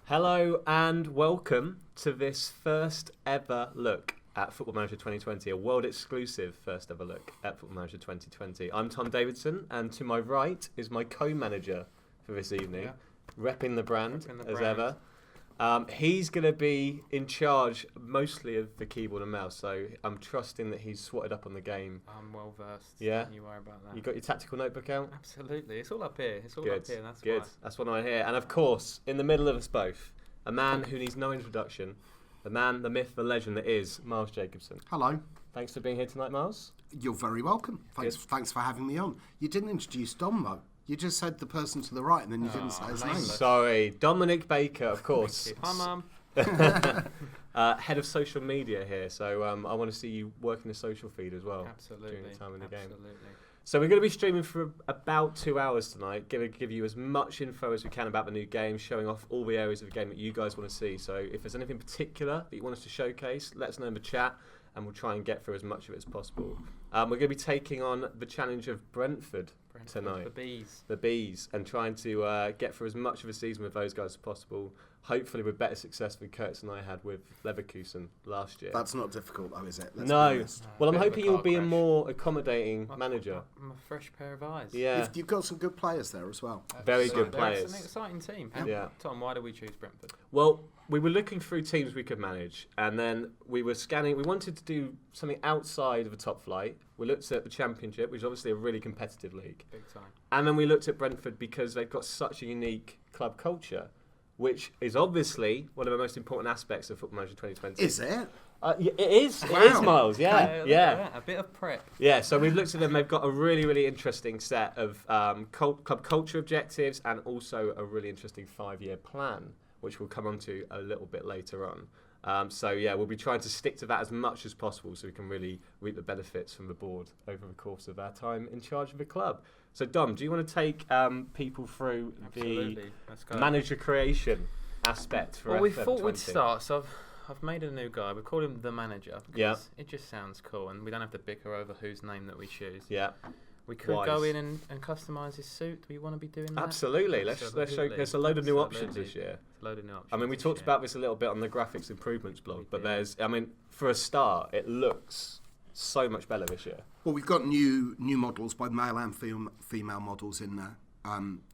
Hello and welcome to this first ever look at Football Manager 2020, a world exclusive first ever look at Football Manager 2020. I'm Tom Davidson, and to my right is my co-manager for this evening, repping the brand as ever. He's going to be in charge mostly of the keyboard and mouse, so I'm trusting that he's swatted up on the game. I'm well versed. Yeah? Don't you worry about that. You got your tactical notebook out? Absolutely. It's all up here. It's all Good. up here. That's Good. why. That's what I hear. And of course, in the middle of us both, a man who needs no introduction, the man, the myth, the legend that is Miles Jacobson. Hello. Thanks for being here tonight, Miles. You're very welcome. Thanks for having me on. You didn't introduce Dom, though. You just said the person to the right and then you didn't say his name. Sorry. Dominic Baker, of course. Hi, Mum. Head of social media here, so I want to see you working the social feed as well. Absolutely. During the time of the game. Absolutely. So we're going to be streaming for about 2 hours tonight, give you as much info as we can about the new game, showing off all the areas of the game that you guys want to see. So if there's anything particular that you want us to showcase, let us know in the chat, and we'll try and get through as much of it as possible. We're going to be taking on the challenge of Brentford tonight. The Bees, and trying to get through as much of the season with those guys as possible. Hopefully with better success than Kurtz and I had with Leverkusen last year. That's not difficult, though, is it? No. Well, I'm Bit of a hoping you'll car be a crash. more accommodating manager. I'm a fresh pair of eyes. Yeah. You've got some good players there as well. Very good They're players. It's an exciting team. Yeah. Tom, why did we choose Brentford? Well, we were looking through teams we could manage, and then we were scanning. We wanted to do something outside of the top flight. We looked at the Championship, which is obviously a really competitive league. Big time. And then we looked at Brentford because they've got such a unique club culture, which is obviously one of the most important aspects of Football Manager 2020. Is it? It is. Wow. It is, Miles. Yeah. Look at that, a bit of prep. Yeah, so we've looked at them. They've got a really, really interesting set of club culture objectives and also a really interesting 5-year plan, which we'll come on to a little bit later on. We'll be trying to stick to that as much as possible so we can really reap the benefits from the board over the course of our time in charge of the club. So, Dom, do you want to take people through Absolutely. Let's go. the manager creation aspect for Well, we FM thought we'd 20? start, so I've made a new guy. We call him the manager because Yeah. it just sounds cool, and we don't have to bicker over whose name that we choose. Yeah, We could Wise. go in and customise his suit. Do we want to be doing that? absolutely. Let's show. There's a load of new options Absolutely. this year. There's a load of new options. I mean, we this talked year. about this a little bit on the graphics improvements blog, We but did. for a start, it looks so much better this year. Well, we've got new models, both male and female models in there.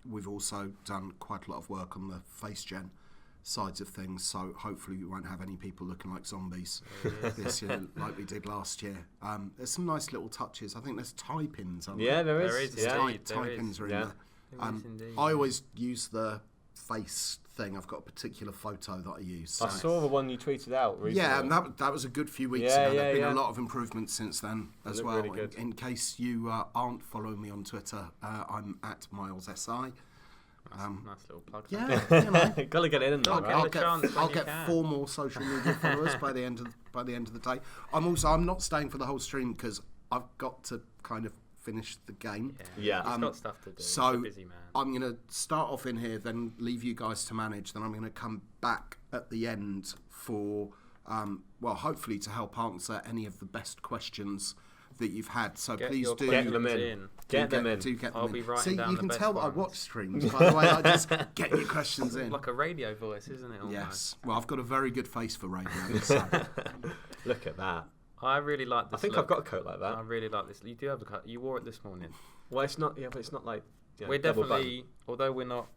We've also done quite a lot of work on the face gen sides of things, so hopefully we won't have any people looking like zombies this year like we did last year. There's some nice little touches. I think there's tie pins. Aren't Yeah, there There is. is, Yeah. indeed. tie there is. pins are in Yeah. there. There is indeed. I always use the face thing. I've got a particular photo that I use. I saw the one you tweeted out recently. Yeah, and that was a good few weeks Yeah, ago. There have yeah, been yeah. a lot of improvements since then as look well. really good. In case you aren't following me on Twitter, I'm at Miles SI. Nice little plug. Yeah, you know, Gotta get in there, I'll right? get a chance when I'll you get can. 4 more social media followers by the end of the day. I'm not staying for the whole stream because I've got to kind of finish the game. Yeah. He's got stuff to do. So He's a busy man. I'm going to start off in here, then leave you guys to manage. Then I'm going to come back at the end for, hopefully to help answer any of the best questions that you've had. So Get please your do Get them questions in. Get them in. Do get them I'll in. be writing See, down you the can best tell that I ones. watch streams. By the way, I just get your questions in. Like a radio voice, isn't it? Almost? Yes. Well, I've got a very good face for radio. So. Look at that. I really like I this. think look. I've got a coat like I that. really like this. You do have a cut. You wore it this morning. Well, it's not. Yeah, but it's not like. We're double definitely, although we're not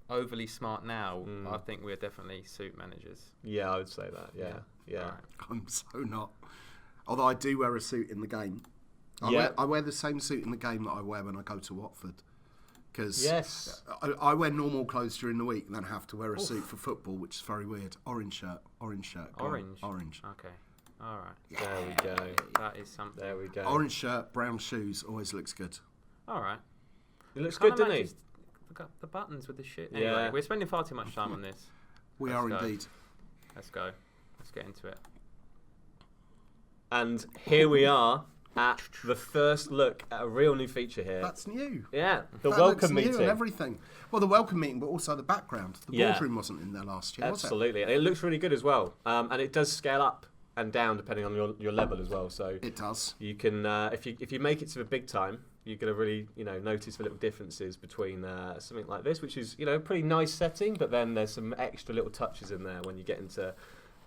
overly smart now, Mm. I think we're definitely suit managers. button. Yeah, I would say that. Yeah. Right. I'm so not. Although I do wear a suit in the game. Yeah. I wear the same suit in the game that I wear when I go to Watford. Because Yes. I wear normal clothes during the week and then have to wear a suit for football, which is very weird. Orange shirt. Go on. Orange. Okay. All right. There we go. That is something. There we go. Orange shirt, brown shoes, always looks good. All right. It looks Kinda good, doesn't matches the buttons with the shit. Anyway, Yeah. we're spending far too much time on this. We Let's are go. indeed. Let's go. Let's get into it. And here we are at the first look at a real new feature here. That's new. Yeah, the That welcome looks new meeting. and everything. Well, the welcome meeting, but also the background. The Yeah. boardroom wasn't in there last year, Absolutely, and it looks really good as well. And it does scale up and down depending on your level as well. So was it? It does. you can, if you make it to the big time, you're going to really, notice the little differences between something like this, which is, a pretty nice setting, but then there's some extra little touches in there when you get into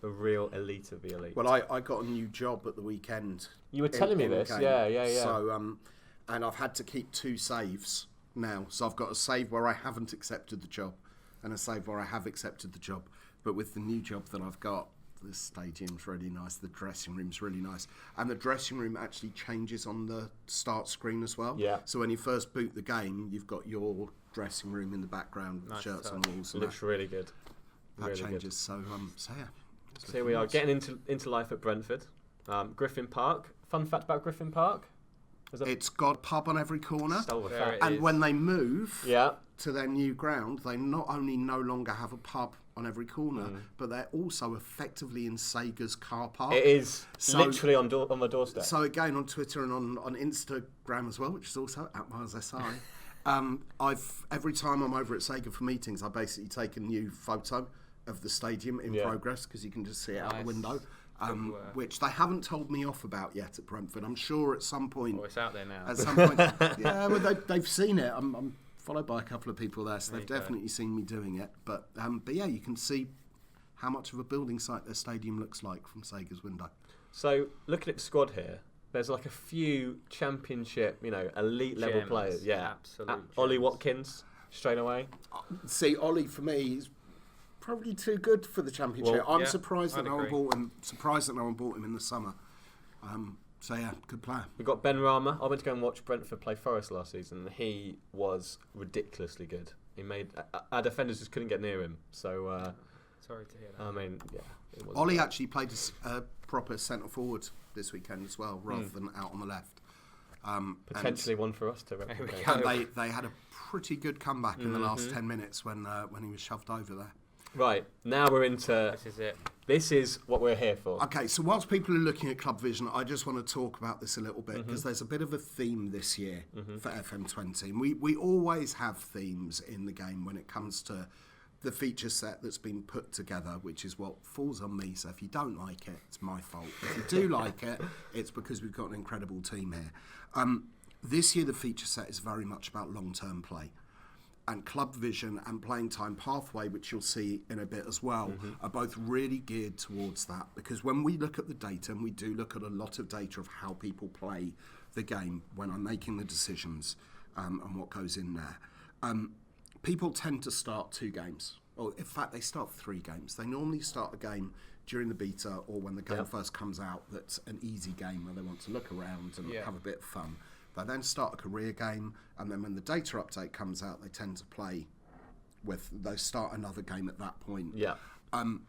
the real elite of the elite. Well, I got a new job at the weekend. You were telling me this, yeah. So, and I've had to keep 2 saves now. So I've got a save where I haven't accepted the job and a save where I have accepted the job. But with the new job that I've got, the stadium's really nice, the dressing room's really nice. And the dressing room actually changes on the start screen as well. Yeah. So when you first boot the game, you've got your dressing room in the background, with shirts on the walls. It looks really good. That really changes. Good. So yeah. So here we are, getting into life at Brentford. Griffin Park. Fun fact about Griffin Park? It's got a pub on every corner. And when they move to their new ground, they not only no longer have a pub on every corner, but they're also effectively in Sega's car park. It is literally on my doorstep. So again, on Twitter and on Instagram as well, which is also at Miles SI. Every time I'm over at Sega for meetings, I basically take a new photo of the stadium in progress, because you can just see it out the window. Which they haven't told me off about yet at Brentford. I'm sure at some point. Oh, it's out there now. At some point, yeah, well, they've seen it. I'm followed by a couple of people there, so they've definitely seen me doing it. But yeah, you can see how much of a building site their stadium looks like from Sega's window. So looking at the squad here, there's like a few championship, elite level players. Yeah, absolutely. Ollie Watkins straight away. See, Ollie for me is probably too good for the championship. Well, I'm surprised that no one bought him. Surprised that no one bought him in the summer. So yeah, good player. We've got Ben Rama. I went to go and watch Brentford play Forest last season. He was ridiculously good. He made our defenders just couldn't get near him. So sorry to hear that. I mean, yeah. It was Ollie actually played a proper centre forward this weekend as well, rather than out on the left. Potentially one for us to replicate. And they had a pretty good comeback in the last 10 minutes when he was shoved over there. Right, now we're into... This is it. This is what we're here for. Okay, so whilst people are looking at Club Vision, I just want to talk about this a little bit, because there's a bit of a theme this year for FM20. And we always have themes in the game when it comes to the feature set that's been put together, which is what falls on me. So if you don't like it, it's my fault. If you do like it, it's because we've got an incredible team here. This year, the feature set is very much about long-term play. And Club Vision and Playing Time Pathway, which you'll see in a bit as well, are both really geared towards that. Because when we look at the data, and we do look at a lot of data of how people play the game when I'm making the decisions and what goes in there, people tend to start 2 games. Or in fact, they start 3 games. They normally start a game during the beta or when the game first comes out that's an easy game where they want to look around and have a bit of fun. They then start a career game, and then when the data update comes out, they tend to they start another game at that point. Yeah. And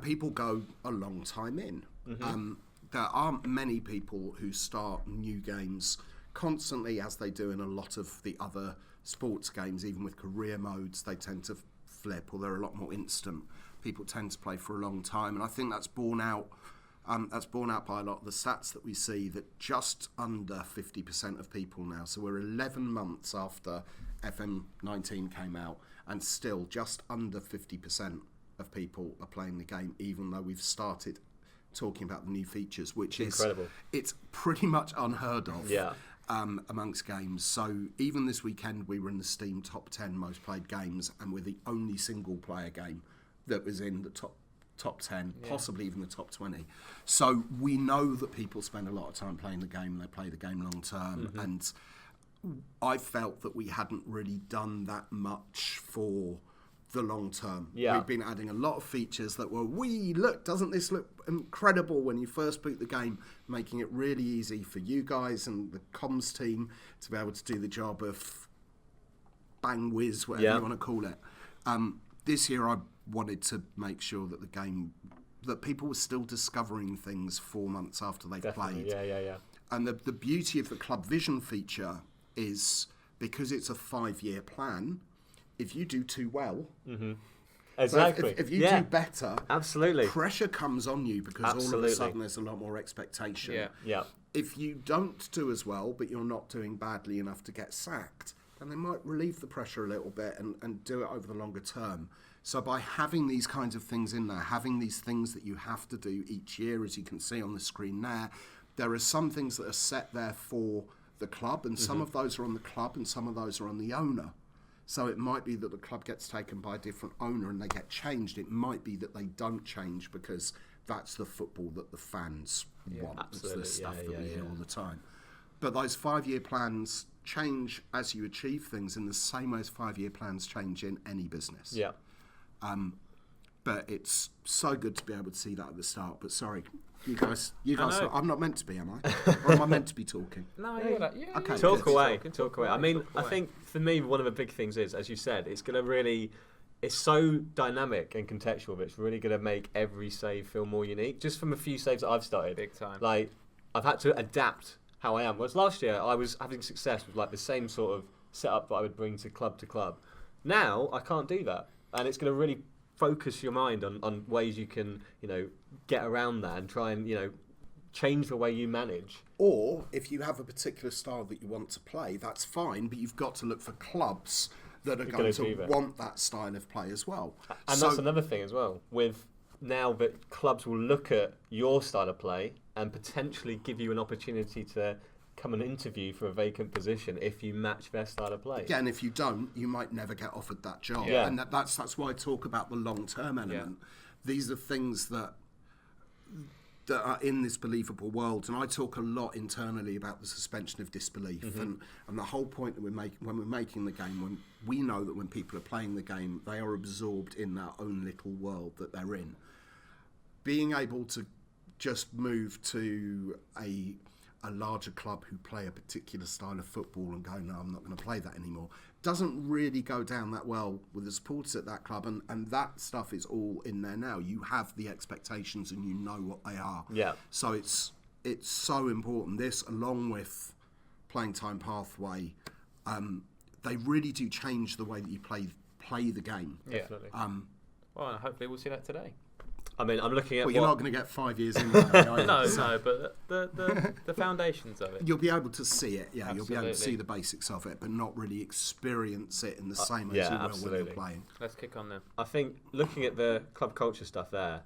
people go a long time in. There aren't many people who start new games constantly, as they do in a lot of the other sports games. Even with career modes, they tend to flip, or they're a lot more instant. People tend to play for a long time, and I think that's borne out. That's borne out by a lot of the stats that we see, that just under 50% of people now, so we're 11 months after FM19 came out, and still just under 50% of people are playing the game, even though we've started talking about the new features, which is incredible. It's pretty much unheard of amongst games. So even this weekend, we were in the Steam top 10 most played games, and we're the only single player game that was in the top 10, possibly even the top 20. So we know that people spend a lot of time playing the game, they play the game long term, and I felt that we hadn't really done that much for the long term. We've been adding a lot of features that were, doesn't this look incredible when you first boot the game, making it really easy for you guys and the comms team to be able to do the job of bang whiz, whatever you want to call it. This year I wanted to make sure that that people were still discovering things 4 months after they've played. Yeah. And the beauty of the Club Vision feature is, because it's a 5-year plan, if you do too well, exactly. So if you do better, absolutely, pressure comes on you, because all of a sudden there's a lot more expectation. Yeah. If you don't do as well, but you're not doing badly enough to get sacked, then they might relieve the pressure a little bit and do it over the longer term. So by having these kinds of things in there, having these things that you have to do each year, as you can see on the screen there are some things that are set there for the club, and some of those are on the club and some of those are on the owner. So it might be that the club gets taken by a different owner and they get changed. It might be that they don't change because that's the football that the fans want. Absolutely. It's the stuff that we hear all the time. But those 5-year plans change as you achieve things in the same way as 5-year plans change in any business. Yeah. But it's so good to be able to see that at the start. But sorry, you guys, I'm not meant to be, am I? Or am I meant to be talking? No, you're like, Okay. Talk good. away. Talk away. I mean, I think for me, one of the big things is, as you said, it's going to really... It's so dynamic and contextual that it's really going to make every save feel more unique. Just from a few saves that I've started. Big time. Like, I've had to adapt how I am. Whereas last year, I was having success with like the same sort of setup that I would bring to club. Now, I can't do that. And it's going to really focus your mind on ways you can, get around that and try and, change the way you manage. Or if you have a particular style that you want to play, that's fine, but you've got to look for clubs that are going to want that style of play as well. And that's another thing as well, with now that clubs will look at your style of play and potentially give you an opportunity to come and interview for a vacant position if you match their style of play. Yeah, and if you don't, you might never get offered that job. Yeah. And that's why I talk about the long-term element. These are things that are in this believable world, and I talk a lot internally about the suspension of disbelief, and the whole point that when we're making the game, when we know that when people are playing the game, they are absorbed in their own little world that they're in. Being able to just move to a larger club who play a particular style of football and go, no, I'm not going to play that anymore, doesn't really go down that well with the supporters at that club, and that stuff is all in there now. You have the expectations and you know what they are. Yeah. So it's so important. This, along with playing time pathway, they really do change the way that you play the game. Yeah. Definitely. Well, hopefully we'll see that today. I mean, I'm looking at Well, you're not going to get 5 years in there. No, but the foundations of it. You'll be able to see it, yeah. Absolutely. You'll be able to see the basics of it, but not really experience it in the same way as you will when you're playing. Let's kick on then. I think looking at the club culture stuff there,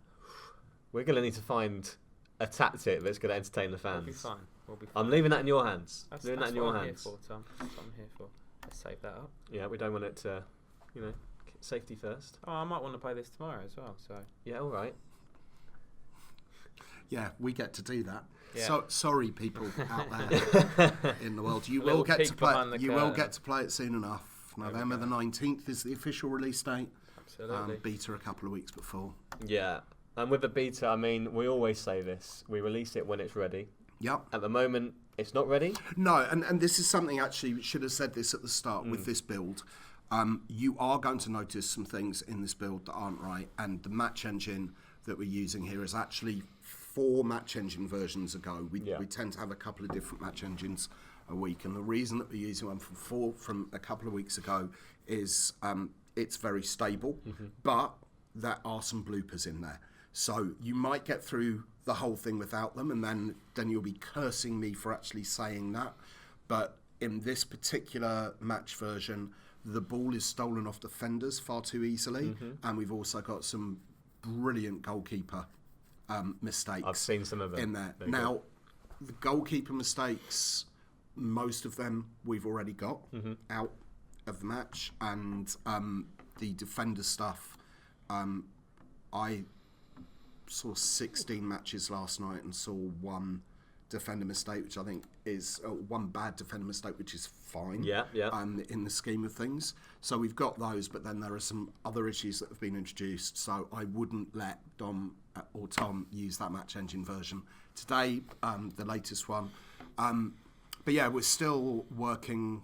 we're going to need to find a tactic that's going to entertain the fans. We'll be fine. I'm leaving that in your hands. That's leaving that in what your I'm hands. here for, Tom. That's what I'm here for. Let's save that up. Yeah, we don't want it to, safety first. Oh, I might want to play this tomorrow as well. So Yeah, all right. Yeah, we get to do that. Yeah. So sorry, people out there in the world, you will get to play. You will get to play it soon enough. November the 19th is the official release date. absolutely. Beta a couple of weeks before. Yeah, and with the beta, I mean, we always say this: we release it when it's ready. Yep. At the moment, it's not ready. No, and this is something actually we should have said this at the start with this build. You are going to notice some things in this build that aren't right, and the match engine that we're using here is actually 4 match engine versions ago. We tend to have a couple of different match engines a week, and the reason that we're using one from a couple of weeks ago is it's very stable, but there are some bloopers in there. So you might get through the whole thing without them, and then you'll be cursing me for actually saying that. But in this particular match version, the ball is stolen off defenders far too easily, and we've also got some brilliant goalkeeper mistakes. I've seen some of them in there. Now, the goalkeeper mistakes, most of them we've already got out of the match, and the defender stuff, I saw 16 matches last night and saw one defender mistake, which I think is one bad defender mistake, which is fine. Yeah. In the scheme of things. So we've got those, but then there are some other issues that have been introduced. So I wouldn't let Dom or Tom use that match engine version today, the latest one. But yeah, we're still working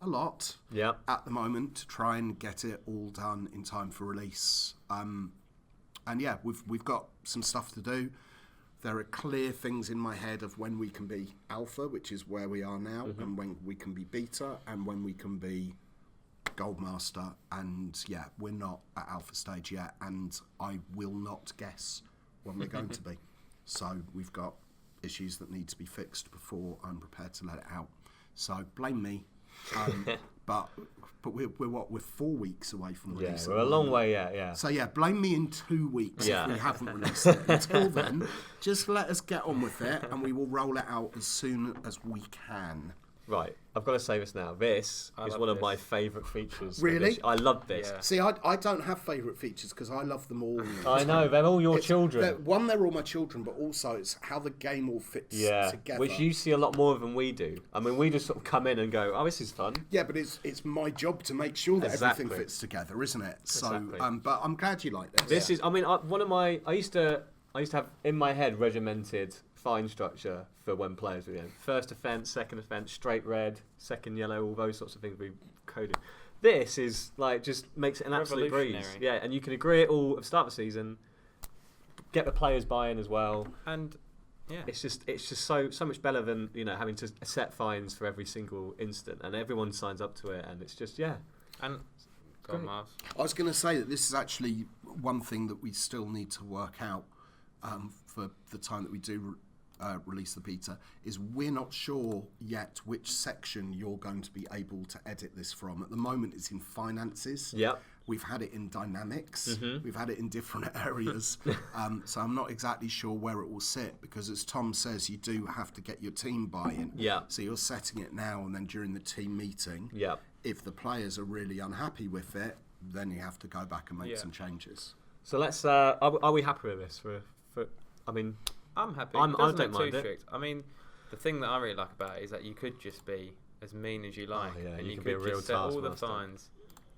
a lot at the moment to try and get it all done in time for release. And yeah, we've got some stuff to do. There are clear things in my head of when we can be alpha, which is where we are now, and when we can be beta, and when we can be Goldmaster. And yeah, we're not at alpha stage yet, and I will not guess when we're going to be. So we've got issues that need to be fixed before I'm prepared to let it out. So blame me, but but we're 4 weeks away from Yeah, releasing. we're a long way yet. Yeah. So yeah, blame me in 2 weeks Yeah. if we haven't released it. Until then, just let us get on with it, and we will roll it out as soon as we can. Right, I've got to say this now. This I is love one of this. my favourite features. of Really? this. I love this. Yeah. See, I don't have favourite features because I love them all. I know, they're all your It's- children. they're all my children, but also it's how the game all fits Yeah, together. which you see a lot more than we do. I mean, we just sort of come in and go, "Oh, this is fun." Yeah, but it's my job to make sure that Exactly. everything fits together, isn't it? So, Exactly. but I'm glad you like this. This is, I mean, I used to have in my head regimented fine structure for when players were in. First offence, second offence, straight red, second yellow, all those sorts of things we coded. This is like just makes it an absolute breeze. Revolutionary. Yeah, and you can agree it all at the start of the season. Get the players buy-in as well. And yeah, It's just so much better than having to set fines for every single instant, and everyone signs up to it, and it's just and go on, great. Myles. I was going to say that this is actually one thing that we still need to work out for the time that we do release the beta, is we're not sure yet which section you're going to be able to edit this from. At the moment, it's in finances. Yep. We've had it in dynamics. Mm-hmm. We've had it in different areas. So I'm not exactly sure where it will sit, because as Tom says, you do have to get your team buy-in. Yeah. So you're setting it now, and then during the team meeting, Yep. if the players are really unhappy with it, then you have to go back and make Yeah. some changes. So let's. Are we happy with this? I mean, I'm happy. I It doesn't don't look mind too it. strict. I mean, the thing that I really like about it is that you could just be as mean as you like, yeah, and you you could be a could real just set all the taskmaster. fines.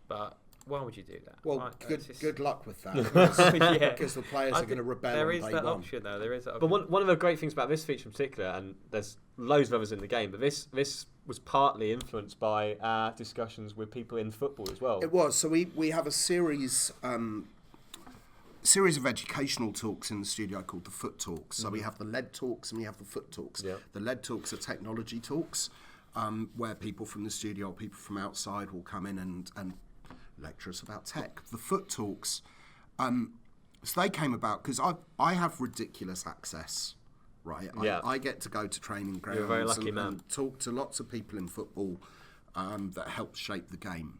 But why would you do that? Well, Why- good it's just- good luck with that, Yeah. because the players I are going to think rebel There on is day that one. option, though. There is that but option. one of the great things about this feature in particular, and there's loads of others in the game, but this was partly influenced by our discussions with people in football as well. It was. So we have a series of educational talks in the studio called the Foot Talks. So we have the lead talks and we have the foot talks. Yeah. The lead talks are technology talks, where people from the studio or people from outside will come in and lecture us about tech. The foot talks, so they came about because I have ridiculous access, right? Yeah. I get to go to training grounds You're a very lucky and man. talk to lots of people in football that help shape the game.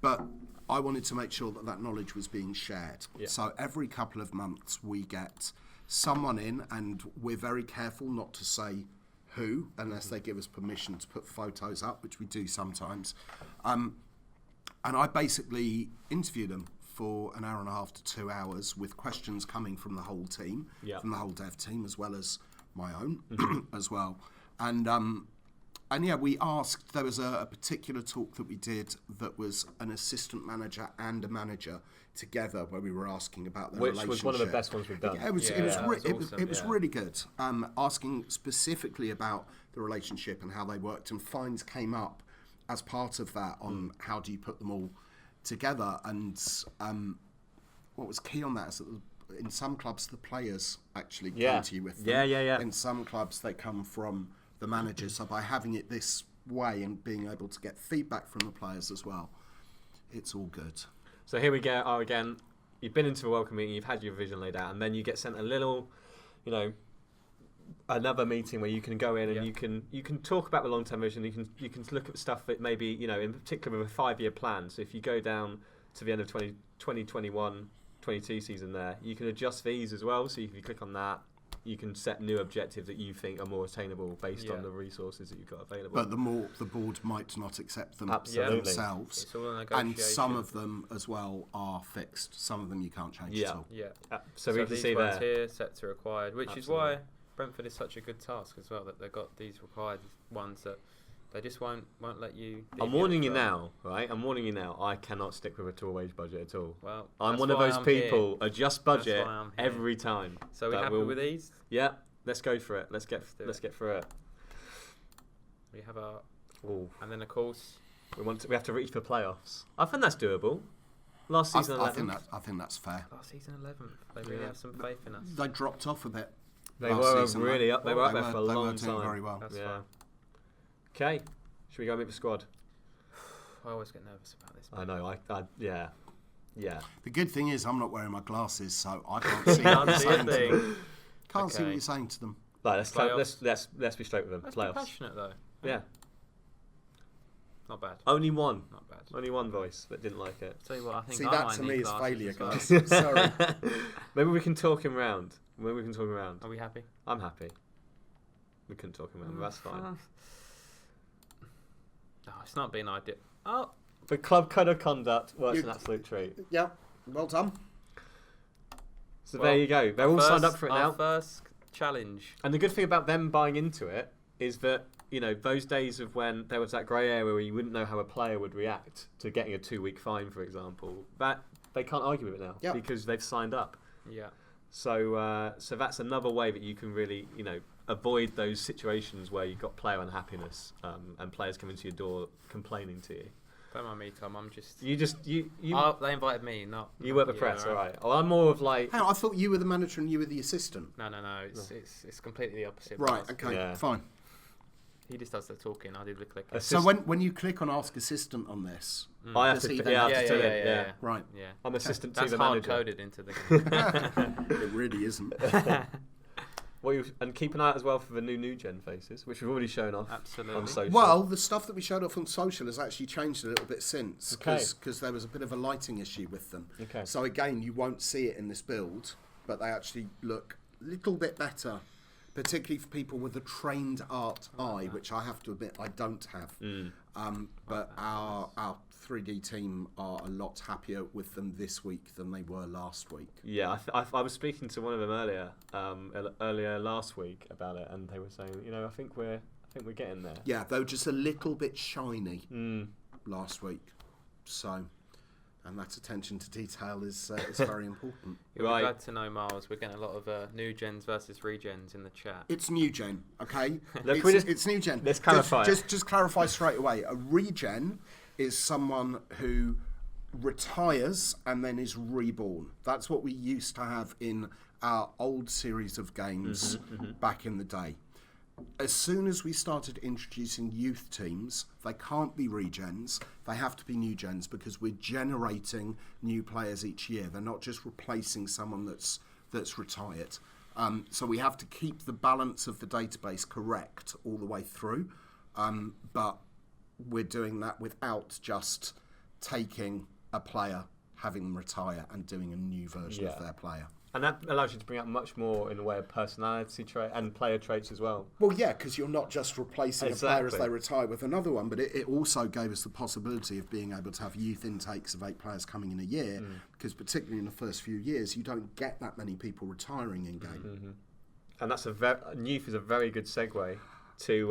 But I wanted to make sure that that knowledge was being shared. Yeah. So every couple of months we get someone in, and we're very careful not to say who unless they give us permission to put photos up, which we do sometimes. And I basically interview them for an hour and a half to 2 hours with questions coming from the whole team, Yeah. from the whole dev team, as well as my own as well. And yeah, we asked, there was a particular talk that we did that was an assistant manager and a manager together, where we were asking about their Which relationship. was one of the best ones we've done. Yeah, it was, Yeah, it was, that was awesome, it was yeah. really good. Asking specifically about the relationship and how they worked, and fines came up as part of that on how do you put them all together. And what was key on that is that in some clubs the players actually Yeah. come to you with them. Yeah. In some clubs they come from the manager. So by having it this way and being able to get feedback from the players as well, it's all good. So here we go again. You've been into a welcome meeting, you've had your vision laid out, and then you get sent a little, another meeting where you can go in and Yeah. you can talk about the long-term vision. You can look at stuff that maybe in particular with a 5-year plan. So if you go down to the end of 2021-22 season, there you can adjust these as well. So if you click on that, you can set new objectives that you think are more attainable based on Yeah. the resources that you've got available. But the board might not accept them Absolutely. themselves. It's all a And negotiation. some of them as well are fixed. Some of them you can't change Yeah. at all. Yeah. So we can these see ones there. here, set to required, which is why Brentford is such a good task as well, that they've got these required ones that they just won't let you. I'm warning you now, right? I'm warning you now. I cannot stick with a tour wage budget at all. Well, I'm that's one of why those I'm people, adjust budget That's why I'm here. every time. Here. So we That happy will- with these? Yeah, let's go for it. Let's get do it. through it. We have our, Ooh. and then of course, We have to reach for playoffs. I think that's doable. Last season, I 11th. think that's fair. last season 11th, they really Yeah. have some faith in us. They dropped off a bit. They last were season, really up. They were up there for a they long were doing time. very well. That's Yeah. fine. Okay, should we go meet the squad? I always get nervous about this. I know. Yeah. The good thing is I'm not wearing my glasses, so I can't see Can't what you're see a saying to them. thing. Can't see what Okay. you're saying to them. Right, let's Playoffs. be straight with them. Let's be Playoffs. passionate though. Yeah. Not bad. Only one. Not bad. Only one voice that didn't like it. Tell you what, I think See, I that might to need me is glasses failure, as well. guys. Sorry. Maybe we can talk him round. Are we happy? I'm happy. We couldn't talk him round, but that's fine. No, it's not been ideal. Oh, The club code of conduct works an absolute treat. Yeah, well done. So there you go. They're all signed up for it our now. first challenge. And the good thing about them buying into it is that, you know, those days of when there was that grey area where you wouldn't know how a player would react to getting a 2-week fine, for example, that they can't argue with it now because they've signed up. Yeah. So that's another way that you can really, you know, avoid those situations where you've got player unhappiness and players coming to your door complaining to you. Don't mind me, Tom. I'm just. You. Oh, they invited me, not. You work the press, all right. Well, I'm more of like. Hang on, I thought you were the manager and you were the assistant. No. It's completely the opposite. Right. Okay. Fine. He just does the talking. I do the clicking. So when you click on Ask Assistant on this, I have to. Yeah. right. Yeah. I'm assistant to That's the manager. hard coded into the game. It really isn't. And keep an eye out as well for the new Newgen faces, which we've already shown off on social. Well, the stuff that we showed off on social has actually changed a little bit since, Okay. because there was a bit of a lighting issue with them. Okay. So again, you won't see it in this build, but they actually look a little bit better, particularly for people with a trained art eye, which I have to admit I don't have. But our 3D team are a lot happier with them this week than they were last week. Yeah, I was speaking to one of them earlier last week about it, and they were saying, you know, I think we're getting there. Yeah, they were just a little bit shiny last week. So, and that attention to detail is very important. You'll be glad to know, Myles, we're getting a lot of new gens versus regens in the chat. It's new gen, okay? It's new gen. Let's clarify. Just clarify straight away. A regen is someone who retires and then is reborn. That's what we used to have in our old series of games back in the day. As soon as we started introducing youth teams, they can't be regens, they have to be new gens, because we're generating new players each year. They're not just replacing someone that's retired. So we have to keep the balance of the database correct all the way through, but we're doing that without just taking a player, having them retire and doing a new version of their player. And that allows you to bring out much more in the way of personality trait and player traits as well. Well, yeah, because you're not just replacing a player as they retire with another one, but it also gave us the possibility of being able to have youth intakes of 8 players coming in a year, because particularly in the first few years, you don't get that many people retiring in game. And that's youth is a very good segue to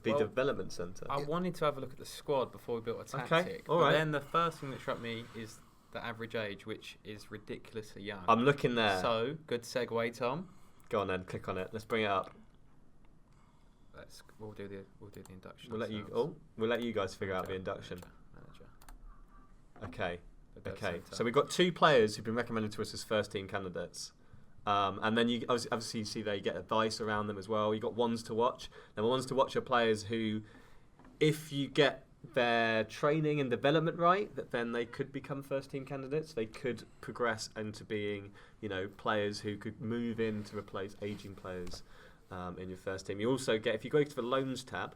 the development centre. I wanted to have a look at the squad before we built a tactic. Okay, all right. But then the first thing that struck me is the average age, which is ridiculously young. I'm looking there. So, good segue, Tom. Go on then, click on it. Let's bring it up. We'll do the induction. We'll let you guys figure out the induction. Manager. Okay. So we've got 2 players who've been recommended to us as first team candidates. And then you obviously see there you get advice around them as well. You've got ones to watch. Now, ones to watch are players who, if you get their training and development right, that then they could become first team candidates. They could progress into being, you know, players who could move in to replace aging players in your first team. You also get, if you go to the loans tab,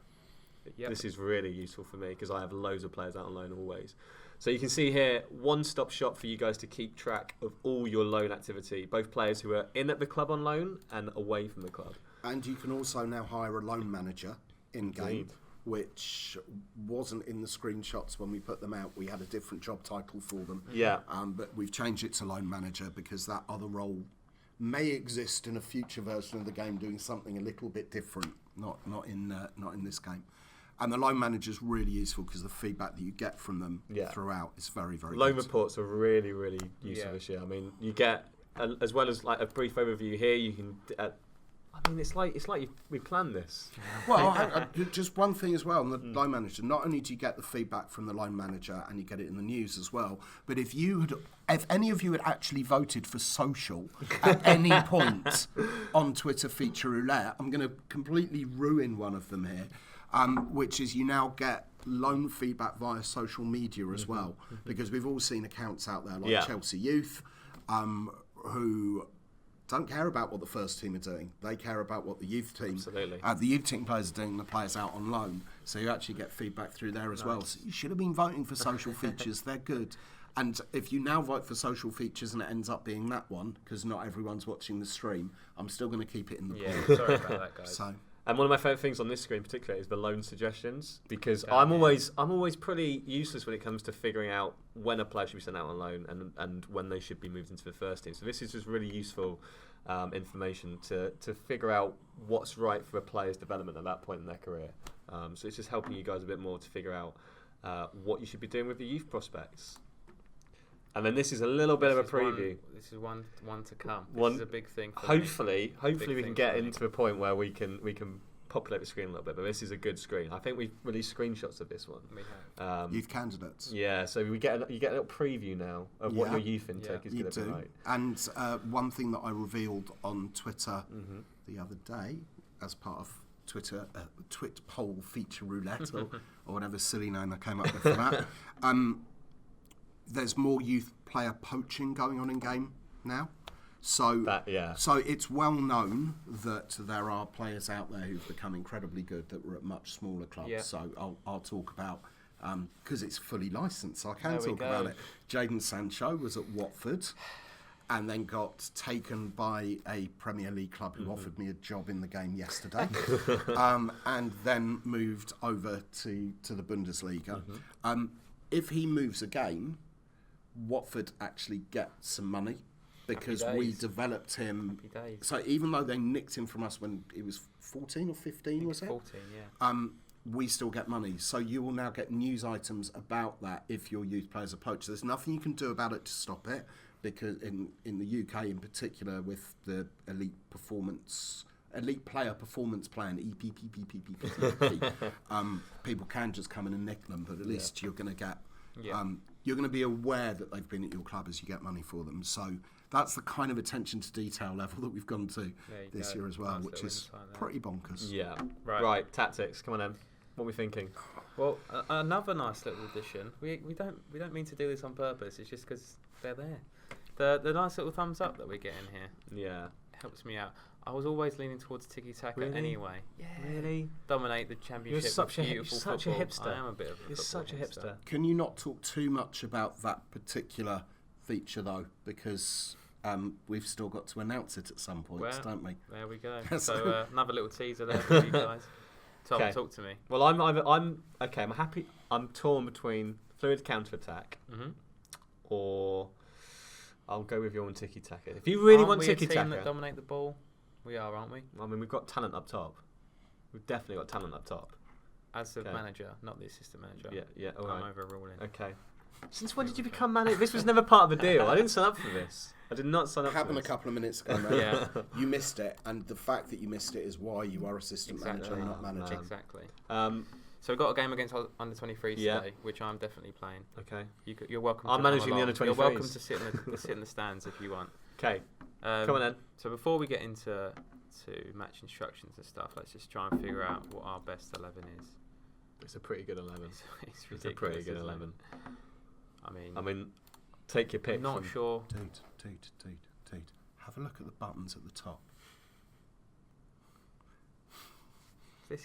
this is really useful for me because I have loads of players out on loan always. So you can see here, one-stop shop for you guys to keep track of all your loan activity, both players who are in at the club on loan and away from the club. And you can also now hire a loan manager in-game, which wasn't in the screenshots when we put them out. We had a different job title for them. Yeah. But we've changed it to loan manager because that other role may exist in a future version of the game doing something a little bit different, not in this game. And the loan manager is really useful because the feedback that you get from them throughout is very, very loan good. reports are really, really useful this year. I mean, you get, as well as like a brief overview here, you can... I mean, it's like we planned this. Well, just one thing as well on the loan manager. Not only do you get the feedback from the loan manager and you get it in the news as well, but if any of you had actually voted for social at any point on Twitter feature roulette, I'm going to completely ruin one of them here, which is you now get loan feedback via social media as well, because we've all seen accounts out there like Chelsea Youth, who don't care about what the first team are doing. They care about what the youth team, Absolutely. The youth team players are doing, the players out on loan. So you actually get feedback through there as well. So you should have been voting for social features. They're good. And if you now vote for social features and it ends up being that one, because not everyone's watching the stream, I'm still going to keep it in the poll. Sorry about that, guys. So, and one of my favourite things on this screen in particular is the loan suggestions, because I'm always pretty useless when it comes to figuring out when a player should be sent out on loan and when they should be moved into the first team. So this is just really useful information to figure out what's right for a player's development at that point in their career. So it's just helping you guys a bit more to figure out what you should be doing with your youth prospects. And then this is a little bit of a preview. This is one to come. This is a big thing. Hopefully we can get into a point where we can populate the screen a little bit. But this is a good screen. I think we've released screenshots of this one. We have. youth candidates. Yeah, so you get a little preview now of what your youth intake is going to be like. And one thing that I revealed on Twitter the other day, as part of Twitter Twit poll feature roulette or whatever silly name I came up with for that. There's more youth player poaching going on in game now. So it's well known that there are players out there who've become incredibly good that were at much smaller clubs. Yeah. So I'll talk about, because it's fully licensed, so I can talk about it. Jadon Sancho was at Watford and then got taken by a Premier League club who offered me a job in the game yesterday, and then moved over to the Bundesliga. If he moves again, Watford actually get some money because we developed him. So even though they nicked him from us when he was 14 or 15, was it? 14, yeah. We still get money. So you will now get news items about that if your youth players are poached. There's nothing you can do about it to stop it, because in the UK in particular, with the elite player performance plan, EPPPPPP, people can just come in and nick them, but at least you're going to get. You're going to be aware that they've been at your club as you get money for them. So that's the kind of attention to detail level that we've gone to this year as well, which is pretty bonkers. Yeah. Right. Tactics. Come on, Em. What are we thinking? Well, another nice little addition. We don't mean to do this on purpose. It's just because they're there. The nice little thumbs up that we get in here. Yeah. Helps me out. I was always leaning towards tiki-taka anyway. Yeah. Really? Dominate the championship. You're such a hipster. I am a bit of a You're such a hipster. Can you not talk too much about that particular feature, though? Because we've still got to announce it at some point, don't we? There we go. So another little teaser there for you guys. Tom, talk to me. Well, I'm happy. I'm torn between fluid counter-attack or I'll go with your own tiki-taka. If you really want tiki-taka... Aren't we a team that dominate the ball? We are, aren't we? I mean, we've got talent up top. We've definitely got talent up top. As the manager, not the assistant manager. Yeah, all right. I'm overruling. Okay. Since when did you become manager? This was never part of the deal. I didn't sign up for this. I did not sign up for this. Happened a couple of minutes ago, mate. Yeah. You missed it, and the fact that you missed it is why you are assistant manager, not manager. Exactly. So we've got a game against under 23s today, which I'm definitely playing. Okay. You're welcome. I'm managing the under 23s. You're welcome to sit in the stands if you want. Okay. Come on then. So before we get into match instructions and stuff, let's just try and figure out what our best 11 is. It's a pretty good 11. It's ridiculous. It's a pretty good 11. I mean, take your pick. Not sure. Dude. Have a look at the buttons at the top.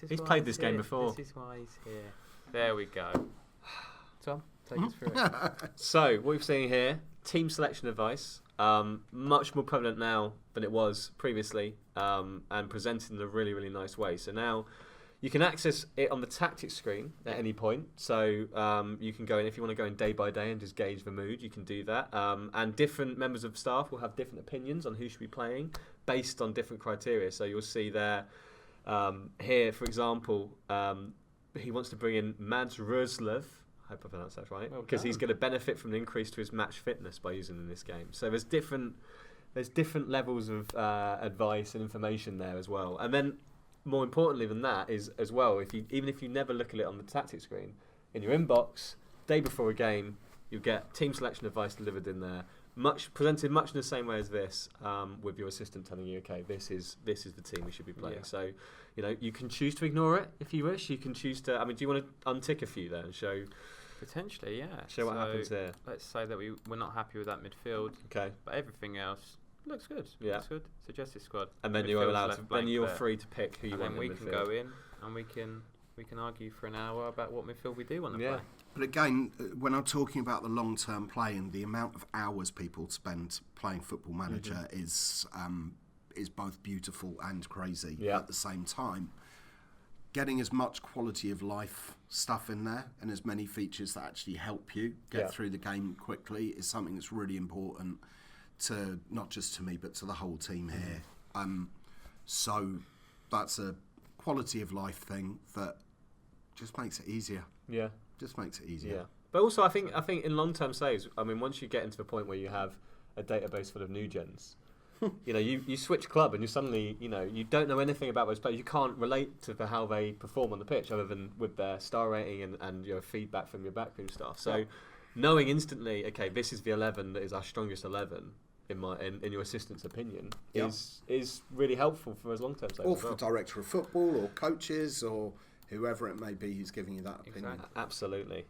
He's played this game before. This is why he's here. There we go. Tom, take us through it. So, what we've seen here, team selection advice, much more prevalent now than it was previously, and presented in a really, really nice way. So now you can access it on the tactics screen at any point. So you can go in, if you want to go in day by day and just gauge the mood, you can do that. And different members of staff will have different opinions on who should be playing based on different criteria. So you'll see there, here, for example, he wants to bring in Mads Røslev. I hope I pronounced that right, because he's going to benefit from an increase to his match fitness by using in this game. So there's different levels of advice and information there as well. And then, more importantly than that, is as well, even if you never look at it on the tactics screen, in your inbox, day before a game, you'll get team selection advice delivered in there, presented much in the same way as this, with your assistant telling you, okay, this is the team we should be playing. Yeah. So, you can choose to ignore it if you wish. You can choose to. I mean, do you want to untick a few there and show? Potentially, yeah. Show what happens here. Let's say that we're not happy with that midfield. Okay. But everything else, Looks good. Yeah. Looks good. Suggested squad. And then you're free to pick who you and want then in we can midfield. go in and we can argue for an hour about what midfield we do want to play. But again, when I'm talking about the long-term play and the amount of hours people spend playing Football Manager is both beautiful and crazy at the same time. Getting as much quality of life stuff in there and as many features that actually help you get through the game quickly is something that's really important to not just to me but to the whole team here. So that's a quality of life thing that just makes it easier. Yeah. Just makes it easier. Yeah. But also, I think in long-term saves, I mean, once you get into the point where you have a database full of new gens, you switch club and you suddenly, you don't know anything about those players. You can't relate to how they perform on the pitch other than with their star rating and your feedback from your backroom staff. So knowing instantly, okay, this is the 11 that is our strongest 11, in your assistant's opinion, is really helpful for us long-term saves. Or for the director of football or coaches or whoever it may be who's giving you that opinion. Exactly. Absolutely.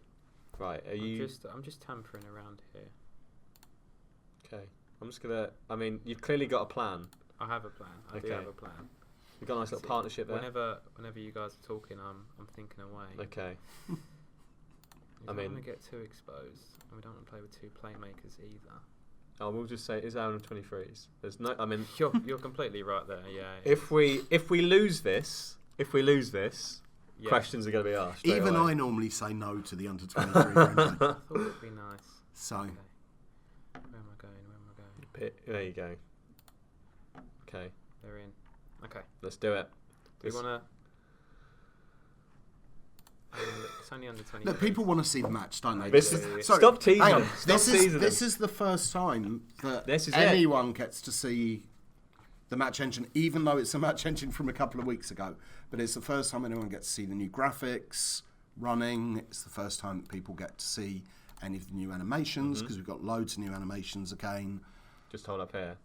Right, I'm just tampering around here. Okay. I'm just going to... I mean, you've clearly got a plan. I have a plan. I do have a plan. You've got a nice little partnership there. Whenever you guys are talking, I'm thinking away. Okay. We don't want to get too exposed, and we don't want to play with two playmakers either. Oh, we'll just say, is Aaron 23s? There's no... I mean... You're completely right there, yeah. If we lose this... questions are going to be asked. Even away. I normally say no to the under 23 friendly. I thought it'd be nice. So, Okay. Where am I going? There you go. Okay, They're in. Okay. let's do it. Do you want to... It's only under 20. look, people want to see the match, don't they? Stop teasing. Hang on. Stop teasing. This is the first time that This is anyone gets to see the match engine, even though it's a match engine from a couple of weeks ago. But it's the first time anyone gets to see the new graphics running. It's the first time that people get to see any of the new animations because we've got loads of new animations again. Just hold up here.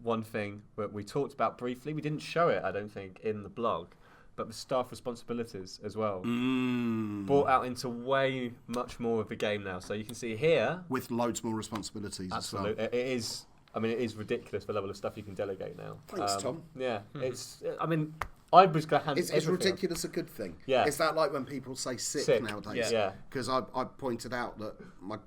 One thing that we talked about briefly, we didn't show it, I don't think, in the blog, but the staff responsibilities as well. Brought out into way much more of the game now. So you can see here... With loads more responsibilities Absolutely. as well. It is... I mean, it is ridiculous the level of stuff you can delegate now. Thanks, Tom. Yeah, it's... I mean, I was going to hand Is ridiculous a good thing? Yeah. Is that like when people say sick nowadays? Yeah. Because I pointed out that my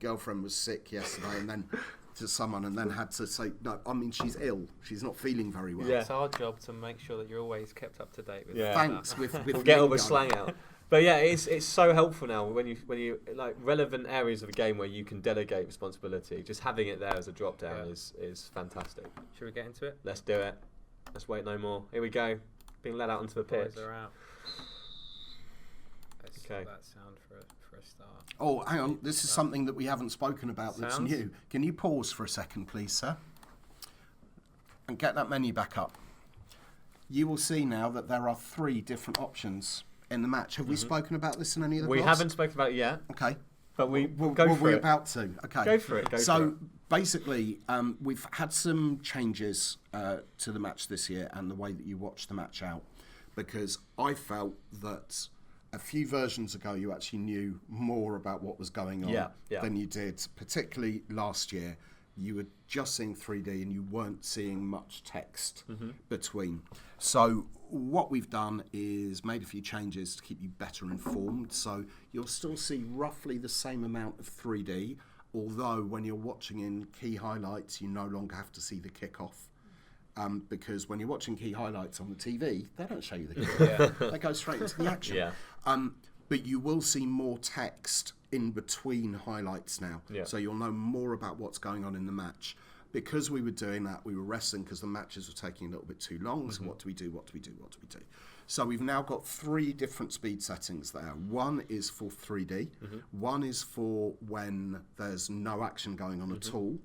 girlfriend was sick yesterday and then to someone and then had to say, no, I mean, she's ill. She's not feeling very well. Yeah. It's our job to make sure that you're always kept up to date with Thanks. With We'll get all the lingo. slang out. But yeah, it's so helpful now when you like relevant areas of the game where you can delegate responsibility. Just having it there as a drop down is fantastic. Should we get into it? Let's do it. Let's wait no more. Here we go. Being led out onto the pitch. Boys are out. Okay. That sound for a start. Oh, hang on. This is something that we haven't spoken about that's Sounds? new. Can you pause for a second, please, sir? And get that menu back up. You will see now that there are 3 different options in the match. Have we spoken about this in any of the We blogs? haven't spoken about it yet, Okay. but we'll Well, go for we're it. about to. Okay. Go for it. So basically, we've had some changes to the match this year and the way that you watch the match out, because I felt that a few versions ago you actually knew more about what was going on than you did, particularly last year. You were just seeing 3D and you weren't seeing much text between. So what we've done is made a few changes to keep you better informed. So you'll still see roughly the same amount of 3D, although when you're watching in key highlights, you no longer have to see the kickoff. Because when you're watching key highlights on the TV, they don't show you the kickoff. They go straight into the action. But you will see more text in between highlights now. So you'll know more about what's going on in the match. Because we were doing that, we were wrestling because the matches were taking a little bit too long. So what do we do? So we've now got 3 different speed settings there. One is for 3D. One is for when there's no action going on at all.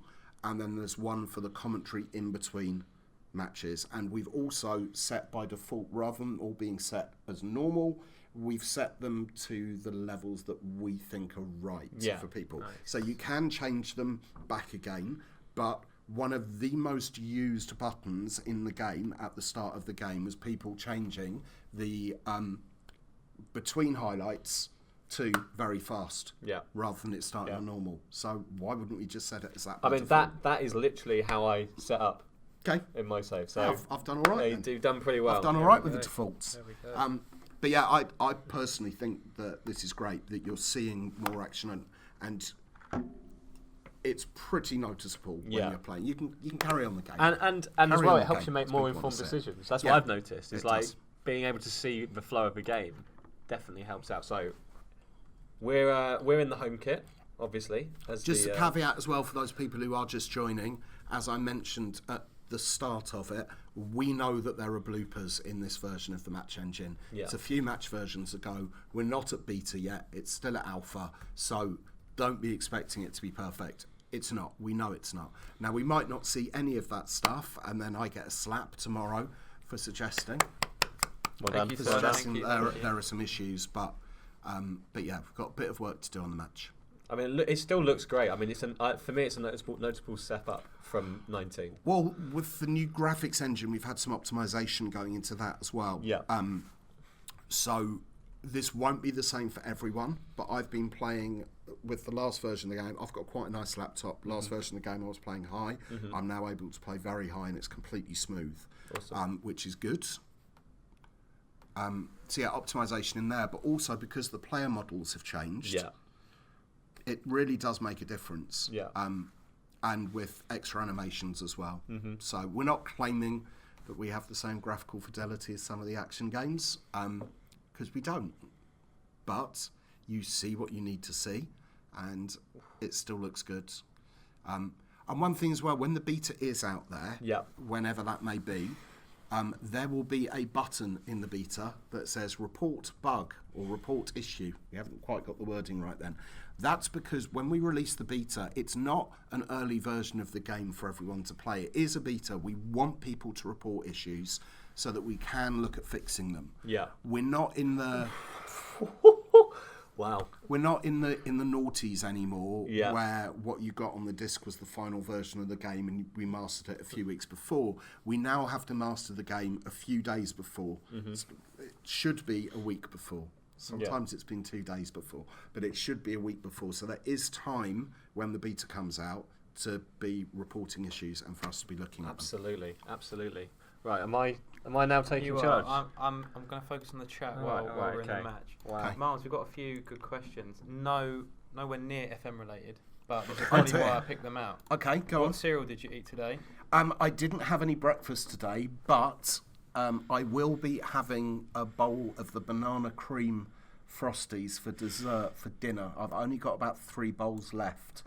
And then there's one for the commentary in between matches. And we've also set by default, rather than all being set as normal, we've set them to the levels that we think are right for people. Nice. So you can change them back again, but one of the most used buttons in the game at the start of the game was people changing the between highlights to very fast, Yeah. rather than it starting on normal. So why wouldn't we just set it as that? I by mean, default? that is literally how I set up Okay. in my save. So Yeah, I've done all right. you've done pretty well. I've done all There right we with the go. defaults. There we go. But yeah, I personally think that this is great, that you're seeing more action and it's pretty noticeable when Yeah. you're playing. You can carry on the game. And as Carry well, on it the helps game, you make as more people informed want to say. decisions. That's Yeah, what I've noticed. It's it like does. being able to see the flow of the game definitely helps out. So we're in the home kit, obviously. As Just the, a caveat as well for those people who are just joining, as I mentioned at the start of it, we know that there are bloopers in this version of the match engine. Yeah. It's a few match versions ago. We're not at beta yet. It's still at alpha. So don't be expecting it to be perfect. It's not. We know it's not. Now, we might not see any of that stuff, and then I get a slap tomorrow for suggesting. Well Thank done. you, For sir. suggesting Thank you, there, thank you. there are some issues, but yeah, we've got a bit of work to do on the match. I mean, it still looks great. I mean, for me, it's a noticeable step up from 19. Well, with the new graphics engine, we've had some optimization going into that as well. Yeah. So this won't be the same for everyone, but I've been playing with the last version of the game. I've got quite a nice laptop. Last version of the game, I was playing high. I'm now able to play very high, and it's completely smooth, Awesome. which is good. So yeah, optimization in there, but also because the player models have changed. Yeah. It really does make a difference. Yeah. And with extra animations as well. So we're not claiming that we have the same graphical fidelity as some of the action games, because we don't. But you see what you need to see, and it still looks good. And one thing as well, when the beta is out there, Yeah. whenever that may be, there will be a button in the beta that says report bug or report issue. We haven't quite got the wording right then. That's because when we release the beta, it's not an early version of the game for everyone to play. It is a beta. We want people to report issues so that we can look at fixing them. Yeah. We're not in the Wow. we're not in the noughties anymore, Yeah. where what you got on the disc was the final version of the game and we mastered it a few weeks before. We now have to master the game a few days before. It should be a week before. Sometimes it's been 2 days before, but it should be a week before. So there is time when the beta comes out to be reporting issues and for us to be looking at them. Absolutely. Right, am I now taking You charge? are. I'm going to focus on the chat while we're in the match. Wow. Miles, we've got a few good questions. Nowhere near FM related, but there's probably why I picked them out. Okay, go on. What cereal did you eat today? I didn't have any breakfast today, but I will be having a bowl of the banana cream Frosties for dessert for dinner. I've only got about 3 bowls left.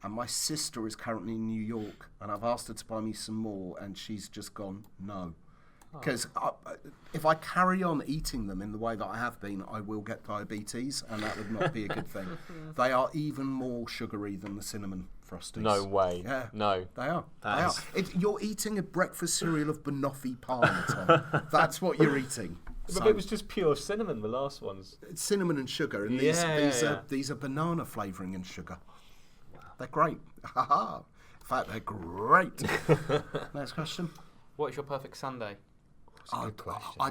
And my sister is currently in New York, and I've asked her to buy me some more, and she's just gone, no. Because if I carry on eating them in the way that I have been, I will get diabetes, and that would not be a good thing. They are even more sugary than the cinnamon Frosties. No way. Yeah. No. They are. That They are. is- You're eating a breakfast cereal of banoffee palm, Tom. That's what you're eating. But So, it was just pure cinnamon, the last ones. it's cinnamon and sugar, and Yeah. these are banana flavouring and sugar. They're great. In fact, they're great. Next question. What is your perfect Sunday? I don't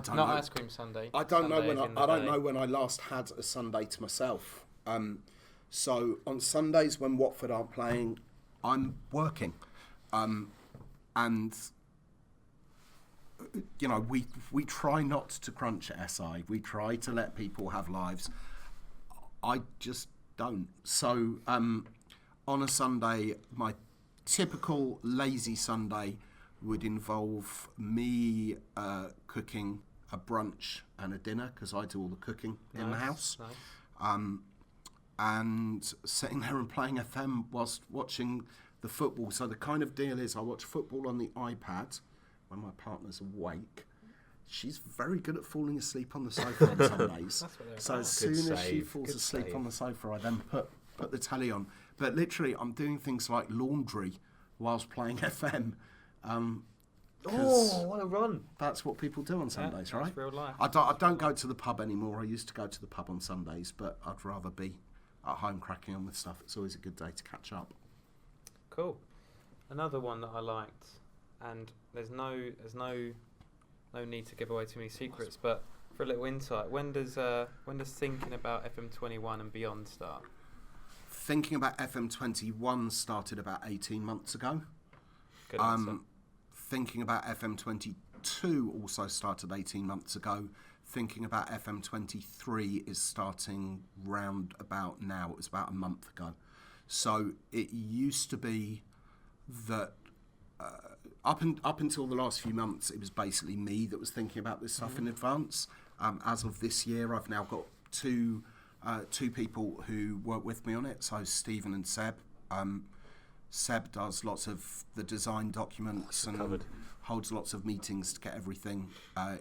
Not know. ice cream Sunday. I don't know Sundays when in the I don't day. know when I last had a Sunday to myself. So on Sundays when Watford aren't playing, I'm working, and you know we try not to crunch at SI. We try to let people have lives. I just don't. So on a Sunday, my typical lazy Sunday would involve me cooking a brunch and a dinner, because I do all the cooking in the house, Nice. and sitting there and playing FM whilst watching the football. So the kind of deal is I watch football on the iPad when my partner's awake. She's very good at falling asleep on the sofa on Sundays. That's what they're So about. as Good soon as she save, falls good asleep save. on the sofa, I then put the telly on. But literally, I'm doing things like laundry whilst playing FM. Oh, what a run. That's what people do on Sundays, that's right? real life. I don't go to the pub anymore. I used to go to the pub on Sundays, but I'd rather be at home cracking on with stuff. It's always a good day to catch up. Cool. Another one that I liked, and there's no need to give away too many secrets, but For a little insight, when does thinking about FM21 and beyond start? Thinking about FM21 started about 18 months ago. Good answer. Thinking about FM22 also started 18 months ago. Thinking about FM23 is starting round about now. It was about a month ago. So it used to be that up until the last few months, it was basically me that was thinking about this stuff in advance. As of this year, I've now got two people who work with me on it. So Stephen and Seb. Seb does lots of the design documents and holds lots of meetings to get everything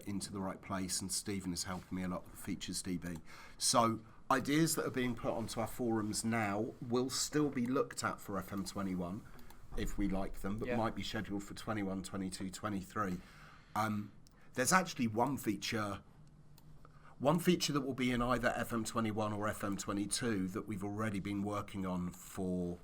into the right place, and Stephen is helping me a lot with Features DB. So ideas that are being put onto our forums now will still be looked at for FM21 if we like them, but might be scheduled for 21, 22, 23. There's actually one feature that will be in either FM21 or FM22 that we've already been working on for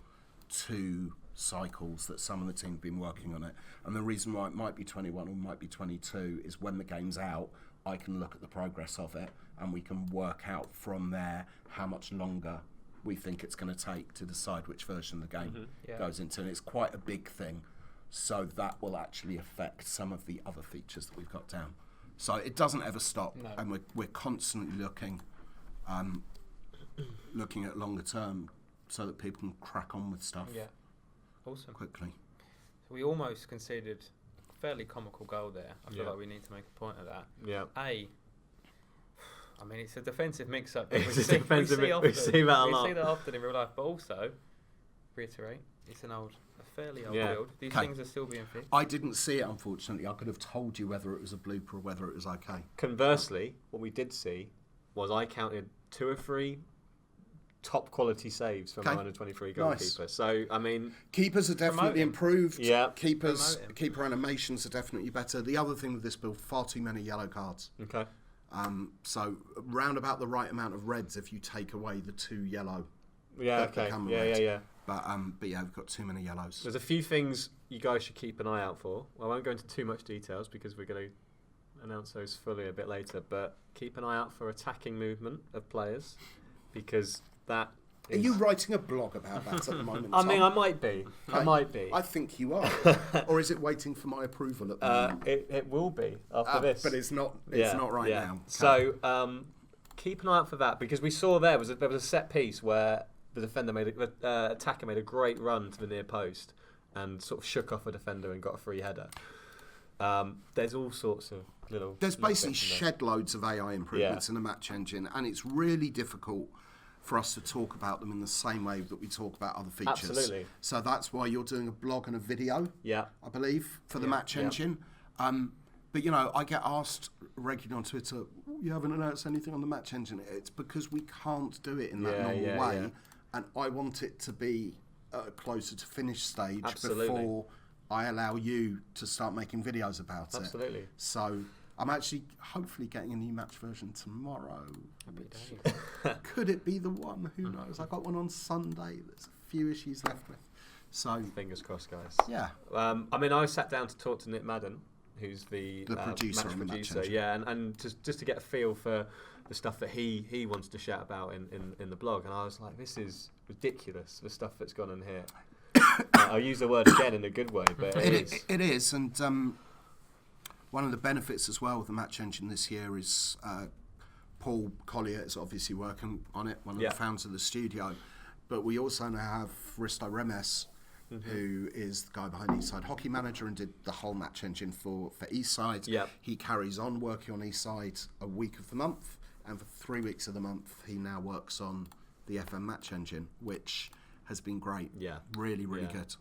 2 cycles, that some of the team have been working on it. And the reason why it might be 21 or might be 22 is when the game's out, I can look at the progress of it and we can work out from there how much longer we think it's going to take to decide which version of the game goes into. And it's quite a big thing, so that will actually affect some of the other features that we've got down. So it doesn't ever stop, and we're constantly looking at longer term so that people can crack on with stuff Awesome. quickly. So we almost conceded a fairly comical goal there. I feel like we need to make a point of that. Yeah. I mean, it's a defensive mix-up. It's a defensive mix-up. We see that a lot. We see that often in real life, but also, reiterate, it's a fairly old build. These things are still being fixed. I didn't see it, unfortunately. I could have told you whether it was a blooper or whether it was okay. Conversely, what we did see was I counted 2 or 3 top quality saves from our under 23 goalkeeper. Nice. So, I mean, keepers are definitely improved. Yeah. Keeper animations are definitely better. The other thing with this build, far too many yellow cards. Okay. So round about the right amount of reds if you take away the 2 yellow. Yeah, okay. Yeah. But yeah, we've got too many yellows. There's a few things you guys should keep an eye out for. Well, I won't go into too much details because we're going to announce those fully a bit later, but keep an eye out for attacking movement of players, because that is... Are you writing a blog about that at the moment, I mean, I might be. Okay. I might be. I think you are. Or is it waiting for my approval at the moment? It will be after this. But it's not not right now. Okay. So keep an eye out for that, because we saw there was a set piece where the defender attacker made a great run to the near post and sort of shook off a defender and got a free header. There's all sorts of little... There's basically shed loads of AI improvements in the match engine, and it's really difficult for us to talk about them in the same way that we talk about other features. Absolutely. So that's why you're doing a blog and a video, I believe, for the match engine. But, you know, I get asked regularly on Twitter, you haven't announced anything on the match engine. It's because we can't do it in that normal way. Yeah. And I want it to be closer to finish stage before I allow you to start making videos about it. Absolutely. So I'm actually hopefully getting a new match version tomorrow. Could it be the one? Who knows? I got one on Sunday. There's a few issues left with. So fingers crossed, guys. Yeah. I mean, I sat down to talk to Nick Madden, who's the producer match producer. And just to get a feel for the stuff that he wants to shout about in the blog. And I was like, this is ridiculous, the stuff that's gone in here. I'll use the word again in a good way, but it is. And one of the benefits as well with the match engine this year is Paul Collier is obviously working on it, one of the founders of the studio. But we also now have Risto Remes, who is the guy behind Eastside Hockey Manager and did the whole match engine for Eastside. He carries on working on Eastside a week of the month, and for 3 weeks of the month he now works on the FM match engine, which has been great. Really good.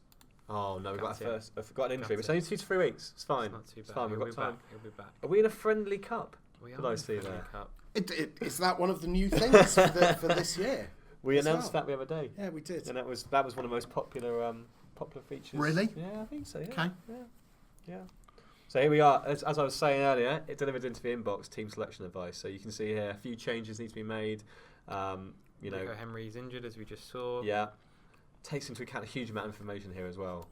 Oh no, I forgot an injury. It's only 2 to 3 weeks. It's fine. It's fine. We've got time. He'll be back. Are we in a friendly cup? We Did I see there? Cup. Is that one of the new things for this year? We announced that the other day. Yeah, we did. And that was one of the most popular features. Really? Yeah, I think so. Yeah. Okay. Yeah. So here we are. As I was saying earlier, it delivered into the inbox. Team selection advice. So you can see here a few changes need to be made. Henry's injured, as we just saw. Yeah. takes into account a huge amount of information here as well.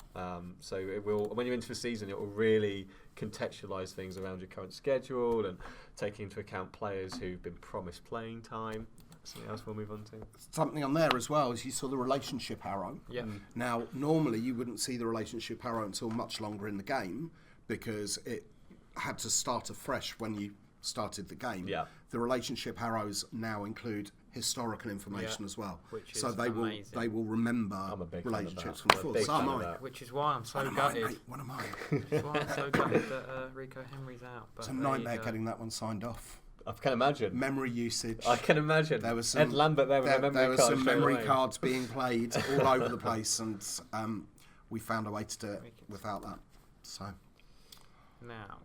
So it will, when you're into the season, it will really contextualise things around your current schedule and taking into account players who've been promised playing time. Something else we'll move on to. Something on there as well is you saw the relationship arrow. Yeah. Now, normally you wouldn't see the relationship arrow until much longer in the game because it had to start afresh when you started the game. Yeah. The relationship arrows now include historical information as well, which is so they amazing. will remember I'm a big fan of relationships that. from I'm a before. big So fan am of I. that. Which is why I'm so One of gutted. mine, mate. One of mine. Which is why I'm so gutted that Rico Henry's out. But It's a there you nightmare go. getting that one signed off. I can imagine. Memory usage. I can imagine. There was some, Ed Lambert there with a memory there were card some straight memory away. cards being played all over the place, and we found a way to do it without that. So Now,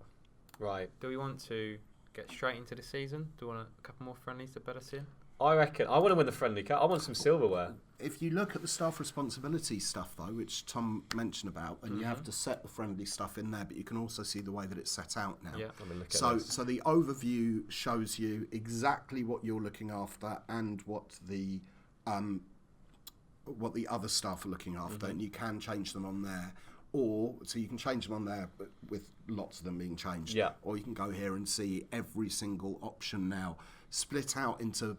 Right. do we want to get straight into the season? Do we want a couple more friendlies to bet us in? I reckon. I want to win the friendly cup. I want some silverware. if you look at the staff responsibility stuff, though, which Tom mentioned about, and you have to set the friendly stuff in there, but you can also see the way that it's set out now. Yeah. Let me look at So, this. so the overview shows you exactly what you're looking after and what the other staff are looking after, and you can change them on there. Or, so you can change them on there but with lots of them being changed. Yeah. Or you can go here and see every single option now, split out into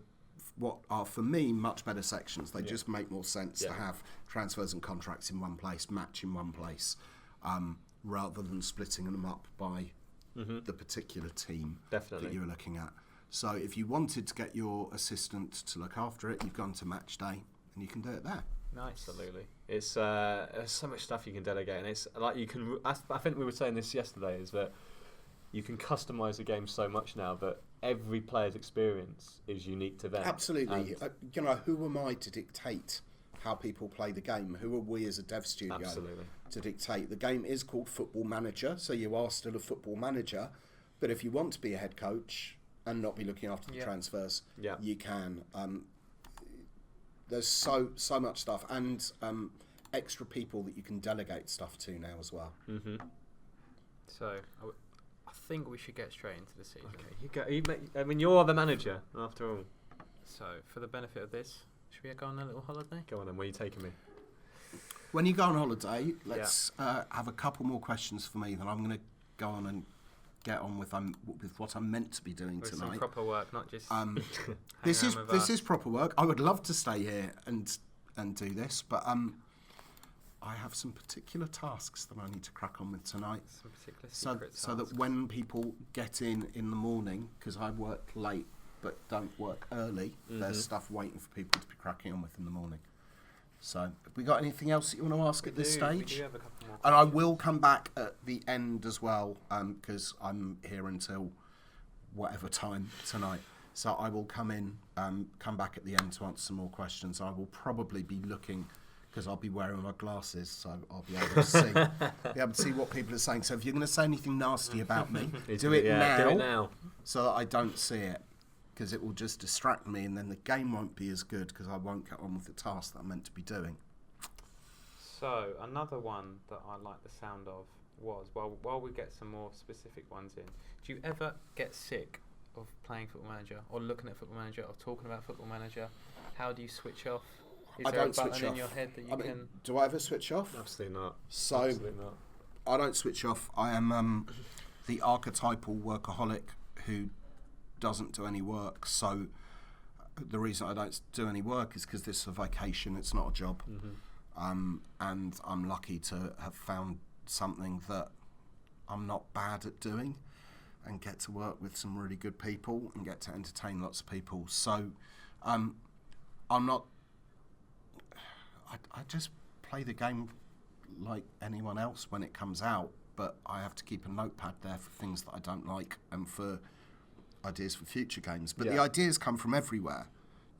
what are, for me, much better sections. They just make more sense to have transfers and contracts in one place, match in one place, rather than splitting them up by the particular team that you're looking at. So if you wanted to get your assistant to look after it, you've gone to match day and you can do it there. Nice. Absolutely. It's there's so much stuff you can delegate, and it's like you can. I think we were saying this yesterday, is that you can customize the game so much now that every player's experience is unique to them. Absolutely. Who am I to dictate how people play the game? Who are we as a dev studio to dictate? The game is called Football Manager, so you are still a football manager. But if you want to be a head coach and not be looking after the transfers, you can. There's so much stuff, and extra people that you can delegate stuff to now as well. So I think we should get straight into the season. Okay, you're the manager after all. So for the benefit of this, should we go on a little holiday? Go on, then. Where are you taking me? When you go on holiday, let's have a couple more questions for me. Then I'm going to go on and get on with what I'm meant to be doing With tonight. some proper work, not just. This is proper work. I would love to stay here and do this, but I have some particular tasks that I need to crack on with tonight. Some particular secret So that when people get in the morning, because I work late but don't work early, there's stuff waiting for people to be cracking on with in the morning. So, have we got anything else that you want to ask at this stage? We do have a couple more. And I will come back at the end as well, because I'm here until whatever time tonight. So I will come back at the end to answer some more questions. I will probably be looking, because I'll be wearing my glasses, so I'll be able to see what people are saying. So if you're going to say anything nasty about me, do it now, so that I don't see it, because it will just distract me, and then the game won't be as good because I won't get on with the task that I'm meant to be doing. So another one that I like the sound of was, while we get some more specific ones in, do you ever get sick of playing Football Manager or looking at Football Manager or talking about Football Manager? How do you switch off? Is there a button in your head that you can... Do I ever switch off? Absolutely not. Absolutely not. I don't switch off. I am the archetypal workaholic who doesn't do any work. So the reason I don't do any work is because this is a vacation. It's not a job. And I'm lucky to have found something that I'm not bad at doing and get to work with some really good people and get to entertain lots of people. So I'm not... I just play the game like anyone else when it comes out, but I have to keep a notepad there for things that I don't like and for ideas for future games. But the ideas come from everywhere.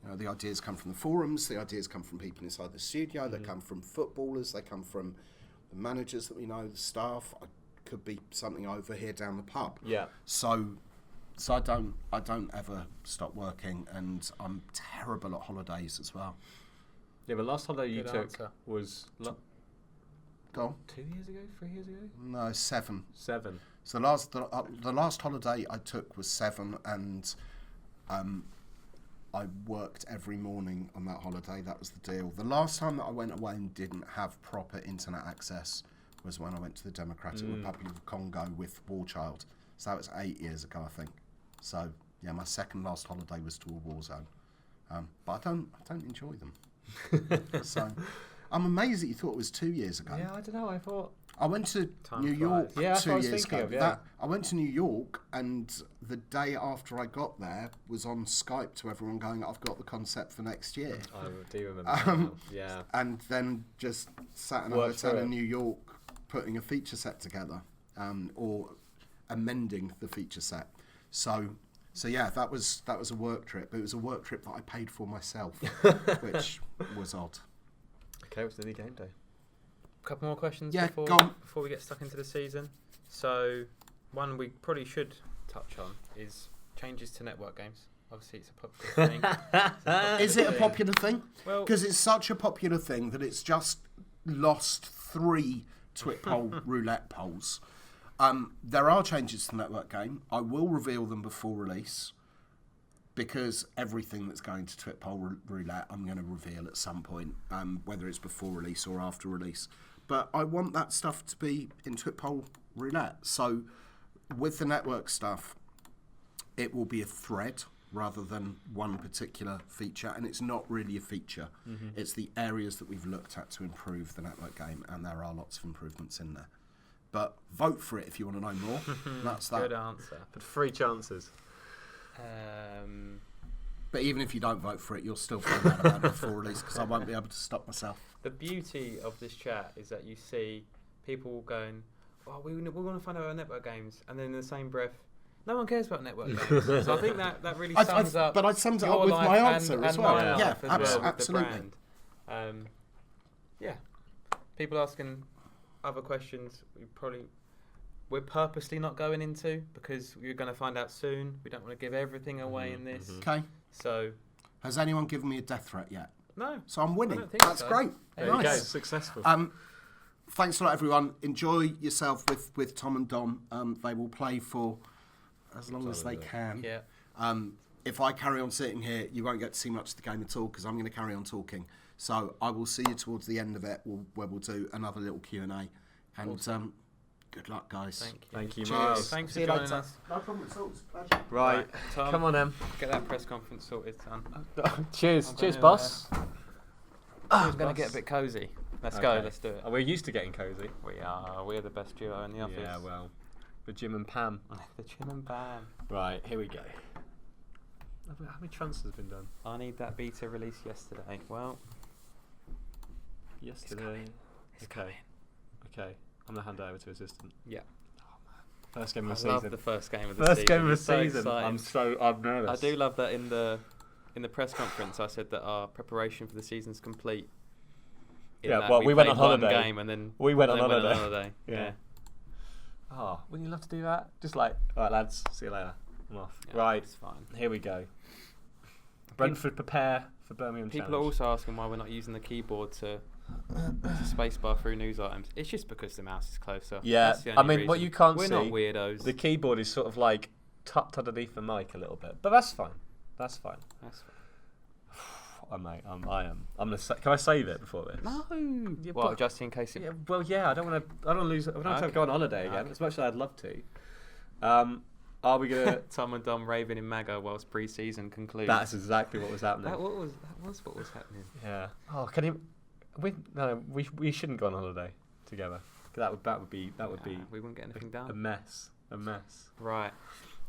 You know, the ideas come from the forums, the ideas come from people inside the studio, they come from footballers, they come from the managers that we know, the staff. It could be something over here down the pub. Yeah. So I don't ever stop working, and I'm terrible at holidays as well. Yeah, the last holiday you took was... Go on. 2 years ago? 3 years ago? No, 7. 7. So the last holiday I took was 7, and I worked every morning on that holiday. That was the deal. The last time that I went away and didn't have proper internet access was when I went to the Democratic Republic of Congo with War Child. So that was 8 years ago, I think. So yeah, my second last holiday was to a war zone. But I don't enjoy them. So I'm amazed that you thought it was 2 years ago. Yeah, I don't know. I thought I went to Time New flies. York Yeah, that's what I 2 was years thinking ago. of, yeah. I went to New York, and the day after I got there was on Skype to everyone going, "I've got the concept for next year." I do remember. That now. Yeah. And then just sat in a Worked hotel through in it. New York putting a feature set together, or amending the feature set. So yeah, that was a work trip. It was a work trip that I paid for myself, which was odd. Okay, what's the new game day? Couple more questions Yeah, before go on. we get stuck into the season. So, one we probably should touch on is changes to network games. Obviously, it's a popular thing. Is it a popular thing? Well, Because it's such a popular thing that it's just lost 3 Twitpole roulette polls. There are changes to the network game. I will reveal them before release, because everything that's going to Twitpole roulette I'm going to reveal at some point, whether it's before release or after release. But I want that stuff to be in Twitpole roulette. So with the network stuff, it will be a thread rather than one particular feature, and it's not really a feature. It's the areas that we've looked at to improve the network game, and there are lots of improvements in there. But vote for it if you want to know more. That's that. good answer. But 3 chances. But even if you don't vote for it, you'll still find out about it before release, because I won't be able to stop myself. The beauty of this chat is that you see people going, "Oh, we want to find out about network games," and then in the same breath, no one cares about network games. So I think that really sums up. But I summed it your up with life my and- answer and as well. my Yeah, life as well with the absolutely. brand. Yeah, people asking other questions. We're purposely not going into, because we're going to find out soon. We don't want to give everything away in this. Okay. So Has anyone given me a death threat yet? no. So I'm winning. don't think That's so. great. There you go. Nice. Successful. Thanks a lot, everyone. Enjoy yourself with Tom and Dom. They will play for as long as they can. Yeah. If I carry on sitting here, you won't get to see much of the game at all, because I'm going to carry on talking. So I will see you towards the end of it, where we'll do another little Q&A. And Awesome. good luck, guys. Thank you. Thank you, Cheers. Myles. Thanks See for you joining later. us. No problem at all. It's a pleasure. Right. Tom, Come on, Em. Get that press conference sorted, son. Cheers. I'm Cheers, gonna, boss. I'm going to get a bit cosy. Let's go. Okay. Let's do it. We're used to getting cosy. We are. We're the best duo in the office. Yeah, well. With Jim and Pam. The Jim and Bam. Right, here we go. How many transfers have been done? I need that beta release yesterday. Well, Yesterday. It's Okay. Okay. I'm going to hand it over to assistant. yeah. First game of I the love season. the first game of the First season. game of the It's so season. exciting. I'm nervous. I do love that in the press conference I said that our preparation for the season's complete. In Yeah, that well, we went played on one holiday. game and then We went and on then holiday. Yeah. Oh, wouldn't you love to do that? Just like, alright lads, see you later. I'm off. Yeah, Right, it's fine. here we go. Brentford prepare for Birmingham People are Challenge. also asking why we're not using the keyboard to spacebar through news items. It's just because the mouse is closer. Yeah, That's the I only mean, what reason. you can't we're see, not weirdos. the keyboard is sort of like tucked underneath the mic a little bit, but that's fine. That's fine. That's fine. Oh, mate, I am. I'm gonna. Can I save it before this? No. Yeah, Well, but- just in case it. Yeah, well, yeah. I don't want to. I don't lose. I don't have to Okay. go on holiday again. Okay. As much as I'd love to. Are we gonna? Tom and Dom raving in MAGA whilst pre-season concludes. That's exactly what was happening. that was what was happening. Yeah. Oh, can you? We shouldn't go on holiday together. That would be We wouldn't get anything a done. mess. A mess. Right.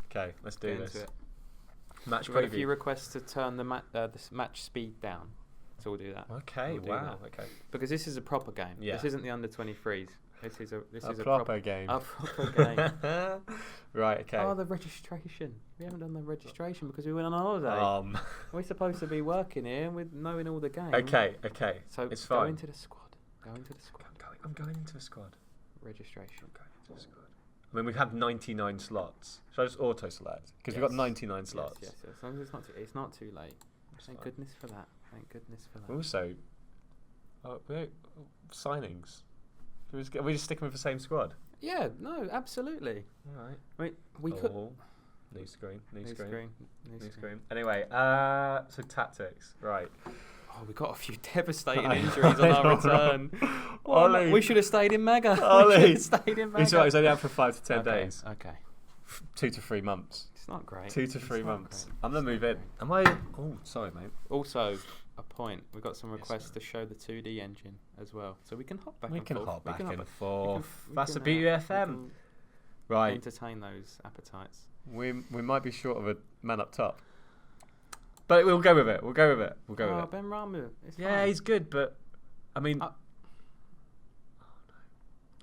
Okay, let's do Get this. into it. Match We've got a few preview. requests to turn the match speed down, so we'll do that. Okay. We'll do Wow. that. Okay. Because this is a proper game. Yeah. This isn't the under 23s. This is a proper game. A proper game. Right. Okay. Oh, the registration. We haven't done the registration because we went on holiday. We're supposed to be working here with knowing all the games. Okay. Okay. So it's go fine. into the squad. Go into the squad. I'm going into a squad. Registration. I'm going into a squad. I mean, we have 99 slots. Should I just auto select? Because we've got 99 slots. Yes. As long as it's not too late. It's Thank fine. goodness for that. Thank goodness for that. Also, signings. Are we just sticking with the same squad? Yeah. No. Absolutely. All right. I mean, we could. Oh, New screen. New screen. Anyway, so tactics, right. Oh, we got a few devastating injuries on our return. Ollie. We should have stayed in Mega. Ollie. We should have stayed in Mega. He's right, he's only out for 5 to 10 days. Okay. 2 to 3 months. It's not great. 2 to 3 months. Great. I'm going to move in. Am I? Oh, sorry, mate. Also, a point. We've got some requests sir. to show the 2D engine as well. So we can hop back We and can forth. hop back We can and forth. we That's can, the beauty of we FM. can Right. Entertain those appetites. We might be short of a man up top. But we'll go with it. We'll go with it. Ben Ramu. Yeah, fine. he's good, but I mean,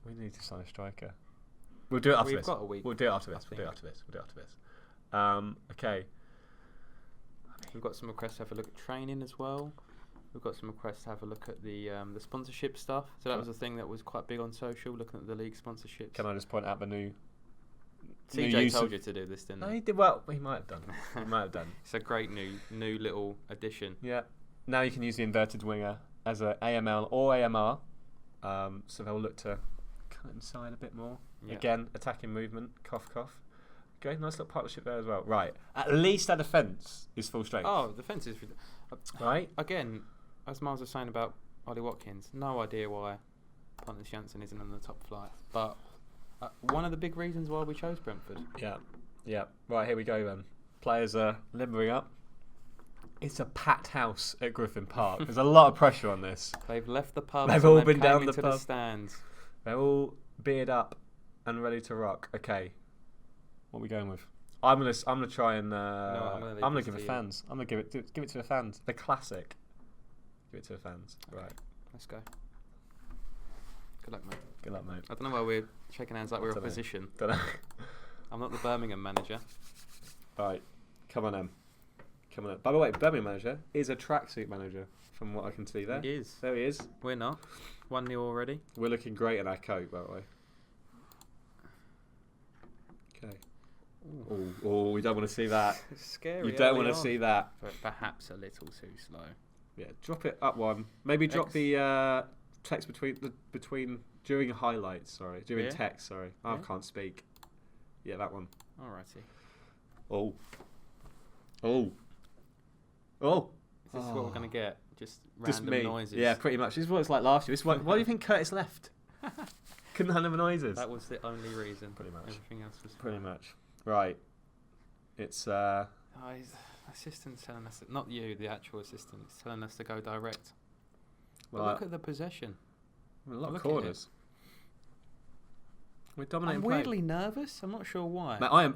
we need to sign a striker. We'll do it after We've this. got a week. We'll do it after this. I We'll do it think. after this. Okay. We've got some requests to have a look at training as well. We've got some requests to have a look at the sponsorship stuff. So that was a thing that was quite big on social, looking at the league sponsorships. Can I just point out the new? TJ told you to do this, didn't No, he? he did well. He might have done. It's a great new little addition. Yeah. Now you can use the inverted winger as a AML or AMR. So they'll look to cut inside a bit more. Yeah. Again, attacking movement. Cough, cough. Okay, nice little partnership there as well. Right. At least our defence is full strength. Oh, defence is... Right? Again, as Myles was saying about Ollie Watkins, no idea why Pontus Jansson isn't on the top flight. But one of the big reasons why we chose Brentford. Yeah. Right, here we go then. Players are limbering up. It's a packed house at Griffin Park. There's a lot of pressure on this. They've left the pub. They've all been down the into pub. the stands. They're all beard up and ready to rock. Okay. What are we going with? I'm gonna try and I'm gonna give it fans. I'm gonna give it to the fans. The classic. Give it to the fans. Okay. Right. Let's go. Good luck, mate. Good luck, mate. I don't know why we're shaking hands like we're Dunno. opposition. Dunno. I'm not the Birmingham manager. Right. Come on, Em. By the way, Birmingham manager is a tracksuit manager, from what I can see there. He is. There he is. We're not. 1-0 already. We're looking great in our coat, by the way. Okay. Oh, we don't want to see that. It's scary. You don't early want to on. see that. But perhaps a little too slow. Yeah, drop it up one. Maybe drop X. the text between during highlights. Sorry, during Yeah. text. Sorry, I Yeah. can't speak. Yeah, that one. Alrighty. Oh. Is this what we're going to get? Just Just random me. noises? Yeah, pretty much. This is what it's like last year. Why do you think Curtis left? Couldn't handle the noises. That was the only reason. Pretty much. Everything else was Pretty fine. much. Right. It's Oh, his assistant's telling us, not you, the actual assistant, is telling us to go direct. But well, look at the possession. a lot of look at it. corners. We're dominating I'm play. weirdly nervous. I'm not sure why. Mate,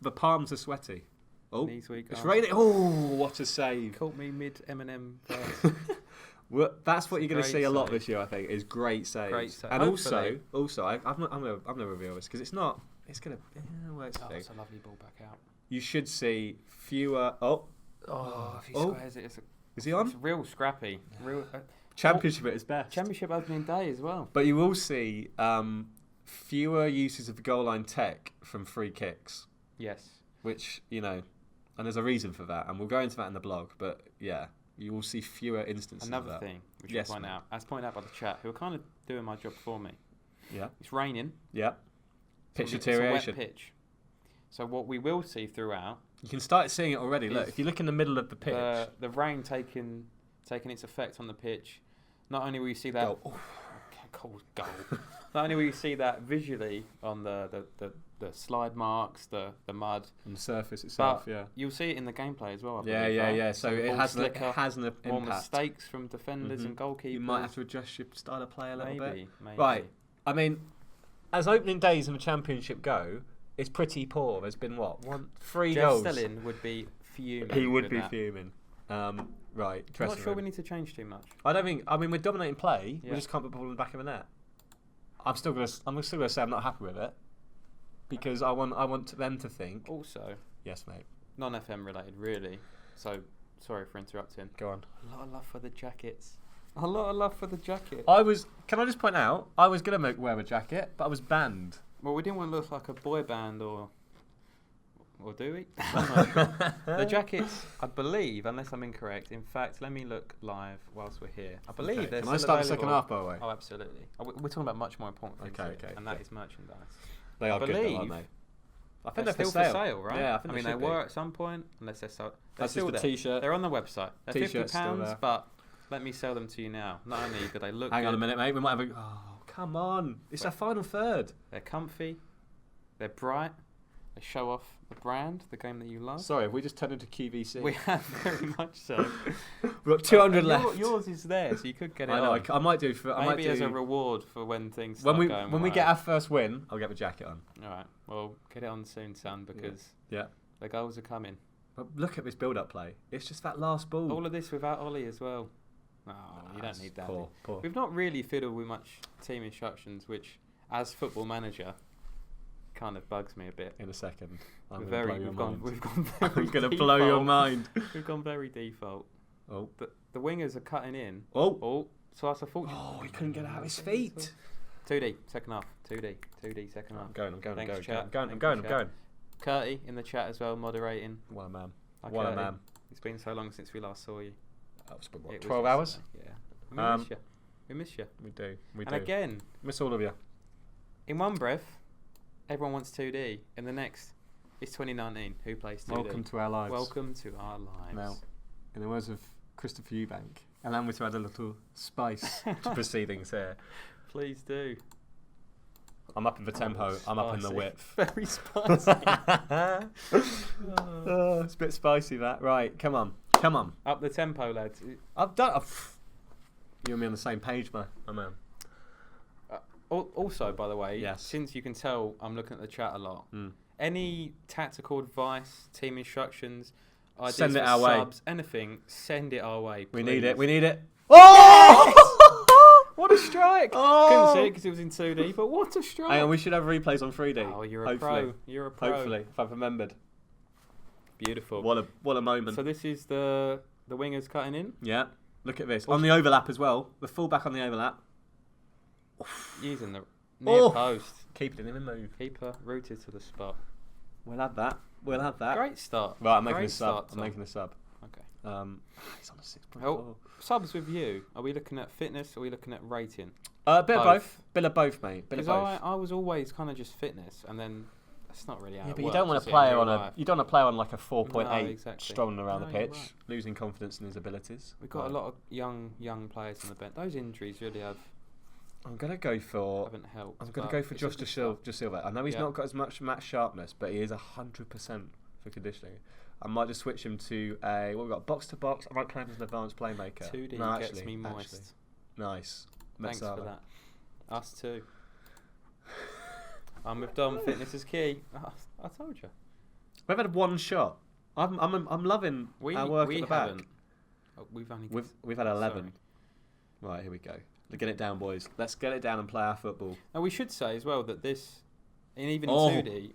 the palms are sweaty. Oh, Knees weak. it's arms- raining. Oh, what a save! Caught me mid Eminem verse. Well, that's what It's you're going a to great see a lot save. this year, I think, is great saves. Great save. And Hopefully. also, I'm gonna reveal this because it's not. It's gonna. Well, it's the Oh, thing. it's a lovely ball back out. You should see fewer. Oh, Oh, if he Oh. squares it, it's is he on? it's real scrappy. Real Championship at its best. championship opening day as well. But you will see fewer uses of the goal line tech from free kicks, Yes. which and there's a reason for that, and we'll go into that in the blog. But yeah, you will see fewer instances of Another that. thing which Yes, I point mate. out, as pointed out by the chat, who are kind of doing my job for me. Yeah, It's raining. yeah. Pitch It's a wet deterioration. pitch. So what we will see throughout You can start seeing it already. Look, Is if you look in the middle of the pitch. the rain taking its effect on the pitch. Not only will you see that Goal. Oh. goal. Not only will you see that visually on the slide marks, the mud, On the surface itself, but yeah. you'll see it in the gameplay as well. I Yeah, believe, yeah, right? yeah. So it ball has an slicker, more impact. mistakes from defenders and goalkeepers. You might have to adjust your style of play a little bit. Maybe. Right. I mean, as opening days in the Championship go, it's pretty poor. There's been three Jeff goals. Stelling would be fuming. He would with be that. fuming. Right. I'm dressing not sure we room. need to change too much. I don't think. I mean, we're dominating play. Yeah. We just can't put the ball in the back of the net. I'm still gonna say I'm not happy with it because I want them to think. Also, Yes, mate. non-FM related, really. So, sorry for interrupting. Go on. A lot of love for the jackets. A lot of love for the jacket. Can I just point out? I was gonna wear a jacket, but I was banned. Well, we didn't want to look like a boy band or do we? The jackets, I believe, unless I'm incorrect. In fact, let me look live whilst we're here. I believe Okay. they're Can I still start the second available. half, by the way? Oh, absolutely. We're talking about much more important things Okay, here, okay, and that is merchandise. They I are good, though, aren't believe- I think they're they're still for sale, right? Yeah, I think I mean, they were at some point, unless they're sold. They're That's still just there. the T-shirt. They're on the website. They're T-shirt's still £50, there. but let me sell them to you now. Not only do they look Hang on a good, minute, mate. We might have a... Oh, come on. It's our final third. they're comfy, they're bright, they show off the brand, the game that you love. Sorry, have we just turned into QVC? We have very much so. We've got 200 left. Yours is there, so you could get it I know. on. I might do for... I might Maybe do, as a reward for when things when start we going when we right. get our first win, I'll get the jacket on. All right, well, get it on soon, son, because Yeah. the goals are coming. But look at this build-up play. It's just that last ball. All of this without Ollie as well. No, you don't That's need that. Poor. We've not really fiddled with much team instructions, which, as football manager, kind of bugs me a bit. In a second. We've gone very I'm going to blow your mind. We've gone very default. Oh. The wingers are cutting in. Oh. So that's a fortune. Oh, he couldn't get out of his feet. 2D, second half. 2D, second half. I'm going. Thanks, I'm chat. going. Curty in the chat as well, moderating. What a man. Hi, What a Curty. man. It's been so long since we last saw you. That was what, It was 12 hours? yesterday, Yeah. We miss you. We miss you. We do. And again, Miss all of you. in one breath, everyone wants 2D. In the next, it's 2019. Who plays 2D? Welcome to our lives. Welcome to our lives. Now, in the words of Christopher Eubank, allow me to add a little spice to proceedings here. Please do. I'm up in the tempo. I'm up in the Spicy. width. Very spicy. Oh, it's a bit spicy, that. Right, come on. Up the tempo, lads. I've done... You and me on the same page, my man. Also, by the way, Yes. since you can tell I'm looking at the chat a lot, Mm. any tactical advice, team instructions, ideas Send it for our way. subs, anything, send it our way. We need please. it. Oh! What a strike! Oh! Couldn't see it because it was in 2D, but what a strike! Hang on, we should have replays on 3D. Oh, you're a Hopefully. pro. You're a pro. Hopefully, if I've remembered. Beautiful. What a moment. So this is the wingers cutting in. Yeah, look at this. On the overlap as well. The fullback on the overlap. Using the near post. Keeper didn't even move. Keeper rooted to the spot. We'll have that. Great start. Right, I'm making Great a sub. start, I'm Tom. making a sub. Okay. He's on a 6.4. Oh, subs with you. Are we looking at fitness or are we looking at rating? Bit of both. Bit of both, mate. Bit of Because both. I was always kind of just fitness, and then that's not really how Yeah, it but you works, don't want is to it, play in real on life? you don't want to play on like a 4.8, No, exactly. strolling around No, the you're pitch, right. losing confidence in his abilities. We've got a lot of young players on the bench. Those injuries really I'm gonna go for. haven't helped. I'm gonna but go for it's a Josh good De Silva. I know he's Yeah. not got as much match sharpness, but he is 100% for conditioning. I might just switch him to a. What we got? Box to box. I might play him as an advanced playmaker. start. 2D No, gets actually, me moist. Nice. Thanks Metsala. for that. Us too. I'm with Dom. Fitness is key. I told you. We've had one shot. I'm loving our work at the back. haven't. Oh, we've only. We've had 11. Sorry. Right, here we go. Let's get it down, boys. Let's get it down and play our football. And we should say as well that this, and even Oh. in 2D,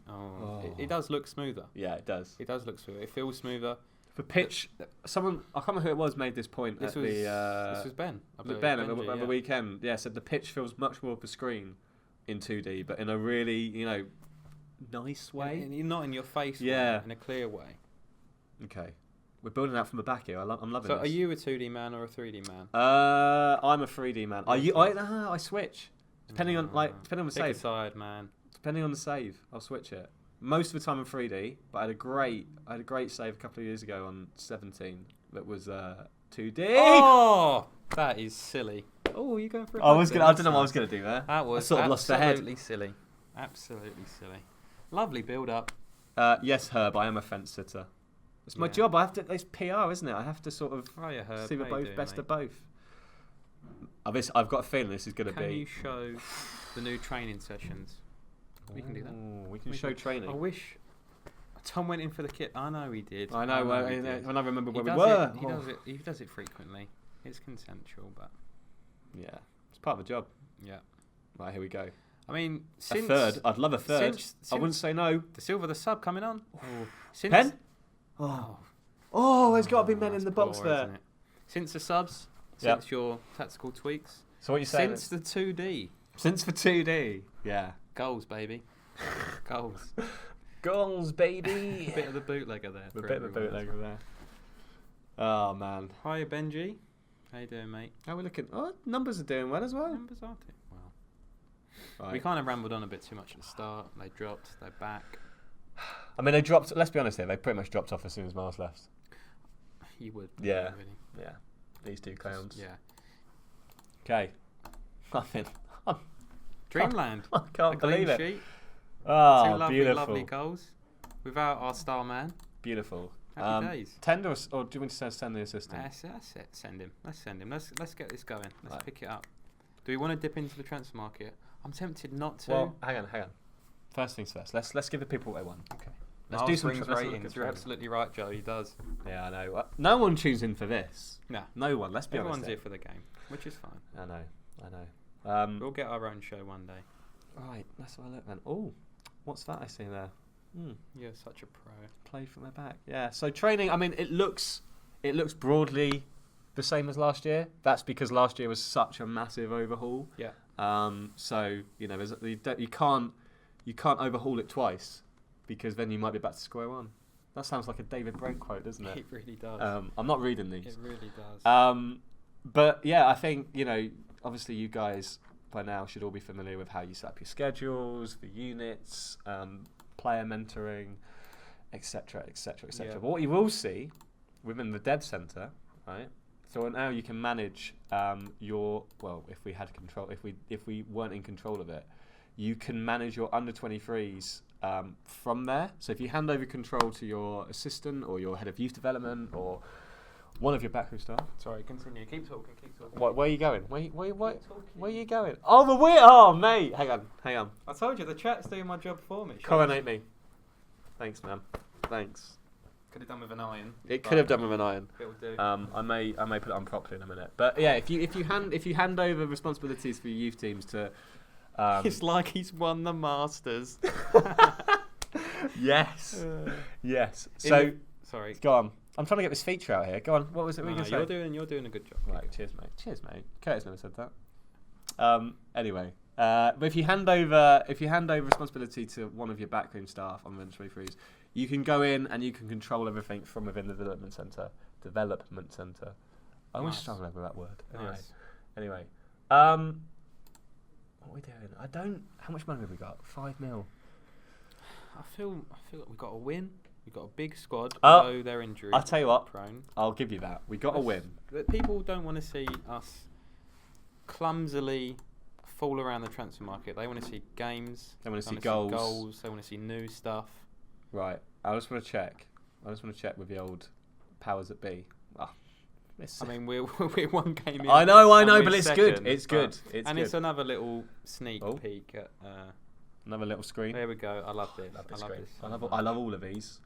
it does look smoother. Yeah, it does. It does look smoother. It feels smoother. For pitch, someone I can't remember who it was made this point This at was the. this was Ben. I Was it believe, Ben Benji, over the weekend? Yeah, said the pitch feels much more of the screen in 2D, but in a really nice way. Not in your face. Yeah. way, in a clear way. Okay, we're building out from the back here. I'm loving So, this. are you a 2D man or a 3D man? I'm a 3D man. Are you? I switch depending on the Pick a save. side, man. Depending on the save, I'll switch it. Most of the time I'm 3D, but I had a great save a couple of years ago on 17 that was 2D. Oh, that is silly. Oh, you going for a I was dunk gonna. I there? don't know what I was gonna do there. That was sort of lost the head. absolutely silly. Absolutely silly. Lovely build up. Yes, Herb. I am a fence sitter. It's my Yeah. job. I have to. It's PR, isn't it? I have to sort of Oh, yeah, Herb. see the How you both doing, best mate? of both. I've got a feeling this is gonna Can be. you show the new training sessions? We can do that. Ooh, we can We show can- training. I wish Tom went in for the kit. I know he did. I know. he did. When I remember He where we does were. it- He does it frequently. It's consensual, but Yeah, it's part of the job. yeah. Right, here we go. I mean, A since third. I'd love a third. since- I wouldn't say no. the Silver the sub coming on. Since, Pen? Oh, Oh, there's got to be men that's in the box poor, there. isn't it? Since the subs, Yep. since your tactical tweaks, So what you saying? since the 2D Since for 2D. Yeah. goals, baby, goals. Goals, baby. A bit of the bootlegger there. A for bit of a everyone. bootlegger there. Oh man. Hiya, Benji. How you doing, mate? How are we looking? Oh, numbers are doing well as well. Numbers aren't it? Well, Right. we kind of rambled on a bit too much at the start. They dropped. They're back. I mean, they dropped. Let's be honest here. They pretty much dropped off as soon as Myles left. You would. Yeah. Really. Yeah. These two clowns. Yeah. Okay. Nothing. Dreamland. I can't A clean believe it. sheet. Oh, Two lovely, beautiful. lovely goals. Without our star man. Beautiful. Happy days. Tender or do you want to send the assistant? That's it. Send him. Let's send him. Let's get this going. Let's Right. pick it up. Do we want to dip into the transfer market? I'm tempted not to. Well, hang on. First things first. Let's give the people what they want. Okay. Let's Miles do some brings let's look at ratings. You're trends. absolutely right, Joe. He does. Yeah, I know. No one tunes in for this. No. No one. Let's be Everyone's honest. here for the game, which is fine. I know. We'll get our own show one day. Right. Let's have a look then. Oh, what's that I see there? You're such a pro. Play from the back. Yeah. So training. I mean, it looks broadly the same as last year. That's because last year was such a massive overhaul. Yeah. So you can't overhaul it twice because then you might be back to square one. That sounds like a David Brent quote, doesn't it? It really does. I'm not reading these. It really does. But yeah, I think obviously you guys by now should all be familiar with how you set up your schedules, the units, player mentoring, etc., etc., etc. Yeah. But what you will see within the dev center, right? So now you can manage if we weren't in control of it, you can manage your under 23s from there. So if you hand over control to your assistant or your head of youth development or one of your backroom staff. Sorry, continue. Keep talking. Where are you going? Where are you going? Oh, the wheel! Oh, mate! Hang on. I told you, the chat's doing my job for me. Coronate me. Thanks, man. Thanks. Could have done with an iron. It could have done with an iron. It'll do. I may put it on properly in a minute. But yeah, if you hand over responsibilities for your youth teams to, It's like he's won the Masters. yes. So Sorry. go on. I'm trying to get this feature out here. Go on. What was it we were going to say? You're doing a good job. Right. Cheers, mate. Curtis never said that. Anyway, but if you hand over responsibility to one of your backroom staff on the 23s, you can go in and you can control everything from within the development center. I always Nice. struggle with that word. Anyway, what are we doing? How much money have we got? 5 mil. I feel like we got a win. We got a big squad, Oh, although they're injury I'll tell you what. prone. I'll give you that. We got a win. But people don't want to see us clumsily fall around the transfer market. They want to see games. They want to see goals. goals. They want to see new stuff. Right. I just want to check with the old powers that be. I mean, we're one game in. I know, and we're but it's second, good. It's good. It's another little sneak Oh. peek at. Another little screen. There we go. I love this. Love this I love screen. this. I love all of these.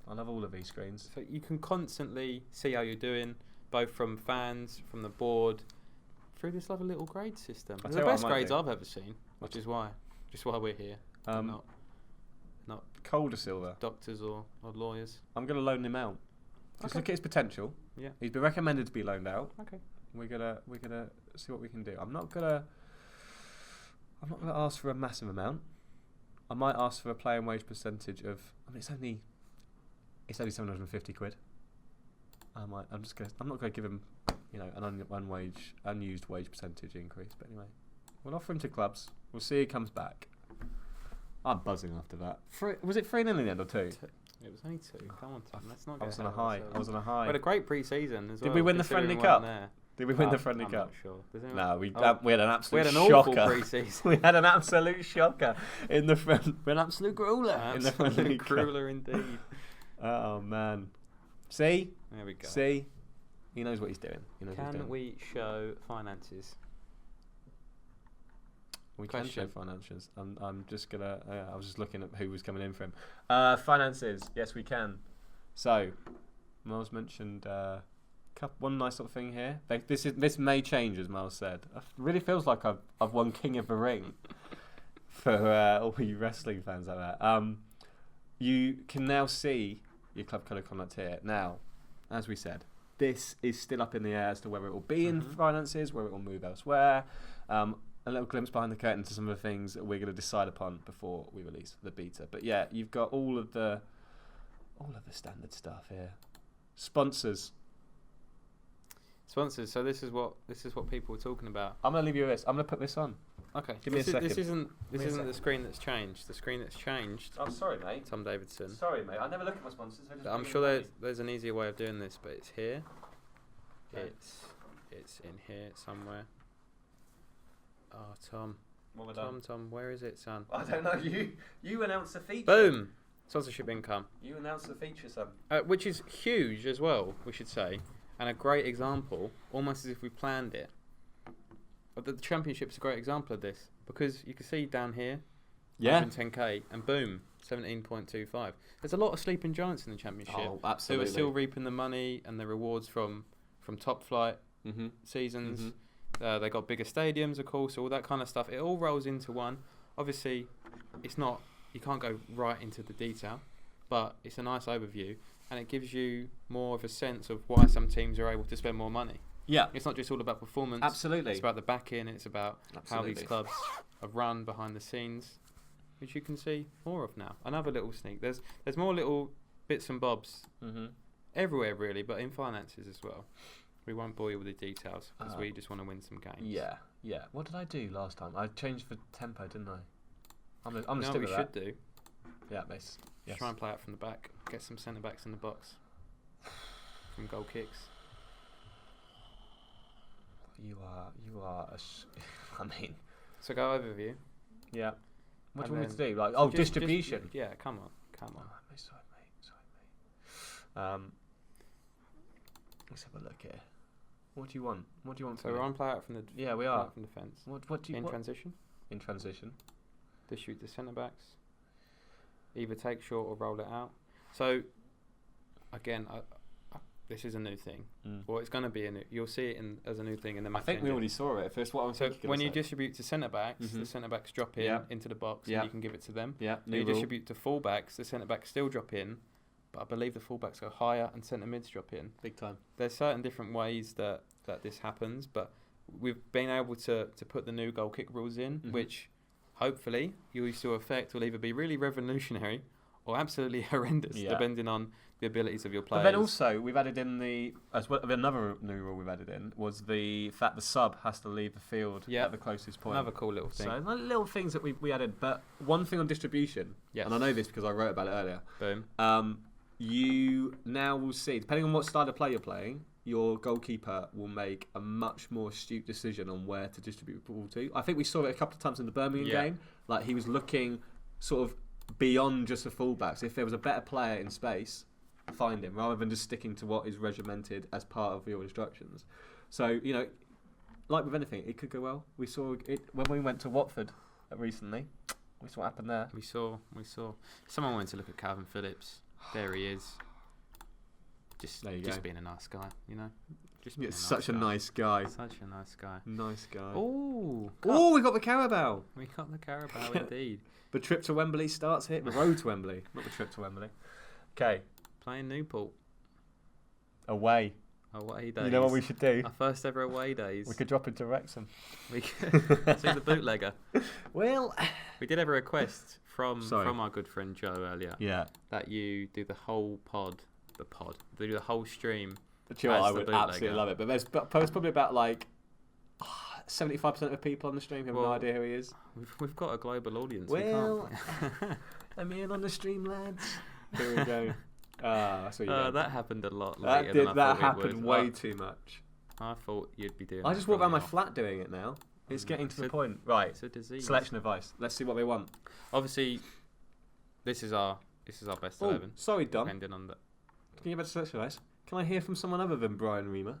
I love all of these screens. So you can constantly see how you're doing, both from fans, from the board, through this lovely little grade system. I'll They're tell the you what I best might grades do. I've ever seen, which is why we're here. Not Colder silver. doctors or lawyers. I'm going to loan him out. Just Okay. look at his potential. Yeah. He's been recommended to be loaned out. Okay. We're gonna see what we can do. I'm not gonna ask for a massive amount. I might ask for a playing wage percentage of. I mean, it's only 750 quid. I'm not gonna give him, an unused wage percentage increase. But anyway, we'll offer him to clubs. We'll see he comes back. I'm buzzing after that. Was it 3-0 in the end or 2? It was only 2. Come on, Tom. Let's not get I was on a ahead of high. ourselves. I was on a We high. had a great pre-season as well. Did we win the Friendly considering we weren't Cup? there. Did we win the Friendly I'm Cup? not sure. Does anyone- No, we Oh, had an absolute we had an awful shocker. pre-season. We had an absolute shocker in the an absolute grueler in the Absolute Friendly Cup. grueler indeed. Oh man, see, There we go. see, he knows what he's doing. Can we show finances? We can show Question. finances. I'm just gonna. I was just looking at who was coming in for him. Finances. Yes, we can. So, Miles mentioned one nice little thing here. This may change, as Miles said. It really feels like I've won King of the Ring for all you wrestling fans out there. You can now see your club code of conduct here. Now, as we said, this is still up in the air as to whether it will be in finances, whether it will move elsewhere. A little glimpse behind the curtain to some of the things that we're going to decide upon before we release the beta. But yeah, you've got all of the standard stuff here. Sponsors. So this is what people were talking about. I'm going to leave you with this. I'm going to put this on. Okay. Give me a second. This isn't me a the second. screen that's changed. The screen that's changed. Oh, sorry, mate. Tom Davidson. Sorry, mate. I never look at my sponsors. I just I'm bring sure in money. there's an easier way of doing this, but it's here. Okay. It's in here somewhere. Oh, Tom. What have I done? Tom, where is it, son? I don't know. You announced the feature. Boom! Sponsorship income. You announced the feature, son. Which is huge as well, we should say. And a great example, almost as if we planned it. But the Championship's a great example of this. Because you can see down here, 110k, and boom, 17.25. There's a lot of sleeping giants in the Championship. Oh, absolutely. Who are still reaping the money and the rewards from top flight seasons. They got bigger stadiums, of course, all that kind of stuff. It all rolls into one. Obviously, it's not, you can't go right into the detail, but it's a nice overview, and it gives you more of a sense of why some teams are able to spend more money. Yeah. It's not just all about performance. Absolutely. It's about the back end. It's about how these Absolutely. clubs are run behind the scenes, which you can see more of now. Another little sneak. There's more little bits and bobs everywhere, really, but in finances as well. We won't bore you with the details because we just want to win some games. Yeah, yeah. What did I do last time? I changed for tempo, didn't I? I'm gonna You know stick what we with should that. do? Yeah, base. Yes. Try and play out from the back. Get some centre backs in the box from goal kicks. You are. I mean. So go overview. Yeah. What do And you want me to then- do? Like, So just- distribution. yeah, come on. Oh, sorry, mate. Let's have a look here. What do you want? What do you want? So from we're me? on play out from the Yeah, we play are. out from defence. What do you In want? transition, In transition. distribute the centre backs. Either take short or roll it out. So again, this is a new thing. Well, it's going to be a new. You'll see it as a new thing in the I match. think we engine. already saw it. First, what I'm So thinking. when you distribute to centre backs, the centre backs drop in into the box, Yeah. and you can give it to them. Yeah. When you distribute to full backs, the centre backs still drop in, but I believe the full backs go higher and centre mids drop in. Big time. There's certain different ways that this happens, but we've been able to put the new goal kick rules in, which hopefully you'll still affect will either be really revolutionary or absolutely horrendous, depending on the abilities of your players. But then also we've added in another new rule we've added in was the fact the sub has to leave the field at the closest point. Another cool little thing. So little things that we added, but one thing on distribution, and I know this because I wrote about it earlier. Boom. You now will see, depending on what style of play you're playing, your goalkeeper will make a much more astute decision on where to distribute the ball to. I think we saw it a couple of times in the Birmingham game. Like he was looking sort of beyond just the fullbacks. If there was a better player in space, find him rather than just sticking to what is regimented as part of your instructions. So, you know, like with anything, it could go well. We saw it when we went to Watford recently. We saw what happened there. We saw. Someone went to look at Calvin Phillips. There he is. Just being a nice guy, you know. Just being Such a nice guy. Such a nice guy. Nice guy. Oh, we got the Carabao. we got the Carabao indeed. The trip to Wembley starts here. The road to Wembley, not the trip to Wembley. Okay. Playing Newport. Away. Away days. You know what we should do? Our first ever away days. We could drop into Wrexham. We could see the bootlegger. Well, We did have a request from our good friend Joe earlier. yeah. That you do the whole do the whole stream. Do you know what? as I the would bootlegger. absolutely love it. But there's probably about like 75% of the people on the stream have no idea who he is. We've got a global audience. Well, we can't. I'm in on the stream, lads. Here we go. That's what you get. That happened a lot later than I That thought it happened would. way too much. I thought you'd be doing. I that just walk from around my now. flat doing it now. It's getting to the It's a- point. Right. It's a disease. Selection advice. Let's see what they want. Obviously, this is our best 11. Sorry, Dom. Depending on the. Can you get selection advice? Can I hear from someone other than Brian Reamer?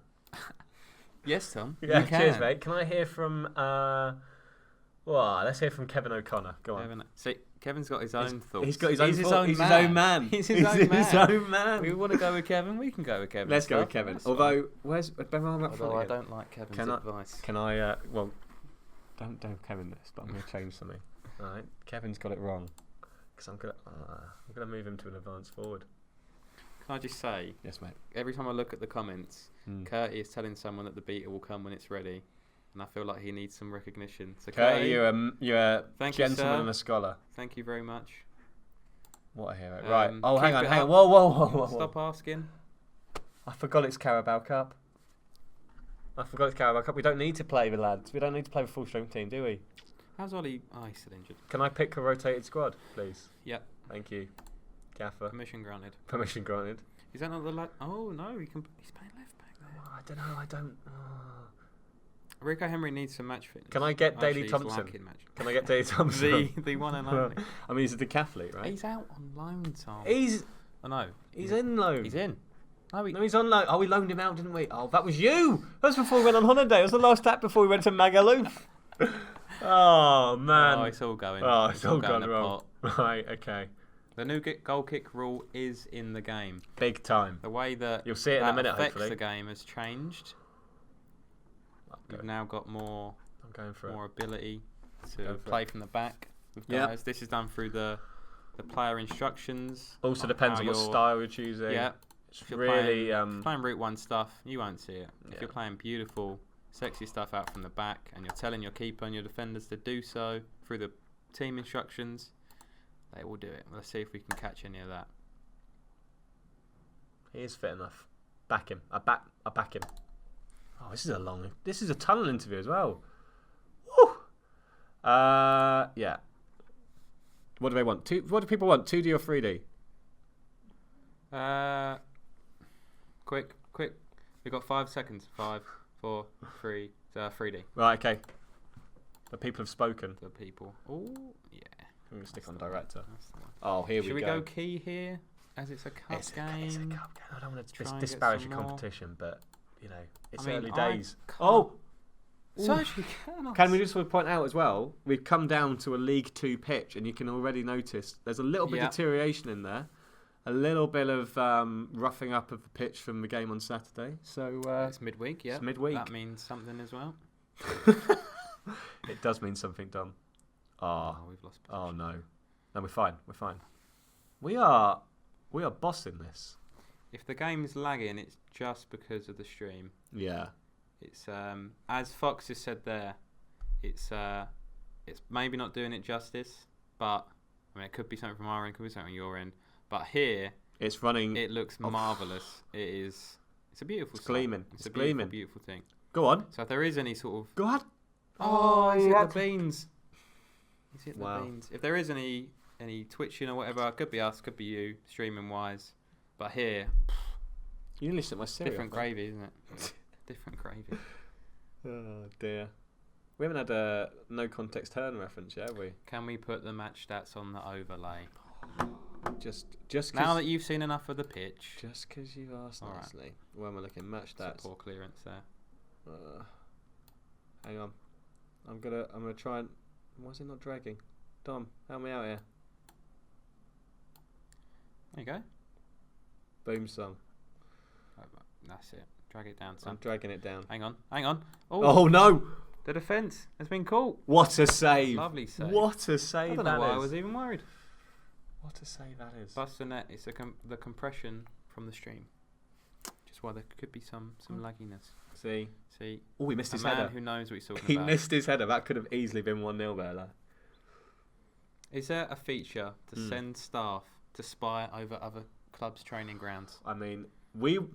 Yes, Tom. Yeah, you can. cheers, mate. Can I hear from? Let's hear from Kevin O'Connor. Go on. Kevin, see, Kevin's got his own thoughts. He's got his own. He's his thought- own he's man. his own man. He's his own man. His own man. We want to go with Kevin. We can go with Kevin. Let's go with stuff. Kevin. That's Although, where's Ben Ryan up front Although I again? don't like Kevin's Can I- advice. Can I? Well, don't Kevin this, but I'm going to change something. All right, Kevin's got it wrong because I'm gonna move him to an advanced forward. Can I just say, Yes, mate. every time I look at the comments, Curtie is telling someone that the beta will come when it's ready, and I feel like he needs some recognition. So Curtie, you're a Thank you, gentleman sir. and a scholar. Thank you very much. What a hero! Right. Oh, keep hang on. it Hang on. up. Whoa. Stop asking. I forgot it's Carabao Cup. We don't need to play the lads. We don't need to play the full strength team, do we? How's Ollie? Oh, he's still injured. Can I pick a rotated squad, please? Yep. Thank you, Gaffer. Permission granted. Permission granted. Is that not the Oh no, he's playing left back there. Oh, I don't know. I don't. Rico Henry needs some match fitness. Can I get Actually, Daley he's Thompson? lacking match. Can I get Daley Thompson? the one and only. I mean, he's a decathlete, right? He's out on loan, Tom. He's no. he's in loan. He's in. No, He's on loan. Oh, we loaned him out, didn't we? Oh, that was you. That was before we went on holiday. It was the last tap before we went to Magaluf. Oh man. Oh, it's all going. Oh, it's all going gone to wrong. pot. Right. Okay. The new goal kick rule is in the game. Big time. The way that You'll see it in a minute, affects hopefully. the game has changed. We've now got more I'm going for more it. ability Go to for play from the back with Yep. guys. This is done through the player instructions. Also depends on what style you're choosing. Yeah. It's If you're really playing Route 1 stuff, you won't see it. If Yeah. you're playing beautiful, sexy stuff out from the back and you're telling your keeper and your defenders to do so through the team instructions, they will do it. Let's see if we can catch any of that. he is fit enough. Back him. I back him. Oh, this is a tunnel interview as well. Woo! Yeah. What do they want? What do people want? 2D or 3D? Quick. We've got 5 seconds. 5, 4, 3, 3D. Right, okay. The people have spoken. The people. Oh, yeah. I'm going to stick on director. That's the one. Oh, here Should we we go. go key here, as it's a cup game? It's a cup game. I don't want to Try and get disparage some your more. competition, but, you know, it's I mean, early I days. can't- Oh! So Ooh. actually, Can we just sort of point out as well, we've come down to a League 2 pitch, and you can already notice there's a little bit Yeah. of deterioration in there. A little bit of roughing up of the pitch from the game on Saturday. So it's midweek, yeah. it's midweek. That means something as well. It does mean something, Dom. Oh, We've lost. oh no. No, we're fine. We're fine. We are bossing this. If the game's lagging, it's just because of the stream. Yeah. It's as Fox has said there, it's maybe not doing it justice, but I mean it could be something from our end, could be something from your end. But here, It's running. it looks marvellous. It's a beautiful. It's sight. gleaming. It's It's a gleaming. beautiful thing. Go on. So if there is any sort of Go on. he's hit yeah. the beans. He's hit Wow. the beans. If there is any twitching or whatever, it could be us, could be you, streaming wise. But here, You didn't listen to my cereal. different gravy, isn't it? Different gravy. Oh dear. We haven't had a no context turn reference yet, have we? Can we put the match stats on the overlay? Just Now that you've seen enough of the pitch. Just because you asked All right. nicely. Where am I looking? Match That's stats. a poor clearance there. Hang on. I'm gonna try and. Why is it not dragging? Dom, help me out here. There you go. Boom song. That's it. Drag it down, I'm son. dragging it down. Hang on. Oh no! The defence has been caught. What a save! Lovely save. What a I save don't that know why I is. was even worried. What a save that is. Bust the net. It's the compression from the stream. Just why there could be some lagginess. See. Oh, he missed A his man header. who knows what he's talking He about. missed his header. That could have easily been 1-0 there, lad. Is there a feature to Mm. send staff to spy over other clubs' training grounds? I mean,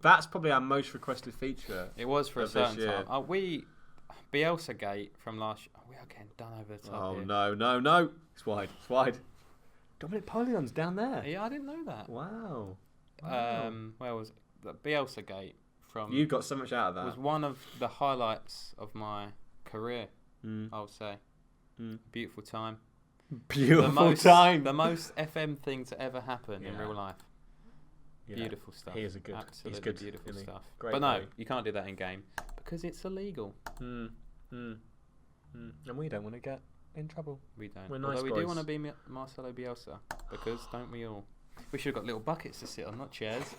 that's probably our most requested feature. It was for a Of this certain year. time. Bielsa Gate from last year. We are getting done over the top Oh here. no! It's wide. Dominic Polion's down there. Yeah, I didn't know that. Wow. Where was it? The Bielsa Gate from? You got so much out of that. was one of the highlights of my career. Mm. I'll say. Mm. Beautiful time. Beautiful time. The most FM thing to ever happen in Yeah. real life. Yeah. Beautiful stuff. He is a good. Absolutely He's good. beautiful isn't he? stuff. Great But no, guy. you can't do that in game because it's illegal. And we don't want to get in trouble. We don't. We're nice Although we boys. do want to be Marcelo Bielsa because don't we all? We should have got little buckets to sit on, not chairs.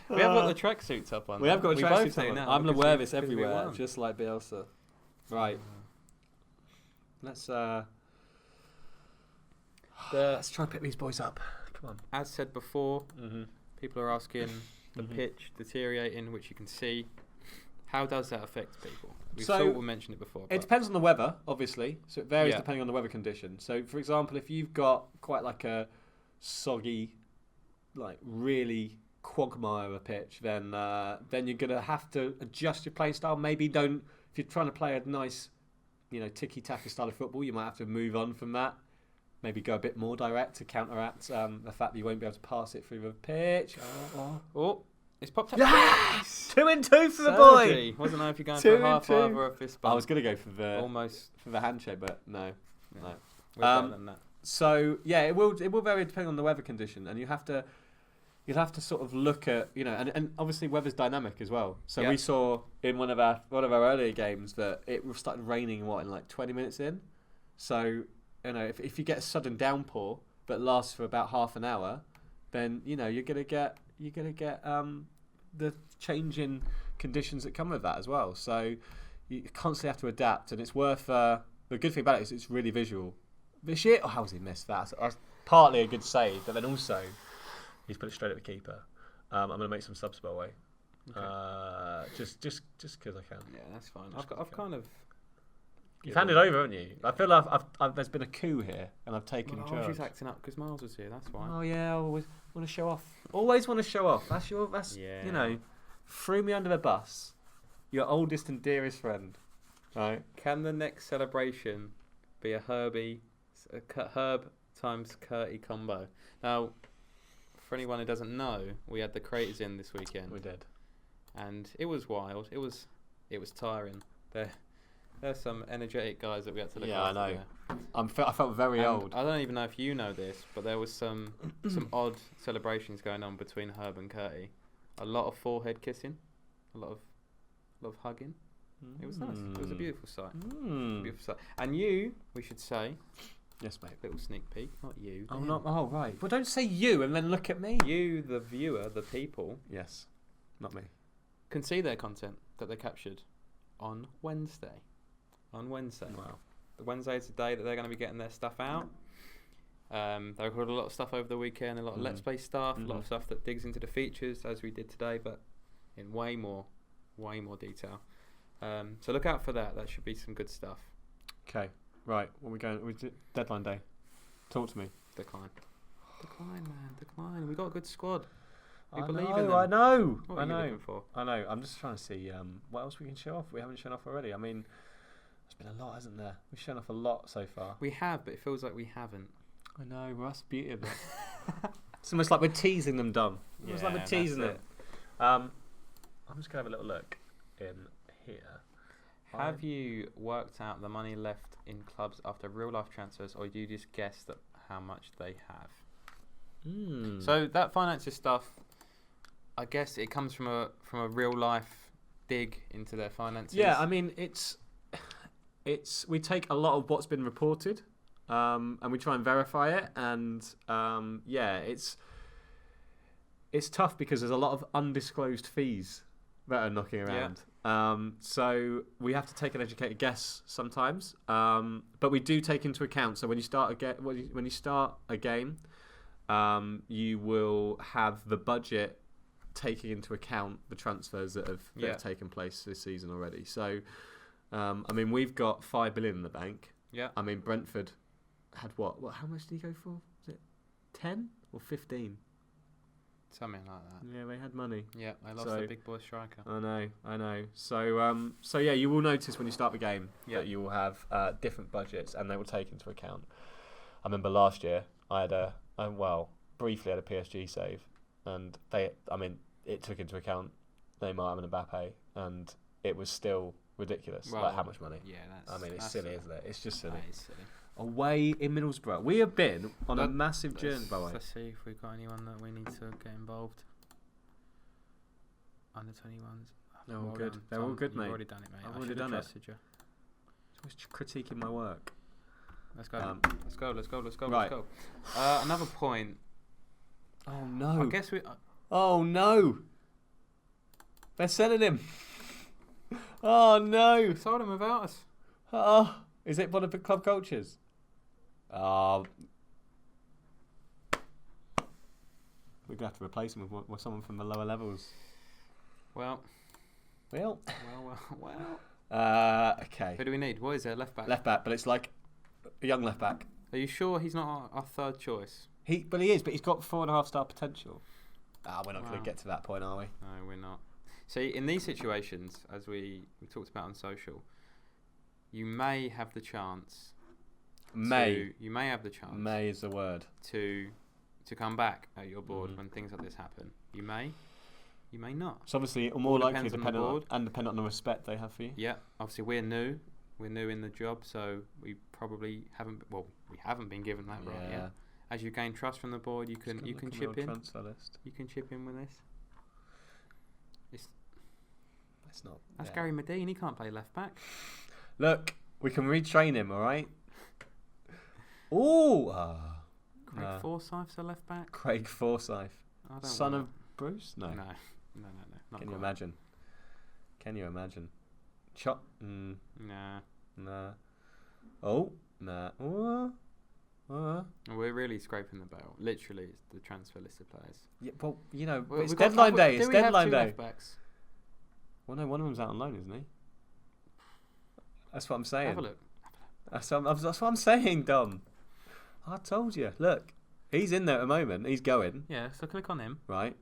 We have got the tracksuits up on. We have got a We tracksuit both do on. now I'm gonna because wear we- this because we everywhere, won. just like Bielsa. Right. Let's let's try and pick these boys up. Come on. As said before, Mm-hmm. people are asking the Mhm. pitch deteriorating, which you can see. How does that affect people? We So, sort of mentioned it before. It but depends on the weather, obviously. So it varies Yeah. depending on the weather condition. So, for example, if you've got quite like a soggy, like really quagmire of a pitch, then you're gonna have to adjust your playing style. Maybe don't if you're trying to play a nice tiki-taka style of football, you might have to move on from that. Maybe go a bit more direct to counteract the fact that you won't be able to pass it through the pitch. Oh, it's popped up. Yes! 2-2 for the Surgery. boy. Wasn't know if you're going for a high 2-2. five or a fist bump. I was going to go for the almost handshake, but no. Yeah. No. We're better than that. So yeah, it will vary depending on the weather condition, and you'll have to sort of look at and obviously weather's dynamic as well. So we saw in one of our earlier games that it started raining in like 20 minutes in. So if you get a sudden downpour that lasts for about half an hour, then you're gonna get the change in conditions that come with that as well. So you constantly have to adapt, and it's worth. The good thing about it is it's really visual. This year, how has he missed that? That's partly a good save, but then also he's put it straight at the keeper. I'm going to make some subs, by the way. Okay. Just because I can. Yeah, that's fine. I've kind of. You've handed over, haven't you? I feel like I've there's been a coup here, and I've taken charge. I was just acting up because Myles was here. That's why. Oh yeah, I always want to show off. Always want to show off. That's threw me under the bus. Your oldest and dearest friend. Right. Can the next celebration be a Herb times Curty combo? Now, for anyone who doesn't know, we had the creators in this weekend. We did, and it was wild. It was tiring. There's some energetic guys that we had to look after. Yeah, I know. I felt very old. I don't even know if you know this, but there was some odd celebrations going on between Herb and Curty. A lot of forehead kissing, a lot of hugging. It was nice. It was a beautiful sight. Beautiful sight. And we should say, yes, mate. Little sneak peek, not you. Oh, not. Oh, right. Well, don't say you and then look at me. You, the viewer, the people. Yes, not me. Can see their content that they captured on Wednesday. Wow. The Wednesday is the day that they're going to be getting their stuff out. They recorded a lot of stuff over the weekend, a lot of Let's Play stuff, a lot of stuff that digs into the features as we did today, but in way more detail. So look out for that. That should be some good stuff. Okay, right. When we going? Deadline day. Talk to me. Decline, man. Decline. We got a good squad. We I believe know, in them. I know. What are you looking for? I know. I'm just trying to see what else we can show off. We haven't shown off already. I mean, there's been a lot, hasn't there? We've shown off a lot so far. We have, but it feels like we haven't. I know. Well, that's the beauty of it. It's almost like we're teasing them, Dom. It's like we're teasing them. I'm just gonna have a little look in here. Have you worked out the money left in clubs after real life transfers, or do you just guess that how much they have? So that finances stuff, I guess it comes from a real life dig into their finances. Yeah, I mean it's we take a lot of what's been reported, and we try and verify it, and it's tough because there's a lot of undisclosed fees that are knocking around. Yeah. So we have to take an educated guess sometimes, but we do take into account. So when you start a game, you will have the budget taking into account the transfers that have taken place this season already. So, I mean, we've got $5 billion in the bank. Yeah. I mean, Brentford had what? How much did he go for? Was it 10 or 15? Something like that. Yeah, they had money. Yeah, they lost their big boy striker. I know. So yeah, you will notice when you start the game that you will have different budgets, and they will take into account. I remember last year I had briefly had a PSG save, and it took into account Neymar and Mbappe, and it was still ridiculous. Like how much money? Yeah, it's silly, isn't it? It's just silly. That is silly. Away in Middlesbrough. We have been on a massive journey, by the way. Let's see if we've got anyone that we need to get involved. Under 21s. They're all good. They're all good, mate. You've already done it, mate. I've already done it. You. Always critiquing my work. Let's go. Let's go. Right. Let's go. Another point. Oh, no. I guess we... oh, no. They're selling him. Oh, no. We sold him without us. Oh, is it one of the club coaches? We're going to have to replace him with someone from the lower levels. Well. Okay. Who do we need? What is it? Left back? Left back, but it's like a young left back. Are you sure he's not our third choice? He is, but he's got 4.5-star potential. We're not going to get to that point, are we? No, we're not. See, in these situations, as we talked about on social, you may have the chance. May is the word. To come back at your board when things like this happen. You may not. It's obviously more likely depends on the board. dependent on the respect they have for you. Yeah, obviously we're new in the job, so we probably haven't been given that right yet. As you gain trust from the board, you can chip in. Transfer list. You can chip in with this. It's not. That's Gary Medine. He can't play left back. Look, we can retrain him. All right. Ooh. Craig Forsyth's a left back. Craig Forsyth, son of Bruce. No. No. Can you imagine? Nah. Oh, nah. We're really scraping the barrel. Literally, it's the transfer list of players. Yeah, well, it's deadline day. It's deadline day. Left backs? Well, no, one of them's out on loan, isn't he? That's what I'm saying. Have a look. That's what I'm saying, Dom. I told you. Look, he's in there at the moment. He's going. Yeah, so click on him. Right.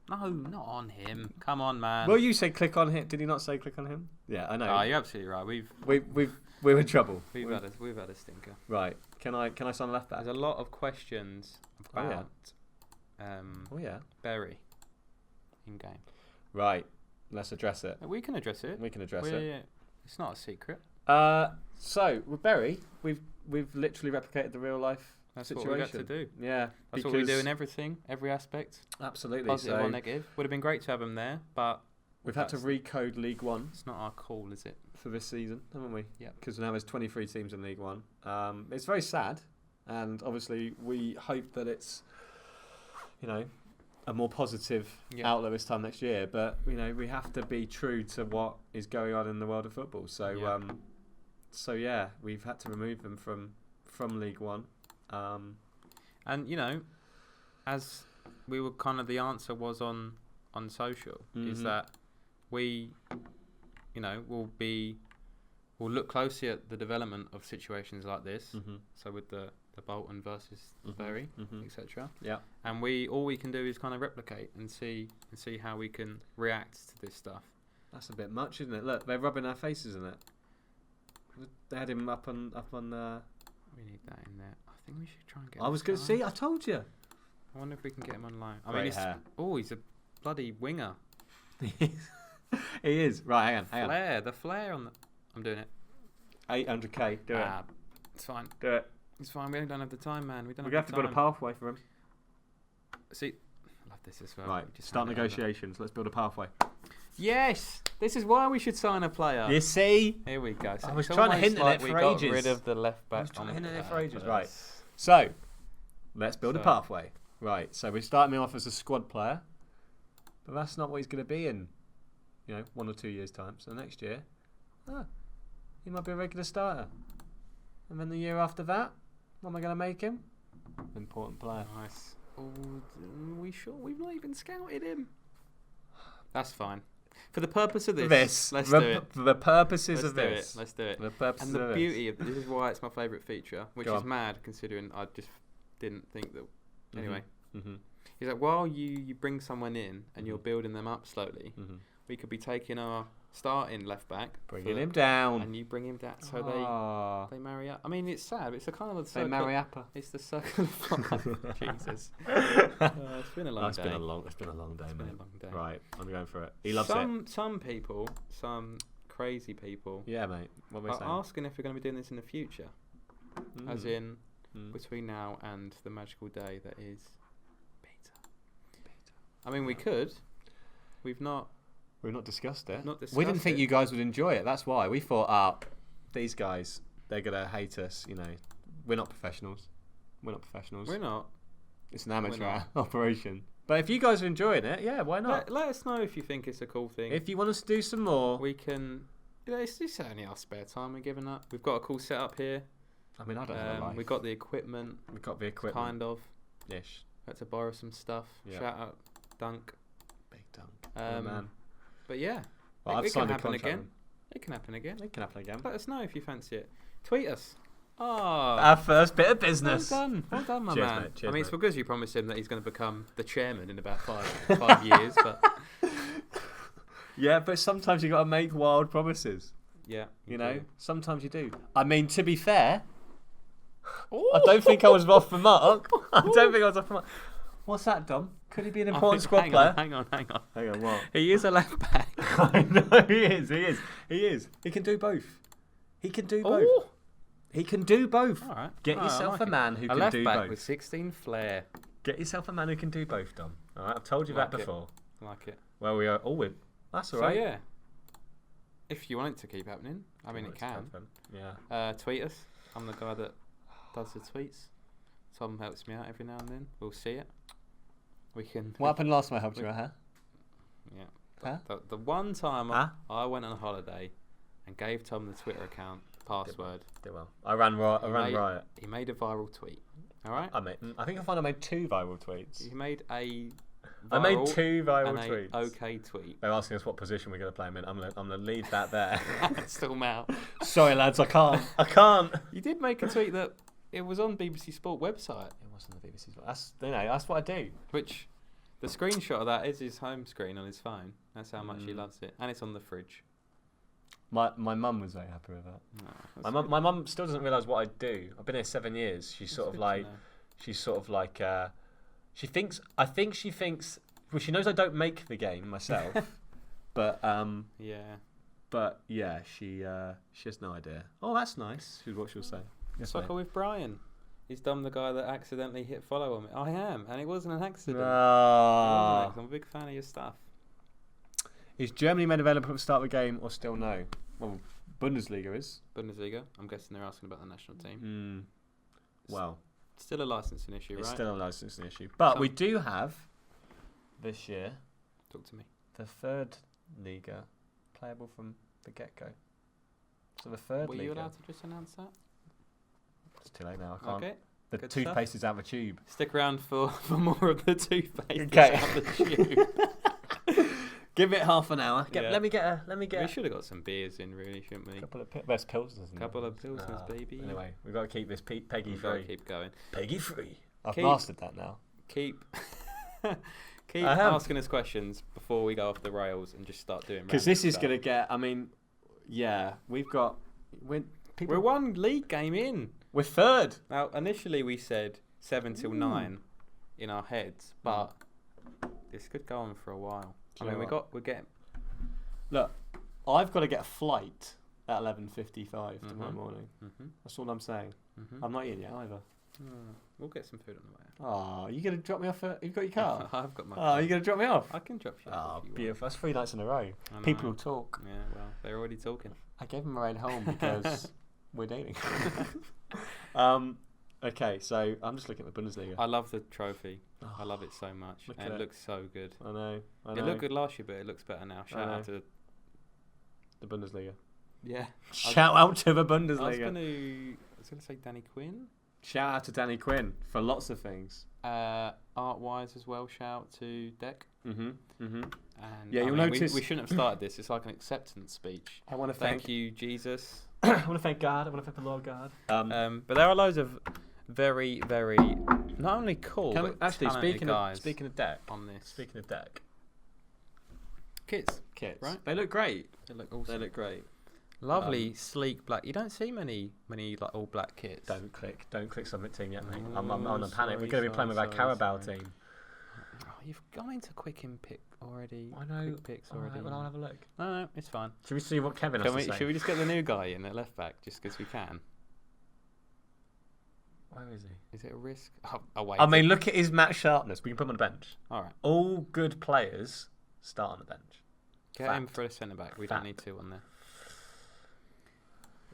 No, not on him. Come on, man. Well, you said click on him. Did he not say click on him? Yeah, I know. Oh, you're absolutely right. We're in trouble. We've had a stinker. Right. Can I sign a left back? There's a lot of questions about Berry in game. Right. Let's address it. We can address it. It's not a secret. So with Berry, we've literally replicated the real life situation. What we got to do. Yeah, that's what we do in everything, every aspect. Absolutely. Positive or negative. Would have been great to have him there, but we've had to recode League One. It's not our call, is it? For this season, haven't we? Yeah. Because now there's 23 teams in League One. It's very sad, and obviously we hope that it's, a more positive outlook this time next year. But we have to be true to what is going on in the world of football. So we've had to remove them from League One. And as we were kind of the answer was on social is that we we'll look closely at the development of situations like this. So with the Bolton versus Bury, etc. Yeah. And all we can do is kind of replicate and see how we can react to this stuff. That's a bit much, isn't it? Look, they're rubbing our faces in it. They had him up on. We need that in there. I think we should try and get. I was going to see. I told you. I wonder if we can get him on loan. Great hair. He's a bloody winger. He is. Right, hang on. The flare on the. I'm doing it. 800k. Do it. It's fine. Do it. It's fine. We don't have the time, man. We're going to have to build a pathway for him. See, I love this as well. Right. Start negotiations. Let's build a pathway. Yes. This is why we should sign a player. You see? Here we go. So I was trying to hint at it for ages. We got rid of the left back. I was trying to hint at it for ages. Right. So, let's build a pathway. Right. So we start him off as a squad player, but that's not what he's going to be in, 1 or 2 years' time. So next year, he might be a regular starter, and then the year after that, what am I going to make him? Important player. Nice. We sure we've not even scouted him? That's fine. For the purpose of this, let's do it. For the purposes of this. Let's do it. For the purposes and the of beauty of this is why it's my favourite feature, which Go is on. mad considering I just didn't think that. Anyway, Mm-hmm. he's like, while you bring someone in and you're building them up slowly, we could be taking our starting left back, Bringing him down, and you bring him down, so they marry up. I mean, it's sad. It's a kind of the circle. They marry up. It's the circle of life. Jesus. It's been a long day. It's been a long day, It's been a long day. Right, I'm going for it. He loves it. Some people, some crazy people, Yeah, mate. What am I are saying? asking if we're going to be doing this in the future, as in between now and the magical day that is Peter. I mean, we could. We've not discussed it. Not discussed We didn't think it. you guys would enjoy it. That's why we thought, these guys, they're gonna hate us. We're not professionals. We're not. It's an amateur operation. But if you guys are enjoying it, yeah, why not? Let us know if you think it's a cool thing. If you want us to do some more, we can. It's only our spare time we're giving up. We've got a cool setup here. I mean, I don't have a life. We've got the equipment. Kind of. Ish. Had to borrow some stuff. Yeah. Shout out Dunk. Big Dunk. Man. But yeah, Well, it can happen again. It can happen again. Let us know if you fancy it. Tweet us. Our first bit of business. Well done, my Cheers, man. mate. Cheers, it's mate. because you promised him that he's going to become the chairman in about 5 years. But Yeah, but sometimes you got to make wild promises. Yeah. You know, do. sometimes you do. I mean, to be fair, Ooh. I don't think I was off the mark. I don't think I was off the mark. What's that, Dom? Could he be an important squad player? Hang on. Hang on, what? He is a left back. I know he is. He can do both. He can do both. Ooh. He can do both. All right. Get I yourself like a it. man who A can left do back both. with 16 flair. Get yourself a man who can do both, Dom. All right, I've told you Like that it. before. Like it. Well, we are. Oh, that's all So right. yeah, if you want it to keep happening, I mean, it can. Yeah. Tweet us. I'm the guy that does the tweets. Tom helps me out every now and then. We'll see it. We can. What happened last time I helped you out, huh? Yeah. Huh? The one time Huh? I went on a holiday and gave Tom the Twitter account password. Did well. I ran riot. He made a viral tweet. All right. I think I made 2 viral tweets. He made a. I made viral 2 viral and tweets. a okay tweet. They're asking us what position we're going to play him in. I'm gonna leave that there. Still out. Sorry, lads, I can't. You did make a tweet that it was on BBC Sport website. It wasn't the BBC. That's what I do. Which, the screenshot of that is his home screen on his phone. That's how much he loves it, and it's on the fridge. My mum was very happy with that. No, My mum still doesn't realise what I do. I've been here 7 years. She's sort of like, she thinks. I think she thinks. Well, she knows I don't make the game myself, but yeah, she has no idea. Oh, that's nice. Is what she'll say. Yes, Soccer with Brian. Is Dom the guy that accidentally hit follow on me? I am, and it wasn't an accident. I'm a big fan of your stuff. Is Germany made available at the start of the game or still no? Well, Bundesliga is. Bundesliga. I'm guessing they're asking about the national team. Well, still a licensing issue, it's right? still a licensing issue. But we do have, this year, Talk to me. the third Liga playable from the get-go. So the third Were Liga. you allowed to just announce that? It's too late now. I can't. Okay. The Good toothpaste is out of the tube. Stick around for more of the toothpaste. Okay. Out of the tube. Give it half an hour. Yeah. Let me get. We should have got some beers in, really, shouldn't we? Couple of best pilsners. Couple of pilsners, baby. Anyway, we've got to keep this Peggy We've got to free. keep going. Peggy free. I've Keep- mastered that now. Keep I have. asking us questions before we go off the rails and just start doing. Because random this is stuff. going to get. I mean, yeah, we've got. We're one league game in. We're third. Now, initially we said 7 till 9 in our heads, but this could go on for a while. Do you know what? we're getting. Look, I've got to get a flight at 11:55 tomorrow morning. That's all I'm saying. I'm not eating yet either. We'll get some food on the way. Oh, are you going to drop me off? You've got your car? I've got my. Oh, are you going to drop me off? I can drop you. Oh, off if you beautiful. That's 3 nights in a row. want. People will talk. Yeah, well, they're already talking. I gave them a ride home because we're dating. Okay, so I'm just looking at the Bundesliga. I love the trophy. I love it so much. Look And at it it. looks so good. I know. It looked good last year, but it looks better now. Shout out to the Bundesliga. yeah. Shout out to the I was Bundesliga. gonna say Danny Quinn. Shout out to Danny Quinn for lots of things. Art wise as well. Shout out to Deck. And Yeah, you'll we notice- shouldn't have started this. It's like an acceptance speech. I want to Thank you, Jesus. I want to thank God. I want to thank the Lord God. But there are loads of very, very not only cool but actually talented guys speaking of deck. on this. Speaking of deck, Kits, right? They look great. they look awesome. They look great. Lovely, sleek black. You don't see many like all black kits. Don't click submit team yet, mate. Oh, I'm on a panic. We're sorry, going to be playing with our sorry, Carabao sorry. team. Oh, you've gone into quick in pick already. I know. Quick picks All already. right, well, I'll have a look. No, it's fine. Should we see what Kevin has to say? Should we just get the new guy in at left back just because we can? Where is he? Is it a risk? Oh wait. I mean, look at his match sharpness. We can put him on the bench. all right. All good players start on the bench. Get him Fact. for a centre back. We Fact. don't need two on there.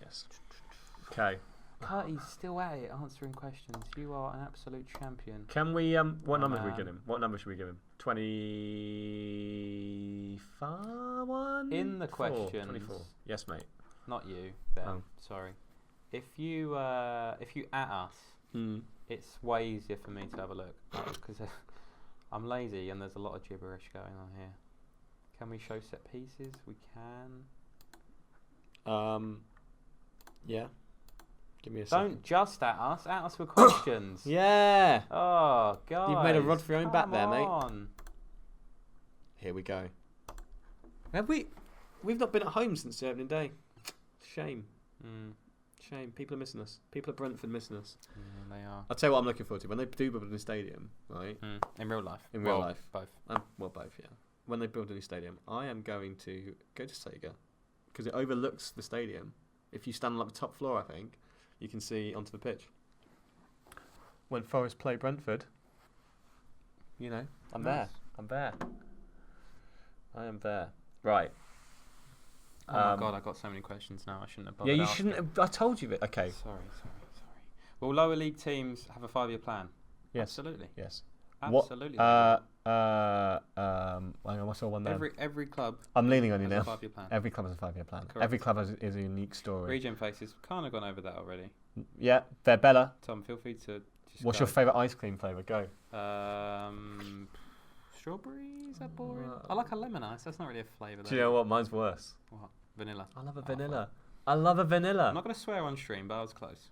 Yes. Okay. Curty's still at it, answering questions. You are an absolute champion. Can we? What number should we man. give him? What number should we give him? 21. In the 4, questions. 24. Yes, mate. Not you. There. Oh. Sorry. If you at us, it's way easier for me to have a look because I'm lazy and there's a lot of gibberish going on here. Can we show set pieces? We can. Yeah. Give me a second. Don't just at us with questions. Yeah. Oh, God. You've made a rod for your own back there, mate. On. Here we go. Have we? We've not been at home since the opening day. Shame. Shame. People are missing us. People at Brentford missing us. Yeah, they are. I'll tell you what I'm looking forward to. When they do build a new stadium, right? In real life. In real life. Both. Well, both, yeah. When they build a new stadium, I am going to go to Stadia because it overlooks the stadium. If you stand on like the top floor, I think, you can see onto the pitch. When Forest play Brentford, you know, I'm there. I am there. Right. Oh my God, I've got so many questions now. I shouldn't have bothered. Yeah, you asking. shouldn't. I told you that. Okay. Sorry. Will lower league teams have a 5-year plan? Yes. Absolutely. Yes. Absolutely. Hang on, what's all one there? Every club. I'm leaning on you has now. a 5-year plan. Every club has a 5-year plan. Correct. Every club is a unique story. Regen Faces kind of gone over that already. Yeah, they're Bella. Tom, feel free to. Just What's go. your favourite ice cream flavour? Go. Strawberry? Is that boring? I like a lemon ice. That's not really a flavour. Do you know what? Mine's worse. What? Vanilla. I love a Oh, vanilla. I love a vanilla. I'm not going to swear on stream, but I was close.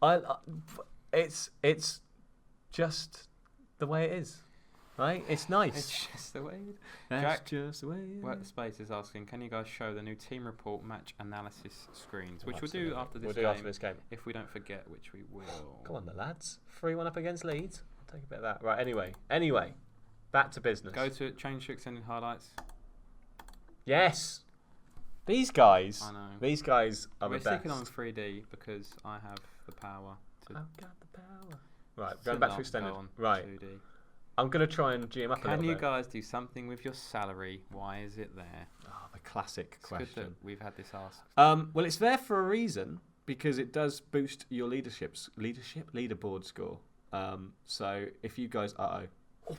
It's just the way it is, right? It's nice. It's just the way it is. That's Jack, just the way it is. Work the Space is asking, can you guys show the new team report match analysis screens? Which Absolutely. we'll do after this We'll game. do after this game. If we don't forget, which we will. Come on, the lads. 3-1 up against Leeds. I'll take a bit of that. Right, anyway. Back to business. Go to change to extended highlights. Yes. These guys. I know. These guys are We're the best. sticking on 3D because I have the power to. I've got the power. Right, going back to not extended. go on Right. 2D. I'm going to try and GM up a Can little you bit. guys do something with your salary? Why is it there? Oh, the classic It's good that question. we've had this asked. Well, it's there for a reason because it does boost your leaderboard score. So if you guys,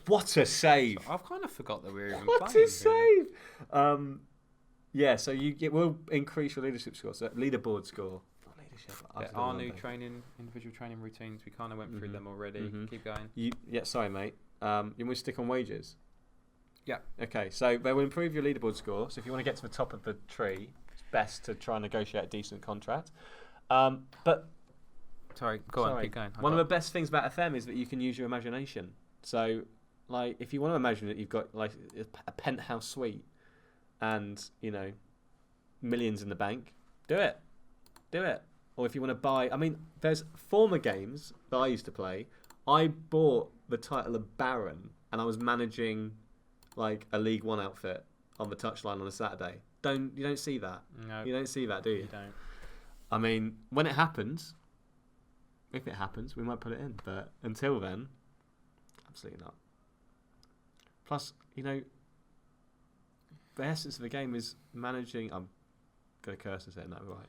what a save! So I've kind of forgot that we were even What playing. a save! Yeah, so it will increase your leadership score. So leaderboard score. Not leadership. Yeah, our new individual training routines. We kind of went through them already. Keep going. Sorry, mate. You want to stick on wages? Yeah. Okay, so they will improve your leaderboard score. So if you want to get to the top of the tree, it's best to try and negotiate a decent contract. But Sorry, go on, keep going. One of the best things about FM is that you can use your imagination. So, like, if you want to imagine that you've got like a penthouse suite and millions in the bank, do it. Or if you want to buy, there's former games that I used to play. I bought the title of Baron, and I was managing like a League One outfit on the touchline on a Saturday. You don't see that. No, You don't see that, do you? you don't. When it happens, if it happens, we might put it in. But until then, absolutely not. Plus, the essence of the game is managing. I'm gonna curse and say no, right?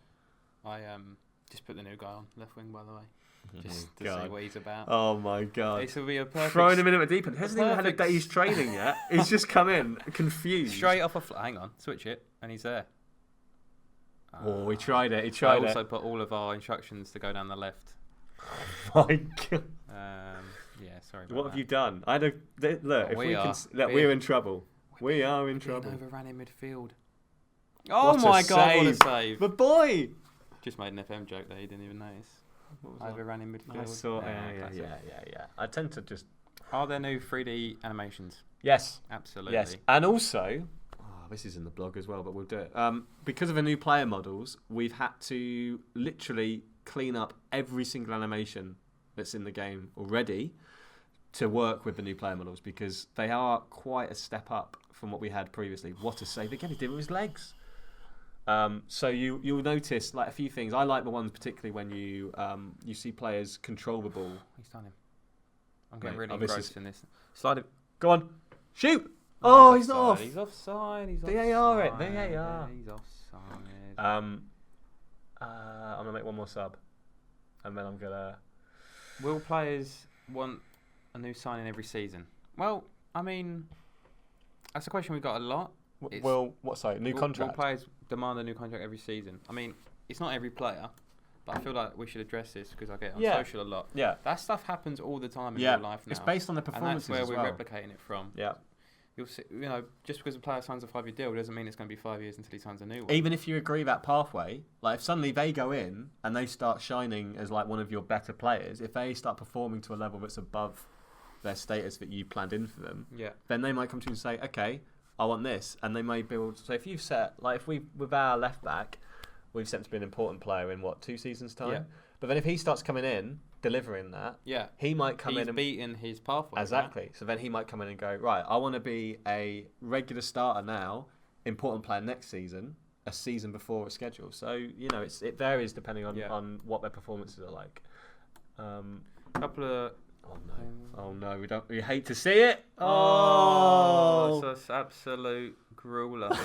I just put the new guy on left wing, by the way, just to God. see what he's about. Oh my God! This will be a perfect. Throwing him in at the deep end. He hasn't even had a perfect- day's training yet. He's just come in confused. Straight off a hang on, switch it, and he's there. Oh, he tried it. He I tried it. also put all of our instructions to go down the left. My God. Yeah, sorry about What that. have you done? Look, if we we are. can, we're in trouble. We are in Being trouble. overrun in midfield. Oh What a my God, what a save. save. The boy. Just made an FM joke there, you didn't even notice. What was that? Overrun in midfield. I saw. classic. Yeah. I tend to just. Are there new 3D animations? Yes. Absolutely. Yes. And also, this is in the blog as well, but we'll do it. Because of the new player models, we've had to literally clean up every single animation that's in the game already to work with the new player models because they are quite a step up from what we had previously. What a save. Again, he did with his legs. So you'll notice like a few things. I like the ones particularly when you see players control the ball. He's done him. I'm getting Mate, really this engrossed is- in this. Slide it. Go on. Shoot! Oh, He's not off. He's offside. He's VAR it, offside. VAR. Yeah, he's offside. I'm going to make one more sub. And then I'm going to... Will players want a new signing every season? Well, that's a question we got a lot. It's- New Will contract? players demand a new contract every season? It's not every player, but I feel like we should address this because I get it on Yeah. social a lot. Yeah. That stuff happens all the time in Yeah. real life now. It's based on the and that's performances where as we're well. replicating it from. Yeah. You'll see, just because a player signs a 5-year deal doesn't mean it's going to be 5 years until he signs a new one. Even if you agree that pathway, like if suddenly they go in and they start shining as like one of your better players, if they start performing to a level that's above their status that you planned in for them, Yeah. then they might come to you and say, okay, I want this. And they may build... So if you've set... Like if we, with our left back, we've set him to be an important player in 2 seasons' time. Yeah. But then if he starts coming in, delivering that, he might come in He's and beaten his pathway. exactly. Right? So then he might come in and go, right, I want to be a regular starter now, important player next season, a season before a schedule. So it varies depending on what their performances are like. Couple of. Oh no, we hate to see it. Oh, it's an absolute grueler.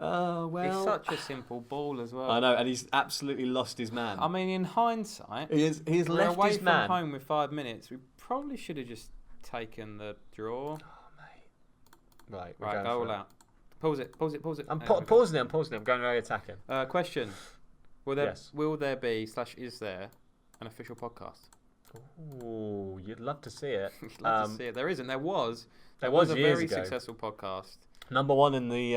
Well, He's such a simple ball as well. I know, and he's absolutely lost his man. I mean, in hindsight, he's we're left away his from man. home with 5 minutes. We probably should have just taken the draw. Right, Right, go all out. Pause it. I'm pausing it. I'm going very attacking. Question: Will there be / is there an official podcast? Oh, you'd love to see it. You'd love to see it. There isn't. There was a years very ago. successful podcast. Number one in the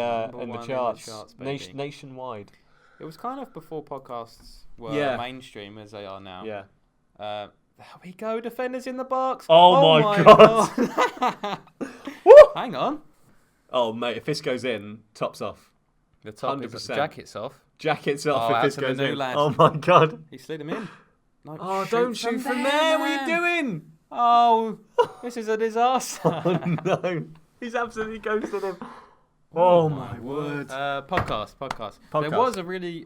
charts, baby. nationwide. It was kind of before podcasts were mainstream as they are now. Yeah. There we go, defenders in the box. Oh my God. Hang on. Oh mate, if this goes in, tops off. The top 100%. is jackets off. Jackets off Oh, if this out to goes the new in. lad. Oh my God. He slid him in. No, Oh, don't shoot from there. What are you doing? Oh, this is a disaster. Oh no. He's absolutely ghosted him. Oh my word. Podcast. There was a really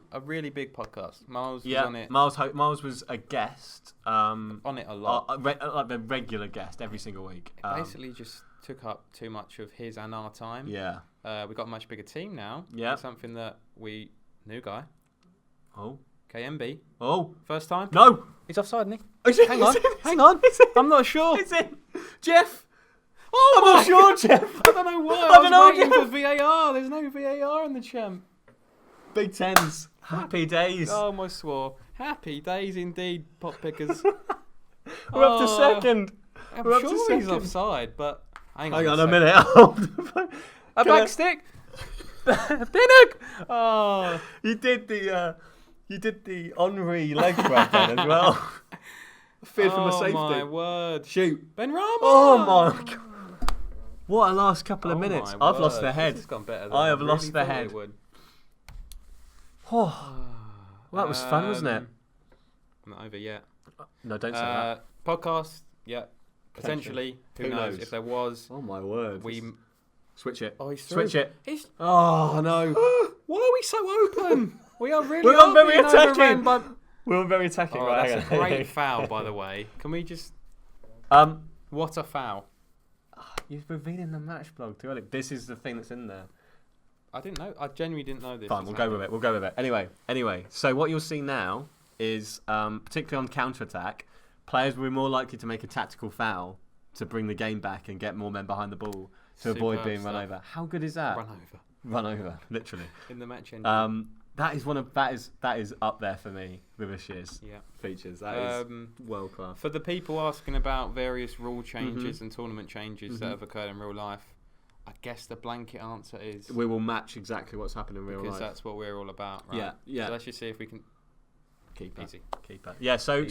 big podcast. Miles was on it. Miles was a guest. On it a lot. Like a regular guest every single week. Basically just took up too much of his and our time. Yeah. We've got a much bigger team now. Yeah. It's something that new guy. Oh. KMB. Oh. First time? No. He's offside, Nick. Hang on. I'm not sure. It's in. Jeff. Oh, I'm not sure, Jeff. I don't know why. I don't know, waiting for VAR. There's no VAR in the champ. Big Tens. Happy days. Oh, I swore. Happy days indeed, pop pickers. We're up to second. I'm We're up to sure he's second. offside, but hang on a second. minute. A back stick. Pinnock. Oh, You did the Henri leg grab then as well. Feared from a safety. Oh my word. Shoot. Ben Rama. Oh my God. What a last couple of Oh minutes. my I've lost word. the head. This has gone better than I have really lost the thought head. it would. Oh. Well, that was fun, wasn't it? I'm not over yet. No, don't say that. Podcast, yeah. Potentially. Who knows? If there was, Oh my word. we. Switch it. Oh, he's through. Switch it. He's. Oh no. Why are we so open? We are really. We're on very being overrun attacking. by- We're very attacking. Oh, Right, that's a hang on. great foul, by the way. Can we just? What a foul! You're revealing the match blog too early. This is the thing that's in there. I didn't know. I genuinely didn't know this. Fine, we'll go with it. Anyway. So what you'll see now is, particularly on counter-attack, players will be more likely to make a tactical foul to bring the game back and get more men behind the ball to avoid being run over. How good is that? Run over, literally. In the match engine. That is up there for me with this year's features. That is world class. For the people asking about various rule changes and tournament changes that have occurred in real life, I guess the blanket answer is we will match exactly what's happened in real life. because that's what we're all about, right? Yeah. So let's just see if we can keep it. Easy. Keep it. Yeah. So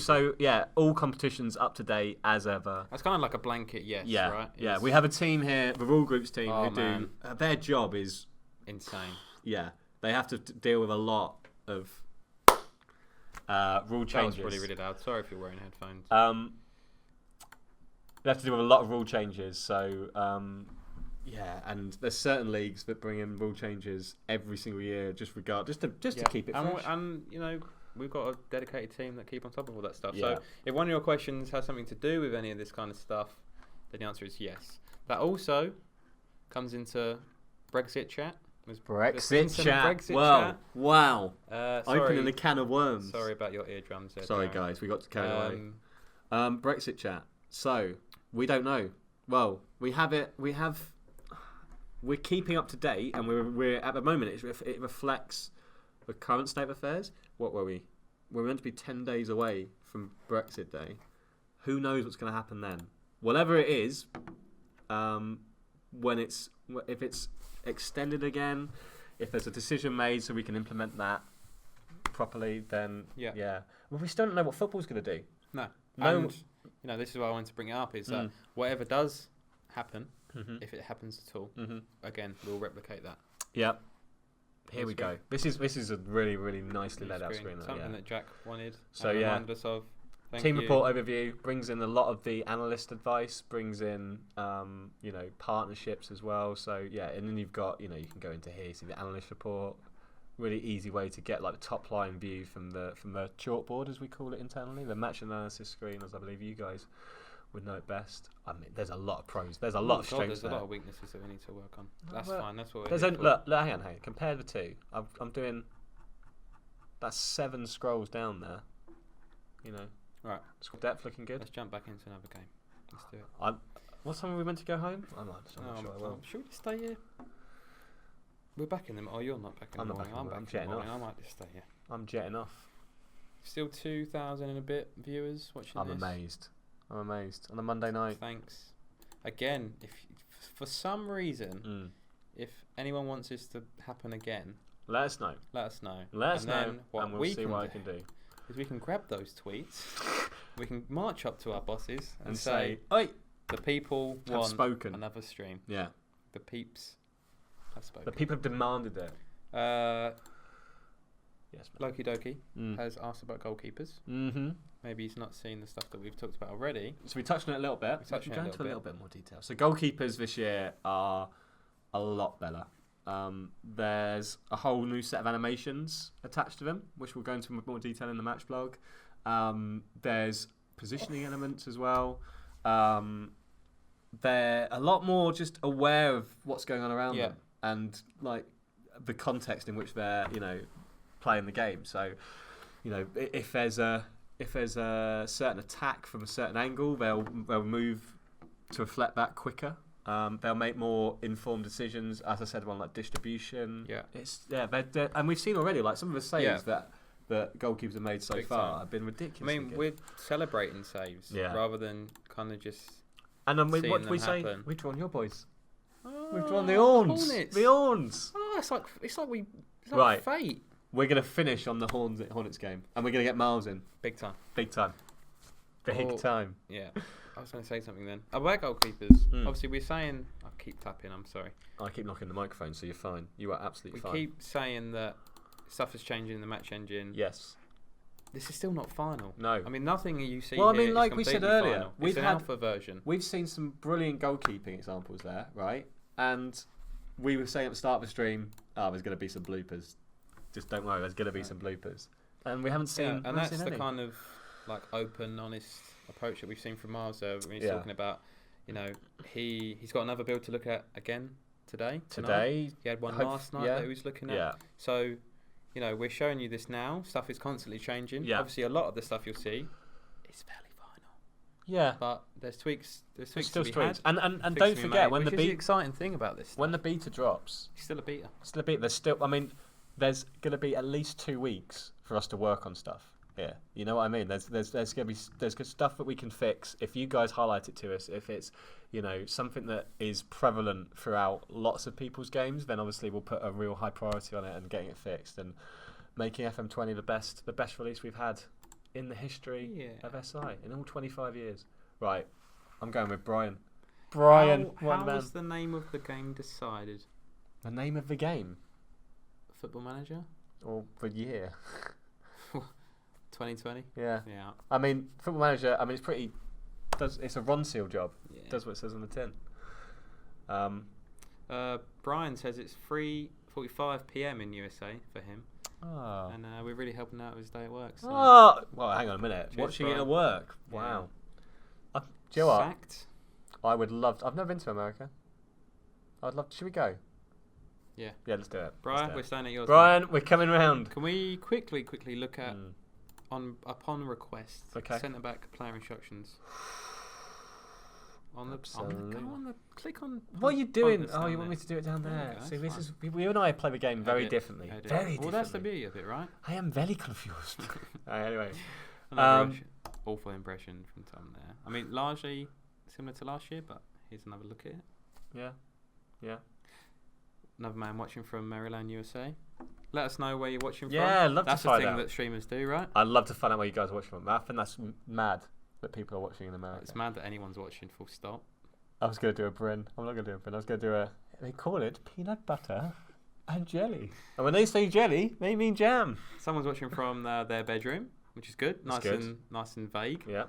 all competitions up to date as ever. That's kind of like a blanket, yes. Yeah. Right? Yeah. It's We have a team here, the rule groups team, Oh, who man. do their job is insane. they have to deal with a lot of rule That changes. was really, really loud. Sorry if you're wearing headphones. They have to deal with a lot of rule changes. So and there's certain leagues that bring in rule changes every single year, just to keep it fresh. And you know, we've got a dedicated team that keep on top of all that stuff. Yeah. So if one of your questions has something to do with any of this kind of stuff, then the answer is yes. That also comes into Brexit chat. Brexit chat. Brexit chat. Wow. Sorry, Opening a can of worms. Sorry about your eardrums there. Sorry, Darren. guys, we got to carry away. Brexit chat. So we don't know. Well, we have it. We're keeping up to date, and we're at the moment. It reflects the current state of affairs. What were we? We're meant to be 10 days away from Brexit Day. Who knows what's going to happen then? Whatever it is, if it's extended again, if there's a decision made so we can implement that properly, then yeah. Well, we still don't know what football's going to do. No. And, you know, this is why I wanted to bring it up, is that whatever does happen, if it happens at all, again, we'll replicate that. Yep. Here we go. This is a really, really nicely laid out screen. Something that Jack wanted. So and reminded us of. Team report overview brings in a lot of the analyst advice, brings in partnerships as well. So yeah, and then you've got you can go into here, see the analyst report. Really easy way to get like the top line view from the chalkboard, as we call it internally, the match analysis screen, as I believe you guys would know it best. I mean, there's a lot of pros. There's a lot of strengths. There's a lot of weaknesses that we need to work on. That's fine. That's what. Look, hang on. Compare the two. I'm doing. That's 7 scrolls down there. Right. Scroll depth looking good. Let's jump back into another game. Let's do it. What time are we meant to go home? I'm not sure I will. Should we just stay here? We're back in the. Oh, you're not back in the morning. I'm jetting off. I might just stay here. I'm jetting off. Still 2,000 and a bit viewers watching this. I'm amazed. On a Monday night. Thanks. Again, if for some reason, if anyone wants this to happen again, let us know. And we'll see what I can do. Is we can grab those tweets, we can march up to our bosses and say, "Oi, the people have want spoken. Another stream." Yeah, the peeps have spoken. The people have demanded it. Yes, Loki Doki has asked about goalkeepers. Mm-hmm. Maybe he's not seen the stuff that we've talked about already. So we touched on it a little bit. We go into a little bit more detail. So goalkeepers this year are a lot better. There's a whole new set of animations attached to them, which we'll go into more detail in the match blog. There's positioning elements as well. They're a lot more just aware of what's going on around them and like the context in which they're playing the game. So if there's a certain attack from a certain angle, they'll move to reflect that quicker. They'll make more informed decisions. As I said, one like distribution. Yeah, and we've seen already like some of the saves that goalkeepers have made so far have been ridiculous. I mean, we're celebrating saves rather than kind of just. And then what do we say? We've drawn your boys. We've drawn the Horns. The Horns. Oh, it's like fate. We're gonna finish on the Hornets game, and we're gonna get Myles in. Big time. Big time. Yeah. I was going to say something then. About goalkeepers, obviously we're saying... I keep tapping, I'm sorry. I keep knocking the microphone, so you're fine. You are absolutely fine. We keep saying that stuff is changing in the match engine. Yes. This is still not final. No. I mean, nothing you see well, I here mean, like is we said earlier, final. It's an alpha version. We've seen some brilliant goalkeeping examples there, right? And we were saying at the start of the stream, there's going to be some bloopers. Just don't worry, there's going to be some bloopers. And we haven't seen and that's the kind of like open, honest approach that we've seen from Myles there when he's talking about, he's got another build to look at again tonight. He had one last night that he was looking at. So, we're showing you this now. Stuff is constantly changing. Yeah. Obviously, a lot of the stuff you'll see is fairly final. Yeah. But there's tweaks. There's still to be tweaks. had. And don't forget when the exciting thing about this. When the beta drops, it's still a beta. There's still. I mean, there's going to be at least 2 weeks for us to work on stuff. Yeah, you know what I mean. There's gonna be good stuff that we can fix if you guys highlight it to us. If it's something that is prevalent throughout lots of people's games, then obviously we'll put a real high priority on it and getting it fixed and making FM20 the best release we've had in the history of SI in all 25 years. Right, I'm going with Brian. How was the name of the game decided? The name of the game? Football Manager? Or the year? 2020. Yeah. I mean, Football Manager. I mean, it's a Ron Seal job. Yeah. Does what it says on the tin. Brian says it's 3:45 p.m. in USA for him. Oh. And we're really helping out with his day at work. So. Oh. Well, hang on a minute. Cheers, watching Brian. it at work. Wow. Yeah. Do you know what? Sacked. I would love. I've never been to America. I'd love. Should we go? Yeah. Yeah. Let's do it. Brian, we're staying at yours. Brian, we're coming round. Can we quickly look at? Upon request, centre back player instructions. Click on. What are you doing? Oh, you want me to do it down there? See, this is you and I play the game very differently. Very differently. Well, that's the beauty of it, right? I am very confused. Anyway, awful impression from Tom there. I mean, largely similar to last year, but here's another look at it. Yeah. Another man watching from Maryland, USA. Let us know where you're watching from. Yeah, I'd love to find out. That's the thing that streamers do, right? I'd love to find out where you guys are watching from. I think that's mad that people are watching in America. It's mad that anyone's watching, full stop. I was going to do a Bryn. I'm not going to do a Bryn. I was going to do they call it peanut butter. And jelly. And when they say jelly, they mean jam. Someone's watching from their bedroom, which is good. Nice and vague. Yeah.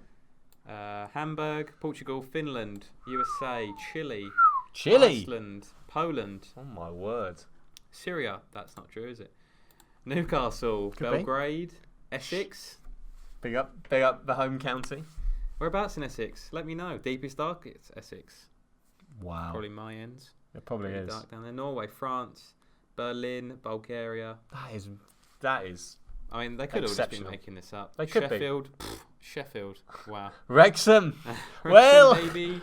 Hamburg, Portugal, Finland, USA, Chile, Iceland, Poland. Oh my word. Syria. That's not true, is it? Newcastle, Could Belgrade, Essex. Big up the home county. Whereabouts in Essex? Let me know. Deepest, darkest Essex. Wow. Probably my ends. It probably Pretty is. dark down there. Norway, France, Berlin, Bulgaria. That is. I mean, they could all just be Exceptional. making this up. They could be. Sheffield. Sheffield. Wow. Wrexham. Wrexham, Well. baby.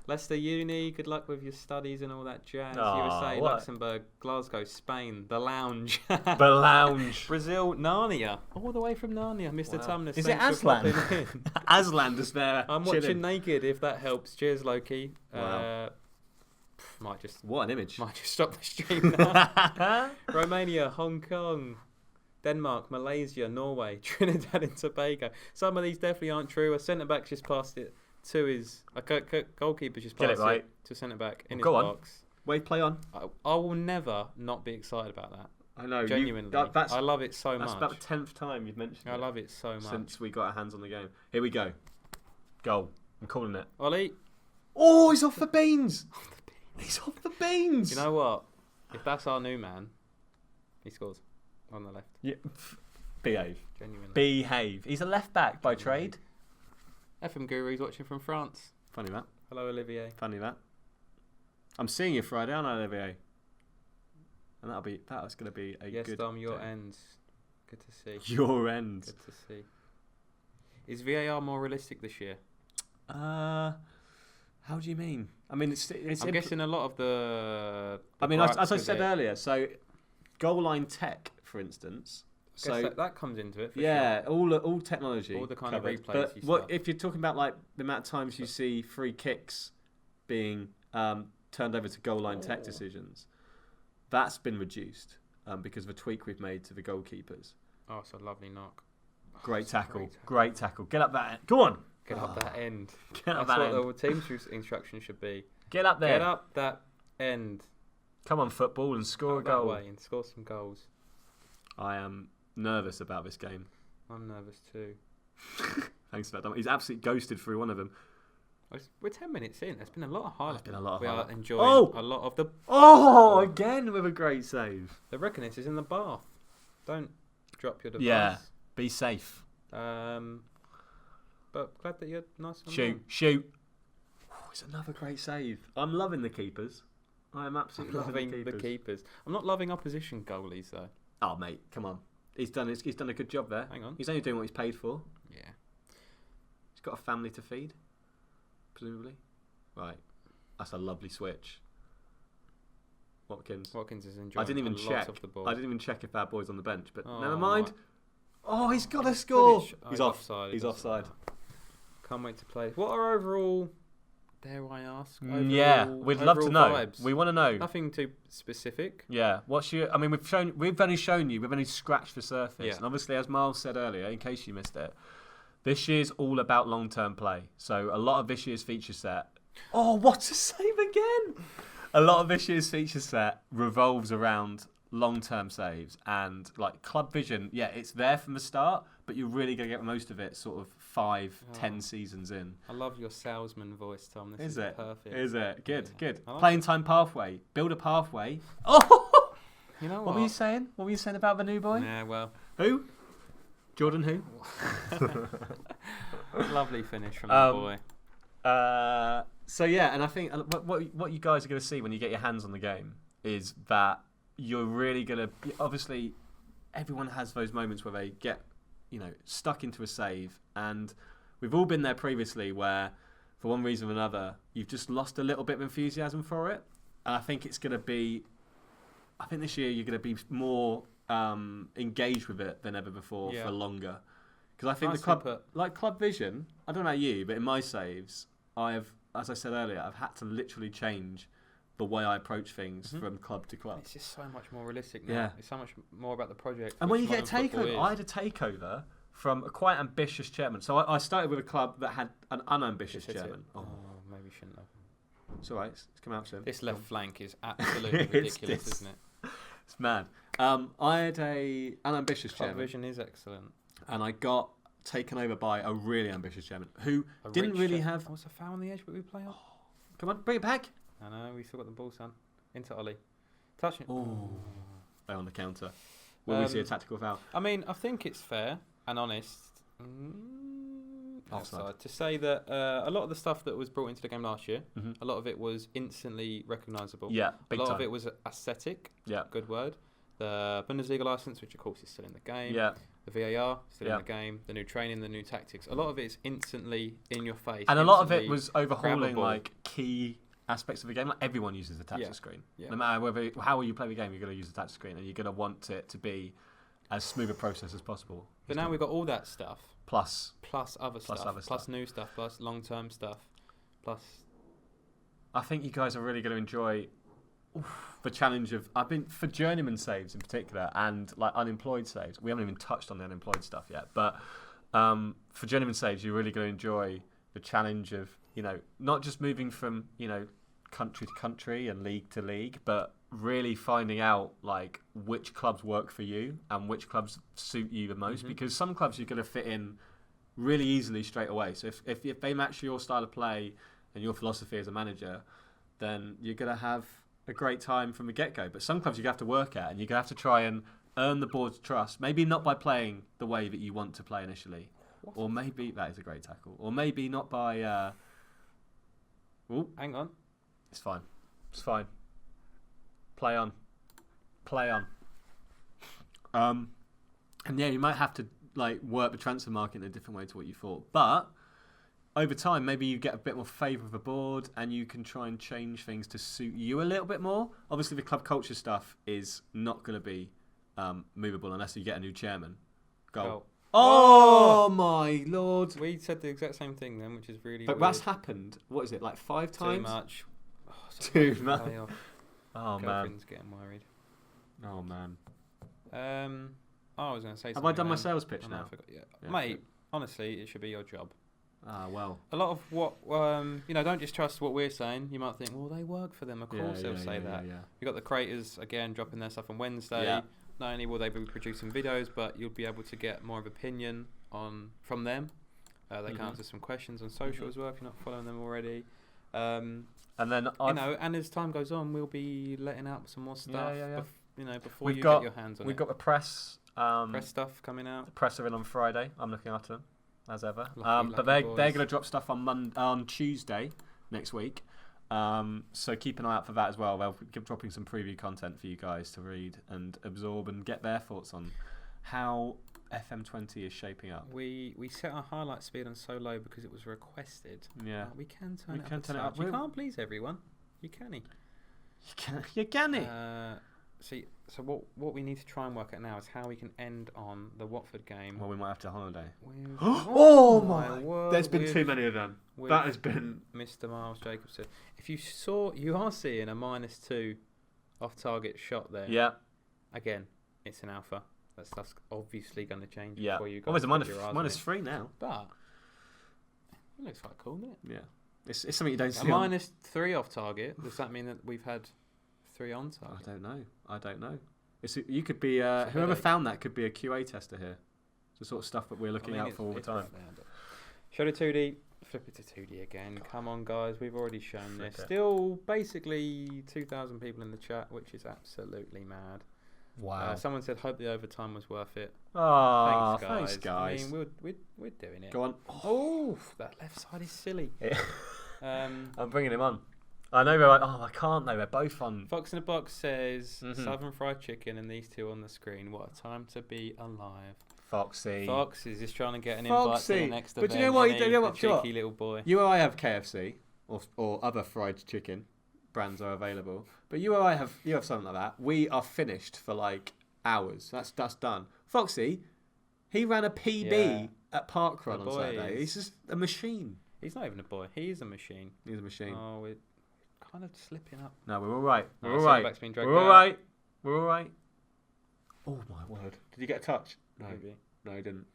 Leicester Uni. Good luck with your studies and all that jazz. Oh, USA, what? Luxembourg, Glasgow, Spain, the Lounge. The Lounge. Brazil, Narnia. All the way from Narnia. Mr. Wow. Tumnus. Is it thanks for Aslan? popping in. Aslan is there. I'm chilling. watching Naked, if that helps. Cheers, Loki. Wow. Might just What an image. stop the stream now. Romania, Hong Kong, Denmark, Malaysia, Norway, Trinidad and Tobago. Some of these definitely aren't true. A centre back just passed it to his goalkeeper just Get it passed right. it to centre back in Go his on. box. Wave play on. I will never not be excited about that. I know. Genuinely, I love it so That's much. about the 10th time you've mentioned it. I love it so much. Since we got our hands on the game. Here we go. Goal. I'm calling it. Ollie, Oh, he's off the beans. He's off the beans. you know what? If that's our new man, he scores on the left. Yeah. Behave. Genuinely. Behave. He's a left back by trade. FM Guru's watching from France. Funny that. Hello, Olivier. Funny that. I'm seeing you Friday, aren't I, Olivier? And that's going to be a Yes, good Dom, your day. ends. Good to see. Your end. Good to see. Is VAR more realistic this year? How do you mean? I mean, it's I'm guessing a lot of the I mean, gripes as I with said it- earlier, so goal line tech, for instance. guess So that comes into it. For yeah, sure. all technology, All the kind covered. of replays. But what if you're talking about like the amount of times you see free kicks being turned over to goal line tech decisions? That's been reduced because of a tweak we've made to the goalkeepers. Oh, it's a lovely knock. Great It's a tackle, great tackle. Get up that. Go on. Get up that end. Get up That's that what end. the team's instruction should be. Get up there. Get up that end. Come on, football, and score Up a that goal. way and score some goals. I am nervous about this game. I'm nervous too. Thanks for that. He's absolutely ghosted through one of them. We're 10 minutes in. There's been a lot of highlights. There's been a lot of We are highlight. enjoying Oh! a lot of the. Oh, again with a great save. They reckon this is in the bath. Don't drop your device. Yeah. Be safe. But glad that you're nice and Shoot. Oh, it's another great save. I'm loving the keepers. I am absolutely loving the keepers. I'm not loving opposition goalies though. Oh, mate, come on. He's done a good job there. Hang on. He's only doing what he's paid for. Yeah. He's got a family to feed, presumably. Right. That's a lovely switch. Watkins. Watkins is enjoying I didn't even a check. lot of the ball. I didn't even check if our boy's on the bench, but Oh, never mind. my- Oh, he's got to score. Finish. Oh, He's off. offside. He's offside. Can't wait to play. What are overall? Dare I ask? Yeah, we'd love to know. overall vibes? We want to know. Nothing too specific. Yeah, what's your? I mean, we've only scratched the surface. Yeah. And obviously, as Myles said earlier, in case you missed it, this year's all about long-term play. So a lot of this year's feature set. Oh, what a save again! A lot of this year's feature set revolves around long-term saves and like club vision. Yeah, it's there from the start, but you're really gonna get most of it sort of 5-10 seasons in. I love your salesman voice, Tom. This Is it? perfect. Is it? Good, Yeah. good. I like Playing time pathway. Build a pathway. Oh! You know What were you saying? What were you saying about the new boy? Yeah, well, Who? Jordan who? lovely finish from the boy. So yeah, and I think what you guys are going to see when you get your hands on the game is that you're really going to obviously everyone has those moments where they get stuck into a save, and we've all been there previously where for one reason or another you've just lost a little bit of enthusiasm for it, and I think this year you're going to be more engaged with it than ever before for longer, because I think Nicely the club put. like club vision, I don't know about you, but in my saves as I said earlier, I've had to literally change the way I approach things from club to club. It's just so much more realistic now. Yeah. It's so much more about the project. And when which you get a modern football takeover, is. I had a takeover from a quite ambitious chairman. So I started with a club that had an unambitious Just hit it. chairman. Oh, maybe you shouldn't have. It's all right. It's come out soon. This left flank is absolutely It's ridiculous, this. isn't it? It's mad. I had an ambitious Club chairman, vision is excellent. and I got taken over by a really ambitious chairman who A didn't rich really cha- have. What's a foul on the edge, but we play on? Come on, bring it back. I know, we still got the ball, son. Into Ollie. Touching it. Oh, on the counter. Will we see a tactical foul? I mean, I think it's fair and honest. Offside. To say that a lot of the stuff that was brought into the game last year, a lot of it was instantly recognisable. Yeah, big a lot time. of it was aesthetic. Yeah. Good word. The Bundesliga license, which of course is still in the game. Yeah. The VAR still Yeah. in the game. The new training, the new tactics. A lot of it is instantly in your face. And a lot of it instantly was overhauling grabbable. like key aspects of the game. Like everyone uses the tactic Yeah. screen. Yeah. No matter how you play the game, you're going to use the tactic screen, and you're going to want it to be as smooth a process as possible. But now we've got all that stuff. Plus Other stuff. other Plus stuff. new stuff. Plus long-term stuff. Plus. I think you guys are really going to enjoy the challenge of for journeyman saves in particular, and like unemployed saves. We haven't even touched on the unemployed stuff yet, but for journeyman saves, you're really going to enjoy the challenge of not just moving from country to country and league to league, but really finding out like which clubs work for you and which clubs suit you the most. Because some clubs you're going to fit in really easily straight away. So if they match your style of play and your philosophy as a manager, then you're going to have a great time from the get-go. But some clubs you're going to have to work at, and you're going to have to try and earn the board's trust. Maybe not by playing the way that you want to play initially, or maybe that is a great tackle, or maybe not by. Hang on. It's fine. It's fine. Play on. And yeah, you might have to like work the transfer market in a different way to what you thought, but over time, maybe you get a bit more favour of the board, and you can try and change things to suit you a little bit more. Obviously, the club culture stuff is not going to be movable unless you get a new chairman. Goal. Oh my lord! We said the exact same thing then, which is really. But weird. that's happened. What is it, like 5 times? Too much. Oh, Too so much. play off. Oh man. Girlfriend's getting worried. Oh man. I was going to say something. Have I done my then. sales pitch Oh, no, now? I forgot. Yeah. Yeah, Mate, honestly, it should be your job. Ah well. A lot of what, don't just trust what we're saying. You might think, well, they work for them. Of course they'll say that. Yeah. You've got the creators, again, dropping their stuff on Wednesday. Yeah. Not only will they be producing videos, but you'll be able to get more of opinion from them. They can answer some questions on social as well if you're not following them already. And then and as time goes on, we'll be letting out some more stuff. Before you get your hands on it. We've got the press. Press stuff coming out. The press are in on Friday. I'm looking after them, as ever. Lucky But they're boys. going to drop stuff on Tuesday next week. So keep an eye out for that as well. They'll be dropping some preview content for you guys to read and absorb and get their thoughts on how FM20 is shaping up. We set our highlight speed on so low because it was requested. Yeah. We can turn it turn it up. up. You can't please everyone. You can. You can it. So what we need to try and work out now is how we can end on the Watford game. Well, we might have to holiday. with- Oh my word! There's been with- too many of them. with That has been. Mr. Miles Jacobson. If you are seeing a -2 off target shot there. Yeah. Again, it's an alpha. That's obviously going to change Yeah. before you guys Well, there's a put your eyes on it. -3 now. But it looks quite cool, doesn't it? Yeah. It's something you don't A see. on- -3 off target. Does that mean that we've had 3 on I target? don't know. You could be a whoever headache. found that could be a QA tester here. It's the sort of stuff that we're looking out for all the time. Show the 2D. Flip it to 2D again. Come on, guys. We've already shown Flip this. it. Still, basically 2,000 people in the chat, which is absolutely mad. Wow. Someone said, "Hope the overtime was worth it." Oh, Thanks, guys. guys. I mean, we're doing it. Go on. Oh, that left side is silly. Yeah. Um, I'm bringing him on. I know they're like, I can't though. They're both on. Fox in a Box says Mhm. Southern Fried Chicken and these two on the screen. What a time to be alive. Foxy. Fox is just trying to get an invite to Foxy. the next But event. do you know what? isn't You he? know The what? Do you know what? cheeky little boy. You or I have KFC or other fried chicken brands are available. But you have something like that. We are finished for like hours. That's done. Foxy, he ran a PB Yeah. at Parkrun The on boy Saturday. is- He's just a machine. He's not even a boy. He is a machine. He's a machine. Oh, we're kind of slipping up. No, we're all right. No, We're all centre-back's right. been dragged We're all out. right. We're all right. Oh my word! Did you get a touch? No, Maybe. no, I didn't.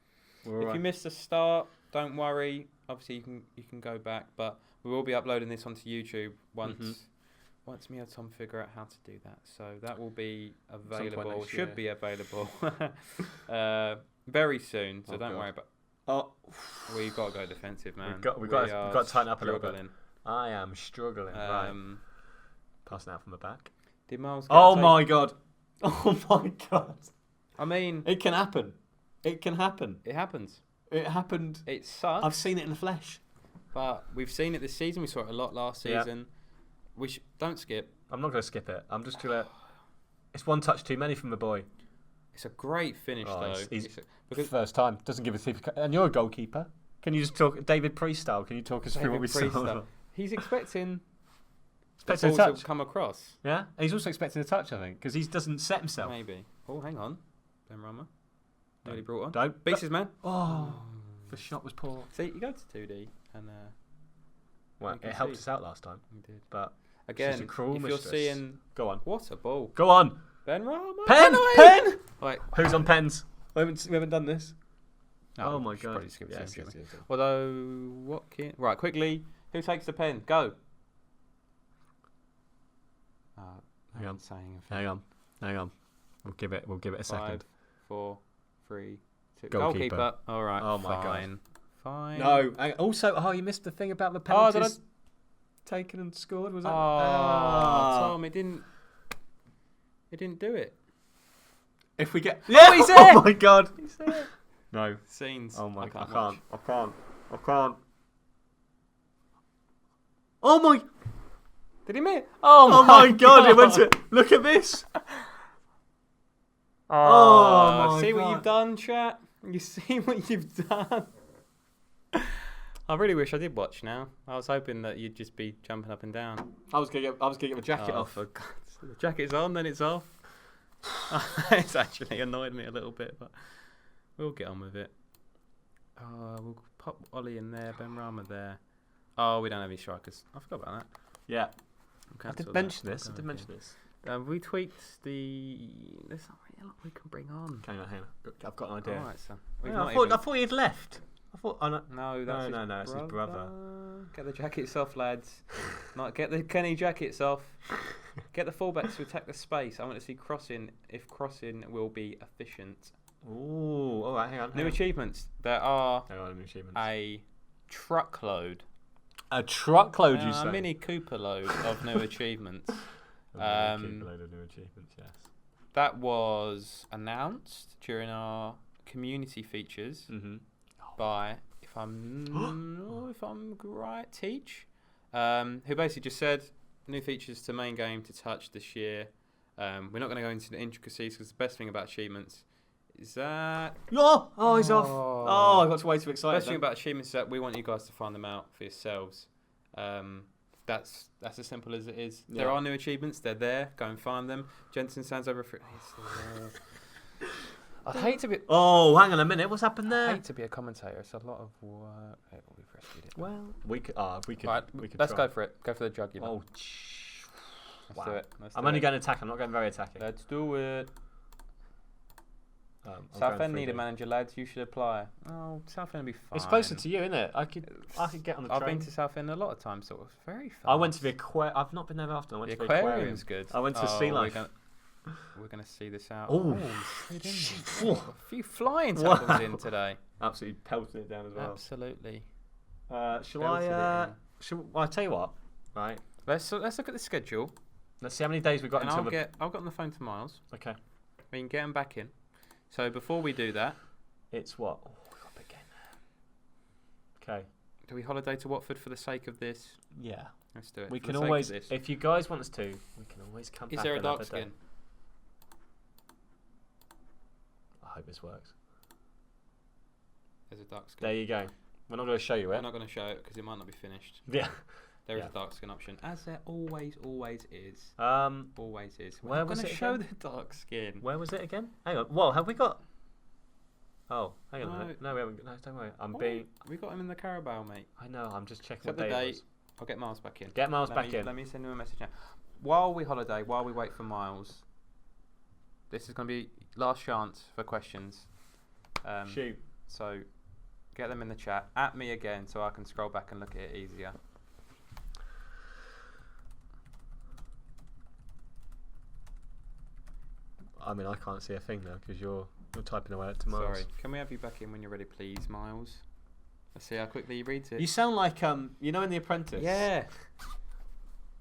We're all If right. you missed the start, don't worry. Obviously, you can go back, but we will be uploading this onto YouTube once once me or Tom figure out how to do that. So that will be available. next Should year. be available very soon. So Oh, don't God. worry about. Oh, We've got to go defensive, man. we've got are to tighten up a little bit. struggling. I am struggling. Right. Um, Passing out from the back. Did Miles? Get Oh a take? my God. Oh my God. I mean, It can happen. It can happen. it happens. It happened. It sucks. I've seen it in the flesh. But we've seen it this season. We saw it a lot last Yeah. season. Don't skip. I'm not going to skip it. I'm just going to... It's one touch too many from the boy. It's a great finish, Oh, though. he's Because first time. Doesn't give a tip. And you're a goalkeeper. Can you just talk... David Priest style, can you talk us through what we David Priest saw? stuff. He's expecting Expecting a the ball touch. to come across. Yeah? And he's also expecting a touch, I think, because he doesn't set himself. Maybe. Oh, hang on. Ben Rama. Nearly brought on. Don't. Beats his man. Oh, the shot was poor. See, you go to 2D and Well, You can it helped see. us out last time, you did. but Again, she's a cruel if mistress. you're seeing Go on. what a ball, Go on. Ben Rama. Pen! Penalty! Pen! Like, Who's on pens? We haven't done this. no, Oh my we should God. probably skip it, Yes, shouldn't we? yes, yes. Although, what can... Right, quickly. Who takes the pen? Go. Hang on. Saying Hang on. We'll give it a second. 5, 4, 3, 2. Goalkeeper. Goalkeeper. All right. Oh my God. fine. Fine. No. Also, you missed the thing about the Oh, did penalties taken and scored. Was Oh, that? Ah. Tom, it didn't do it. If we get, Oh, he's there! Oh my God. He's there. No. Scenes. Oh my. I watch. can't. Oh my. Did he miss? Oh my God! It went to. Look at this. Oh my see God. what you've done, chat? You see what you've done? I really wish I did watch now. I was hoping that you'd just be jumping up and down. I was gonna get my jacket off. For God's sake. The jacket's on, then it's off. It's actually annoyed me a little bit, but we'll get on with it. We'll pop Ollie in there, Ben Rama there. Oh, we don't have any strikers. I forgot about that. Yeah. We'll I did cancel mention that. this. I did mention this. We tweaked the. There's not really a lot we can bring on. Hang on. I've got an idea. All right, son. Yeah, I thought he'd left. I thought. Oh, no. No, that's No, it's his brother. Get the jackets off, lads. Not get the Kenny jackets off. Get the fullbacks to attack the space. I want to see crossing. If crossing will be efficient. Ooh. All right. Hang on. New achievements. There are Hang on. New achievements. a truckload. A truckload, you say? A Mini Cooper load of new achievements. A load of new achievements. Yes. That was announced during our community features Mhm. by, if I'm right, Teach, who basically just said new features to main game to touch this year. We're not going to go into the intricacies because the best thing about achievements is that No! Oh, he's off. Oh, I got way too the excited. best thing about achievements is that we want you guys to find them out for yourselves. That's as simple as it is. Yeah. There are new achievements. They're there. Go and find them. Jensen sounds over. I'd hate to be. Oh, hang on a minute. What's happened I there? hate to be a commentator. It's a lot of work. Hey, we've rescued it. Well, we could. We could. Right, we could let's try. go for it. Go for the jug, you know. Oh, Let's wow. do it. I'm only going to attack. I'm not going very attacking. Let's do it. I'm Southend going need a 3D. manager, lads. You should apply. Oh, Southend will be fine. It's closer to you, isn't it? I could get on the I've train. been to Southend a lot of times, sort of. Very fast. I went to the aquarium. I've not been there often. I went The to the aquarium. aquarium's good. I went to Sea Life. We're gonna see this out. Oh, slid in shit. there. Whoa. A few flying Wow. tackles in today. Absolutely pelted it down as well. Absolutely. Shall Belted it I? in. Well, I tell you what. Right. Let's look at the schedule, Let's see how many days we've got and until I'll get on the phone to Miles. Okay. We can get him back in. So before we do that, It's what? Oh, we've got a big game there. Okay. do we holiday to Watford for the sake of this? Yeah. Let's do it. We for can the sake of always, this. if you guys want us to, we can always come Is back there a another dark day. skin? I hope this works. There's a dark skin. There you go. We're not going to show you We're it. not going to show it because it might not be finished. Yeah. There is Yeah. a dark skin option, as there always is. Always is. We're Where not was going to it show again? the dark skin. Where was it again? Hang on. Whoa, have we got? Oh, hang on a No. minute. No, we haven't. No, don't worry. I'm Oh, being. We got him in the Carabao, mate. I know. I'm just checking Set what the day it date. was. I'll get Miles back in. Get Miles Let back me- in. Let me send him a message now. While we holiday, while we wait for Miles, this is going to be last chance for questions. Shoot. So get them in the chat. At me again so I can scroll back and look at it easier. I mean, I can't see a thing now because you're typing away to Myles. Sorry. Can we have you back in when you're ready, please, Myles? Let's see how quickly he reads it. You sound like you know in The Apprentice. Yeah.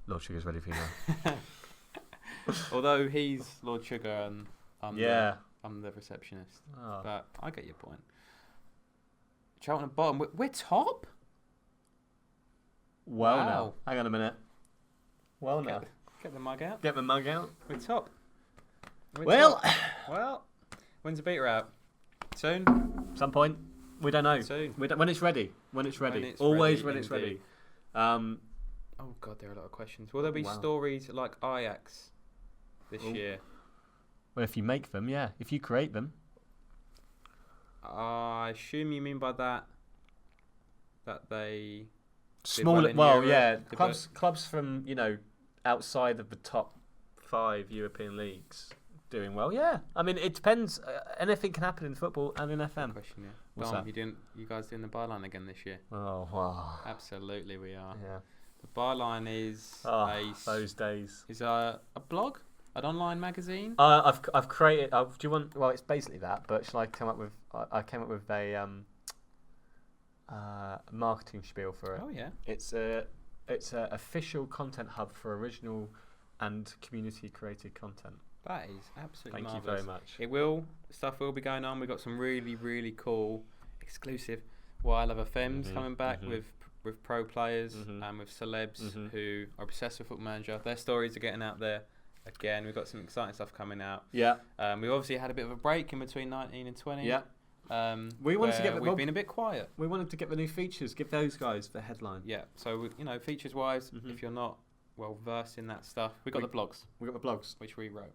Lord Sugar's ready for you now. Although he's Lord Sugar and I'm the receptionist. Oh. But I get your point. Charlton at bottom. We're top? Well, Wow. now. Hang on a minute. Well, now. Get the mug out. Get the mug out. We're top. We're Well, top. Well, when's the beater out? Soon? some point. We don't know. Soon. When it's ready. When it's ready. When it's Always ready, when it's ready. indeed. Oh, God, there are a lot of questions. Will there be Wow. stories like Ajax this year? Well, if you make them, yeah. If you create them. I assume you mean by that they Smaller, well in well, Europe, yeah. did Clubs from, outside of the top 5 European leagues doing well. Yeah. I mean, it depends. Anything can happen in football and in FM. question, yeah. What's Dom, that? you guys doing the byline again this year? Oh, wow. Absolutely, we are. Yeah. The byline is Those days. is a blog, an online magazine. I've created. Do you want? Well, it's basically that. But shall I come up with? I came up with a marketing spiel for it. Oh yeah. It's a official content hub for original and community created content. That is absolutely Thank you marvellous. very much. Stuff will be going on. We've got some really, really cool, exclusive Wild Love FMs coming back with pro players and with celebs who are obsessed with Football Manager. Their stories are getting out there. Again, we've got some exciting stuff coming out. Yeah. We obviously had a bit of a break in between 19 and 20. Yeah. We wanted to get we've been a bit quiet. We wanted to get the new features. Give those guys the headline. Yeah. So features wise, if you're not well versed in that stuff, we've got the blogs. We got the blogs, which we wrote.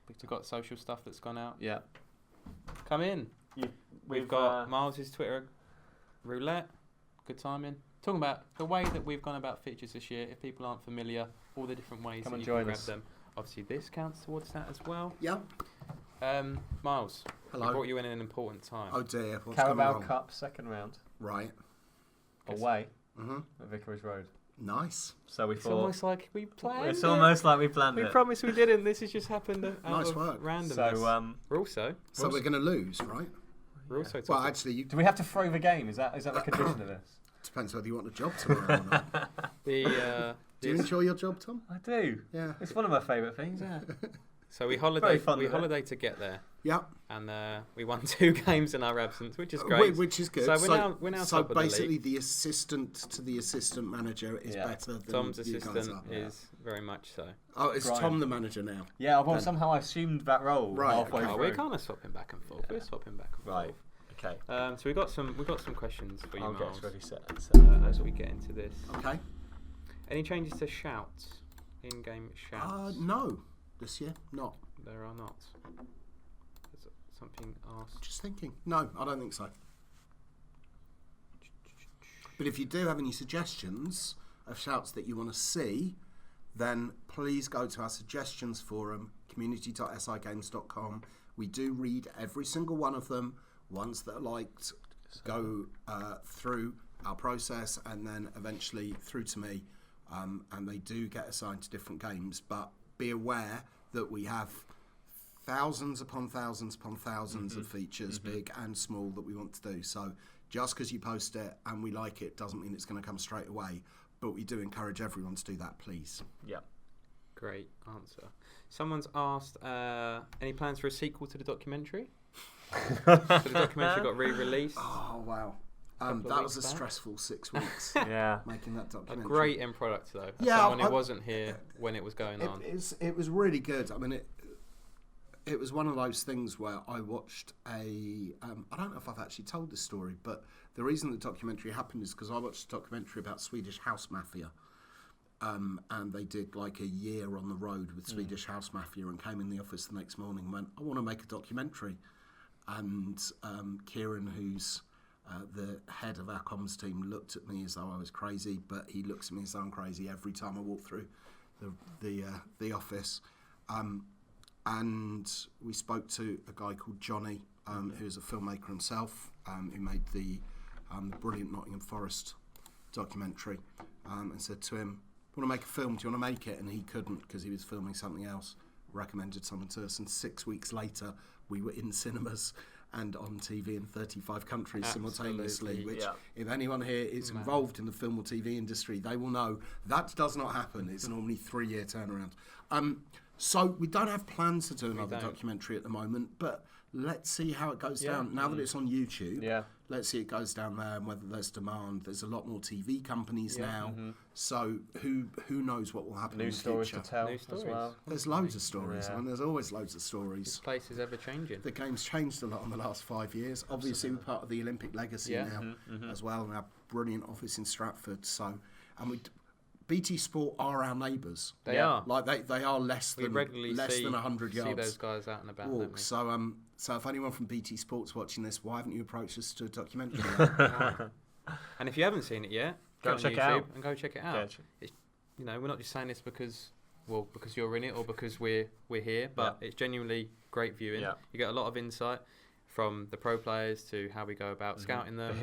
We've got social stuff that's gone out. Yeah. Come in. We've got Miles' Twitter roulette. Good timing. Talking about the way that we've gone about features this year. If people aren't familiar, all the different ways Come that and you can join grab us. them. Obviously, this counts towards that as well. Yeah. Miles. Hello. We brought you in at an important time. Oh dear. What's Carabao going on? Cup second round Right. away Mhm. at Vicarage Road. Nice. So we It's thought almost like we planned. it's almost like we planned We it. promised we didn't. This has just happened out Nice of work. randomness. So we're also We're going to lose, right? also Well, talking- actually, do we have to throw the game? Is that the condition of this? depends whether you want a job tomorrow or not. the Do you enjoy your job, Tom? I do. Yeah. It's one of my favourite things. Yeah. So we Very fun with it. holiday to get there, Yeah. and we won 2 games in our absence, which is great. Which is good. So we're now so top of the basically, league. the assistant to the assistant manager is better than Tom's you guys assistant are. is very much so. Oh, is Brian. Tom the manager now? Yeah. Well, Then- somehow I assumed that role Right, halfway okay. Oh, through. we're kind of swapping back and forth. We're swapping back and Right. Okay. forth. So we've got some questions for you, I'll get Miles, us ready set. as we get into this. Okay. Any changes to shouts? In-game shouts? No, this year not. There are not. There's something asked. Just thinking. No, I don't think so. But if you do have any suggestions of shouts that you want to see, then please go to our suggestions forum, community.sigames.com. We do read every single one of them. Ones that are liked go through our process and then eventually through to me. And they do get assigned to different games. But be aware that we have thousands upon thousands upon thousands of features, big and small, that we want to do. So just because you post it and we like it doesn't mean it's going to come straight away. But we do encourage everyone to do that, please. Yeah. Great answer. Someone's asked, any plans for a sequel to the documentary? So the documentary got re-released. Oh, wow. Couple of That was a weeks back. stressful 6 weeks Yeah. making that A documentary. great end product, though. As Yeah, someone who I- wasn't here when it was going on. It was really good. I mean, it was one of those things where I watched I don't know if I've actually told this story, but the reason the documentary happened is because I watched a documentary about Swedish house mafia. And they did like a year on the road with Swedish house mafia and came in the office the next morning and went, I want to make a documentary. And Kieran, who's the head of our comms team, looked at me as though I was crazy, but he looks at me as though I'm crazy every time I walk through the office. And we spoke to a guy called Johnny, who's a filmmaker himself, who made the brilliant Nottingham Forest documentary, and said to him, want to make a film, do you want to make it? And he couldn't because he was filming something else. recommended someone to us, and 6 weeks later we were in cinemas and on TV in 35 countries simultaneously, which if anyone here is involved in the film or TV industry, they will know that does not happen. It's normally 3-year turnaround. So we don't have plans to do another documentary at the moment, but let's see how it goes down. Now that it's on YouTube, let's see it goes down there and whether there's demand. There's a lot more TV companies now, so who knows what will happen in the future. New stories to tell as well. There's loads of stories. I mean, there's always loads of stories. This place is ever changing. The game's changed a lot in the last 5 years. Obviously, we're part of the Olympic legacy now as well, and our brilliant office in Stratford. So, and BT Sport are our neighbours. They are. Like they are less than regularly than 100 yards. See those guys out and about. Walk. So if anyone from BT Sport's watching this, why haven't you approached us to a documentary? And if you haven't seen it yet, go check it out. And go check it out. It's, we're not just saying this because you're in it or because we're here, but it's genuinely great viewing. Yeah. You get a lot of insight from the pro players to how we go about scouting them. The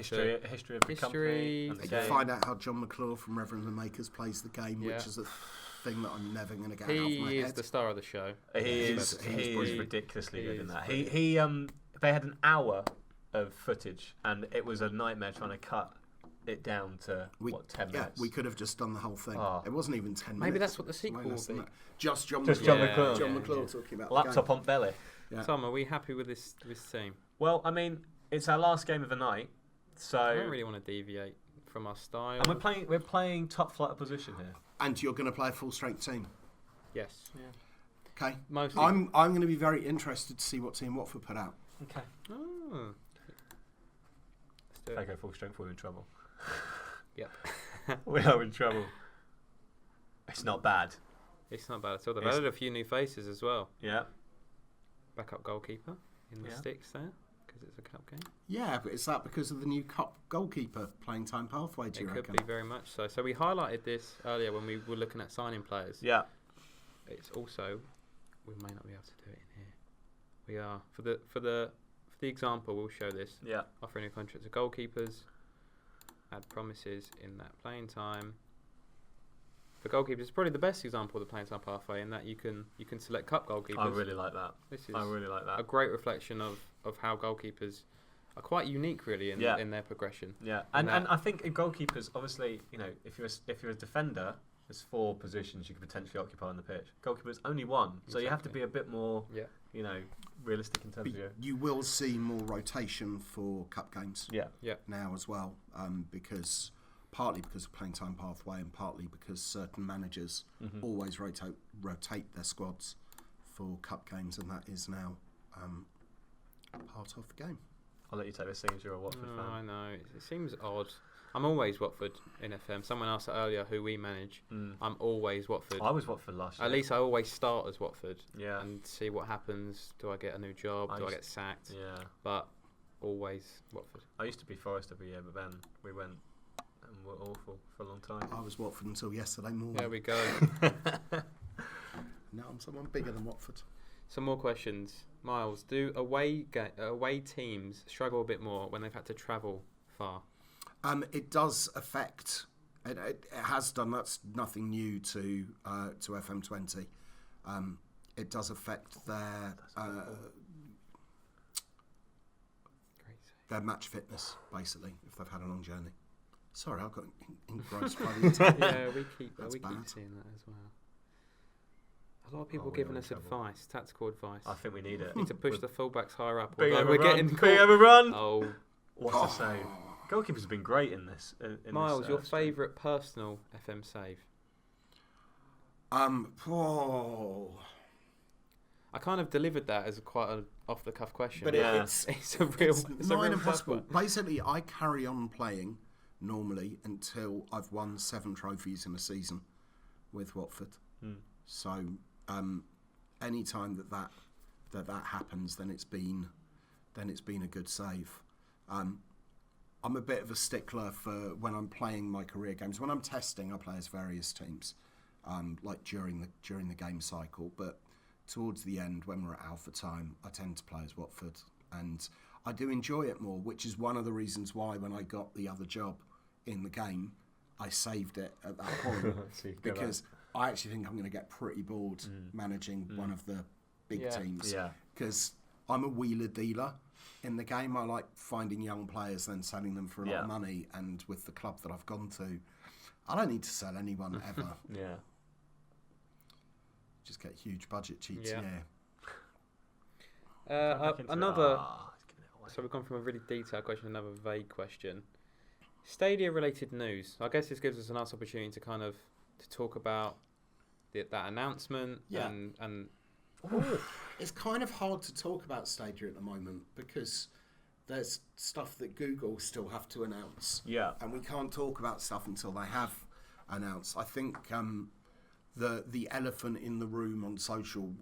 history of the company. And you can find out how John McClure from Reverend the Makers plays the game, which is a thing that I'm never going to get out of my head. He is the star of the show. He is ridiculously good in that. They had an hour of footage, and it was a nightmare trying to cut it down to 10 minutes. Yeah, we could have just done the whole thing. It wasn't even 10 minutes. Maybe that's what the sequel will be. Just John McClure. John McClure talking about laptop on belly. Yeah. Tom, are we happy with this team? Well, I mean, it's our last game of the night, so I don't really want to deviate from our style. And we're playing top flight opposition here. And you're going to play a full strength team. Yes. Yeah. Okay. Mostly. I'm going to be very interested to see what Team Watford put out. Okay. Oh. If they go full strength, we're in trouble. Yep. We are in trouble. It's not bad. It's not bad at all. They've added a few new faces as well. Yeah. Backup goalkeeper in the sticks there because it's a cup game. Yeah, but is that because of the new cup goalkeeper playing time pathway? Do you reckon? It could be very much so. So we highlighted this earlier when we were looking at signing players. Yeah. It's also we may not be able to do it in here. We are for the example. We'll show this. Yeah. Offering a contract to goalkeepers. Add promises in that playing time. For goalkeepers, it's probably the best example of the playing time pathway in that you can select cup goalkeepers. I really like that. I really like that. A great reflection of how goalkeepers are quite unique, really, in their progression. Yeah, and I think in goalkeepers, obviously, if you're a defender, there's 4 positions you could potentially occupy on the pitch. Goalkeepers only 1, so you have to be a bit more, realistic in terms of you will see more rotation for cup games. Yeah. Now as well, partly because of playing time pathway and partly because certain managers always rotate their squads for cup games, and that is now part of the game. I'll let you take this thing as you're a Watford fan. I know. It seems odd. I'm always Watford in FM. Someone asked earlier who we manage. I'm always Watford. I was Watford last year. At least I always start as Watford. Yeah. And see what happens. Do I get a new job? Do I get sacked? Yeah. But always Watford. I used to be Forest every year, but then we went and were awful for a long time. I was Watford until yesterday morning. There we go. Now I'm someone bigger than Watford. Some more questions. Miles, do away teams struggle a bit more when they've had to travel far? It does affect. It has done. That's nothing new to FM20. It does affect their match fitness, basically, if they've had a long journey. Sorry, I've got engrossed by the attack. Yeah, we keep seeing that as well. A lot of people giving us advice, tactical advice. I think we need it. Need to push the fullbacks higher up. Big over run. Oh, what's the save? Goalkeepers have been great in this. Miles, your favourite personal FM save? I kind of delivered that as quite an off-the-cuff question. But it's a real impossible. Basically, I carry on playing normally until I've won 7 trophies in a season with Watford. So any time that happens, then it's been a good save. I'm a bit of a stickler for when I'm playing my career games. When I'm testing, I play as various teams, like during the game cycle. But towards the end, when we're at alpha time, I tend to play as Watford, and I do enjoy it more. Which is one of the reasons why when I got the other job in the game, I saved it at that point I actually think I'm going to get pretty bored managing one of the big teams. Yeah. Because I'm a wheeler dealer in the game. I like finding young players, then selling them for a lot of money. And with the club that I've gone to, I don't need to sell anyone ever. Yeah. Just get huge budget cheats. Yeah. Yeah. So we've gone from a really detailed question to another vague question. Stadia-related news. I guess this gives us a nice opportunity to kind of to talk about that announcement. Yeah. And It's kind of hard to talk about Stadia at the moment because there's stuff that Google still have to announce. Yeah. And we can't talk about stuff until they have announced. I think the elephant in the room on social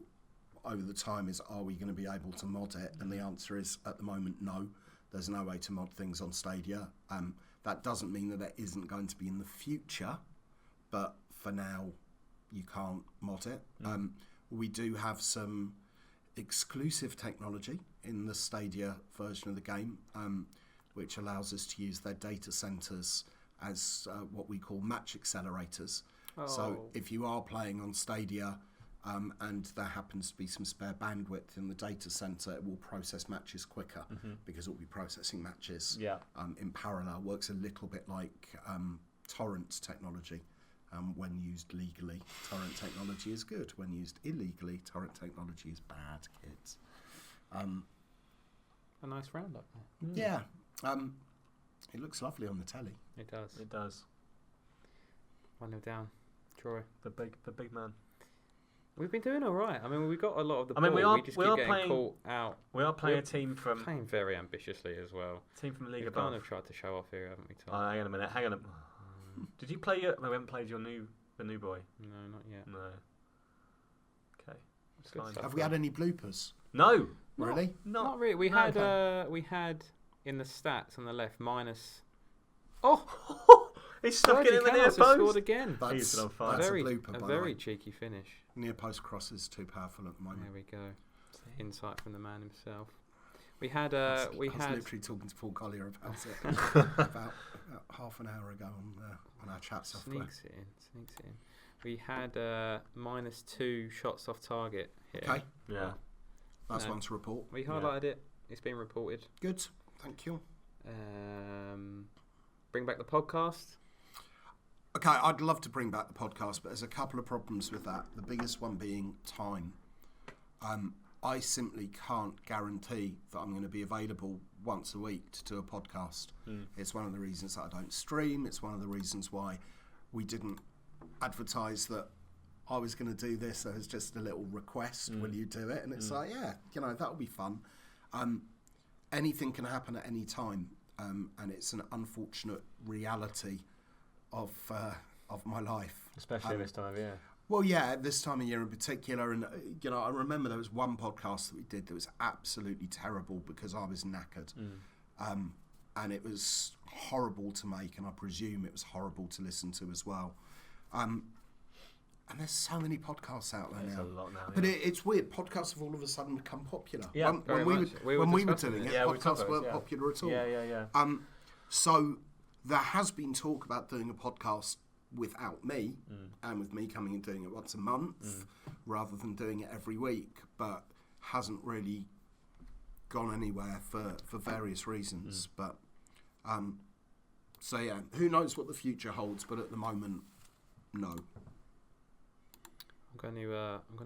over the time is, are we going to be able to mod it? And the answer is, at the moment, no. There's no way to mod things on Stadia. That doesn't mean that there isn't going to be in the future, but for now, you can't mod it. We do have some exclusive technology in the Stadia version of the game, which allows us to use their data centers as what we call match accelerators. So if you are playing on Stadia and there happens to be some spare bandwidth in the data center, it will process matches quicker because it will be processing matches in parallel. Works a little bit like torrent technology. When used legally, torrent technology is good. When used illegally, torrent technology is bad, kids. a nice roundup. Yeah. It looks lovely on the telly. It does. It does. 1-0 down. Troy. The big man. We've been doing all right. I mean, we got a lot of the I mean, ball. we just are keep getting playing- caught out. We are playing a team from Playing very ambitiously as well. League We've above. kind of tried to show off here, haven't we, Tom? Hang on a minute. Did you play your? No, we haven't played the new boy. No, not yet. No. Okay. It's Good fine. stuff. Have we had any bloopers? No. Really? Not really. We No, had in the stats on the left minus. Oh, He stuck it Sergi in the near Canos has scored post. again. He's on fire. That's very, a blooper, by the very way. cheeky finish. Near post cross is too powerful at the moment. There we go. Insight from the man himself. We had I was literally talking to Paul Collier about it about half an hour ago on our chat software. Sneaks it in. We had -2 shots off target here. Okay, Yeah. that's No. one to report. We highlighted it. It's been reported. Good, thank you. Bring back the podcast. Okay, I'd love to bring back the podcast, but there's a couple of problems with that. The biggest one being time. I simply can't guarantee that I'm going to be available once a week to do a podcast. It's one of the reasons that I don't stream. It's one of the reasons why we didn't advertise that I was going to do this as just a little request. Will you do it? And it's like, yeah, that'll be fun. Anything can happen at any time, and it's an unfortunate reality of my life. Especially this time of year. Well, yeah, this time of year in particular, and I remember there was one podcast that we did that was absolutely terrible because I was knackered, and it was horrible to make, and I presume it was horrible to listen to as well. And there's so many podcasts out there There's now. a lot now. But it's weird. Podcasts have all of a sudden become popular. Yeah, when we were discussing doing it. it, Yeah, we podcasts talked about weren't it, yeah. popular at all. Yeah. So there has been talk about doing a podcast without me, and with me coming and doing it once a month rather than doing it every week, but hasn't really gone anywhere for various reasons. But so yeah, who knows what the future holds? But at the moment, no. I'm going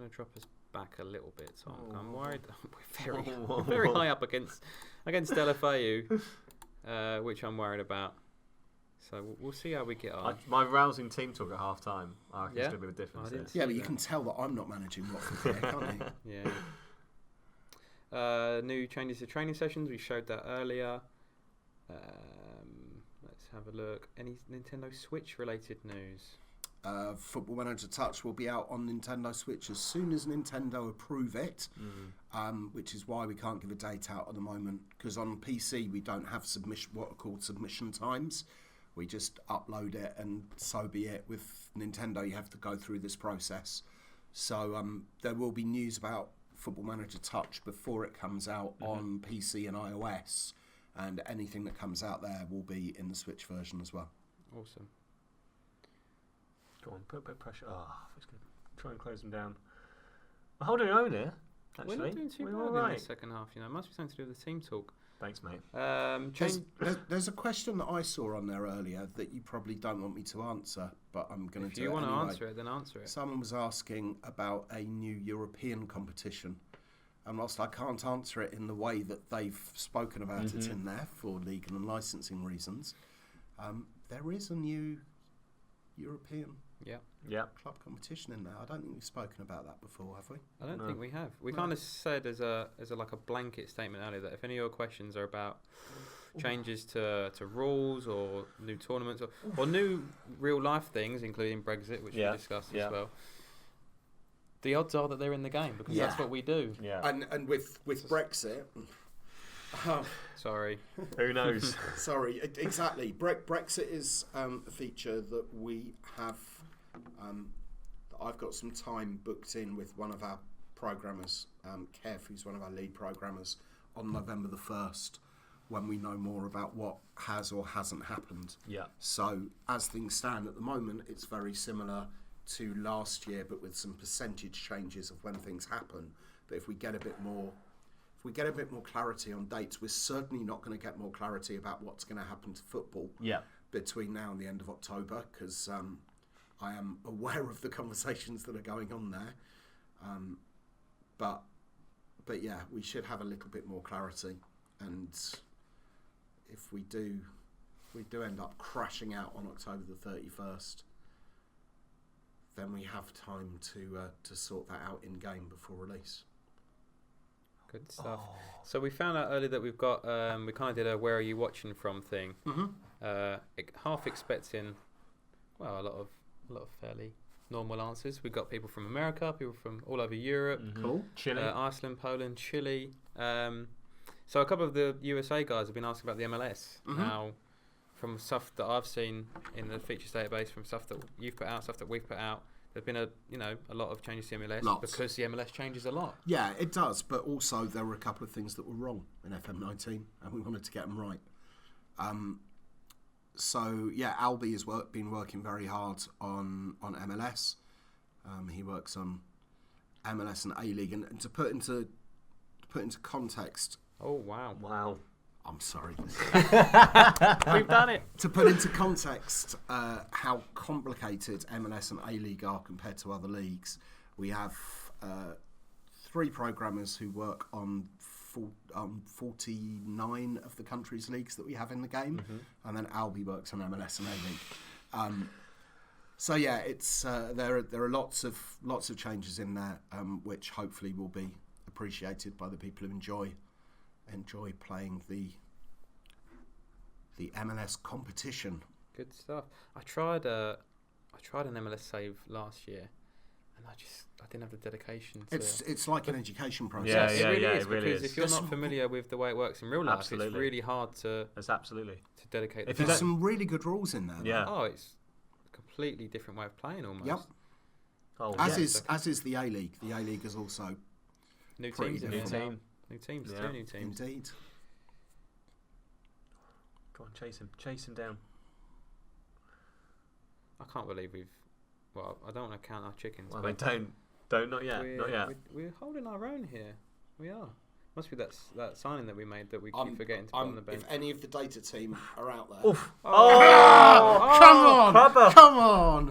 to drop us back a little bit. So I'm worried. We're very high up against LFAU, which I'm worried about. So we'll see how we get on. My rousing team talk at half time. I reckon Yeah? it's going to be the difference. I didn't there. Yeah, but you that. can tell that I'm not managing Watford here, can't you? Yeah. New changes to training sessions. We showed that earlier. Let's have a look. Any Nintendo Switch related news? Football Manager Touch will be out on Nintendo Switch as soon as Nintendo approve it, which is why we can't give a date out at the moment, because on PC we don't have what are called submission times. We just upload it and so be it. With Nintendo you have to go through this process. So there will be news about Football Manager Touch before it comes out on PC and iOS, and anything that comes out there will be in the Switch version as well. Awesome. on. Put a bit of pressure. Oh, it's going to try and close them down. We're holding our own here, actually. We're not doing too bad in the second half, you know. It must be something to do with the team talk. Thanks, mate. There's a question that I saw on there earlier that you probably don't want me to answer, but I'm going to do it anyway. If you want to answer it, then answer it. Someone was asking about a new European competition. And whilst I can't answer it in the way that they've spoken about it in there for legal and licensing reasons, there is a new European club competition in there. I don't think we've spoken about that before, have we? I don't think we have. We kind of said as a blanket statement earlier that if any of your questions are about changes to rules or new tournaments or new real life things, including Brexit, which we discussed as well, the odds are that they're in the game because that's what we do. Yeah. And with Brexit... Sorry. Who knows? Sorry, exactly. Brexit is a feature that we have... I've got some time booked in with one of our programmers, Kev, who's one of our lead programmers, on November the 1st, when we know more about what has or hasn't happened. Yeah. So, as things stand at the moment, it's very similar to last year, but with some percentage changes of when things happen. But if we get a bit more clarity on dates, we're certainly not going to get more clarity about what's going to happen to football between now and the end of October, because I am aware of the conversations that are going on there. But yeah, we should have a little bit more clarity, and if we do end up crashing out on October the 31st, then we have time to sort that out in game before release. Good stuff. So we found out earlier that we've got we kind of did a "Where are you watching from?" thing. Half expecting, well, a lot of fairly normal answers. We've got people from America, people from all over Europe, Cool. Chile, Iceland, Poland, Chile. So a couple of the USA guys have been asking about the MLS. Now, from stuff that I've seen in the features database, from stuff that you've put out, stuff that we've put out, there's been a lot of changes to the MLS because the MLS changes a lot. Yeah, it does. But also there were a couple of things that were wrong in FM19, and we wanted to get them right. So yeah, Albie has been working very hard on MLS. He works on MLS and A-League, and to put into context. Oh wow! I'm sorry. We've done it. To put into context how complicated MLS and A-League are compared to other leagues, we have 3 programmers who work on 49 of the country's leagues that we have in the game, and then Albie works on MLS and A-League. So yeah, it's there are lots of changes in there, which hopefully will be appreciated by the people who enjoy playing the MLS competition. Good stuff. I tried an MLS save last year, and I didn't have the dedication to... It's like an education process. It really is, it really because is. if you're not familiar with the way it works in real life, Absolutely. it's really hard to dedicate. There's some really good rules in there. Yeah. Oh, it's a completely different way of playing almost. Yep. Oh, As is the A-League. The A-League is also new pretty teams. in different. there now. New teams. Yeah. 2 new teams. Indeed. Go on, chase him down. I can't believe we've... Well, I don't want to count our chickens. Well, but don't, not yet, not yet. We're holding our own here. We are. Must be that signing that we made that we keep forgetting to put on the bench. If any of the data team are out there... Oof. Come on!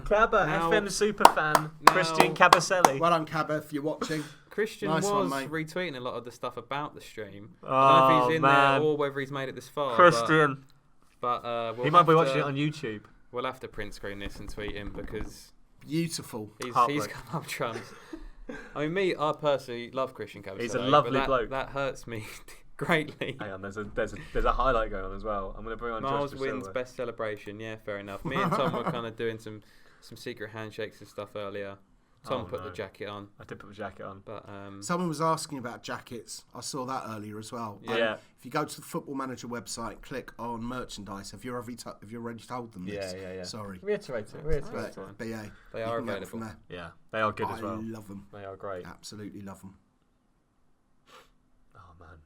Cabba, Now- FM superfan, Christian Cabaselli. Well done, Cabba, if you're watching. Christian Nice was one, mate. retweeting a lot of the stuff about the stream. I Oh, don't know if he's in man. there or whether he's made it this far. Christian. But He might be watching it on YouTube. We'll have to print screen this and tweet him because Beautiful. he's Heartbreak. come up trumps. I mean, I personally love Christian Cabaselli. He's a lovely bloke. That hurts me greatly. Hang on, there's a highlight going on as well. I'm going to bring on Miles Josh wins Priscilla. best celebration. Yeah, fair enough. Me and Tom were kind of doing some secret handshakes and stuff earlier. Tom put the jacket on, I did put the jacket on. but Someone was asking about jackets. I saw that earlier as well. Yeah. If you go to the Football Manager website, click on merchandise. Have you already told them this? Yeah. Sorry. Reiterate it. But yeah, They you are can get it from available. there. Yeah, they are good I as well. love them. They are great. Absolutely love them. Oh man,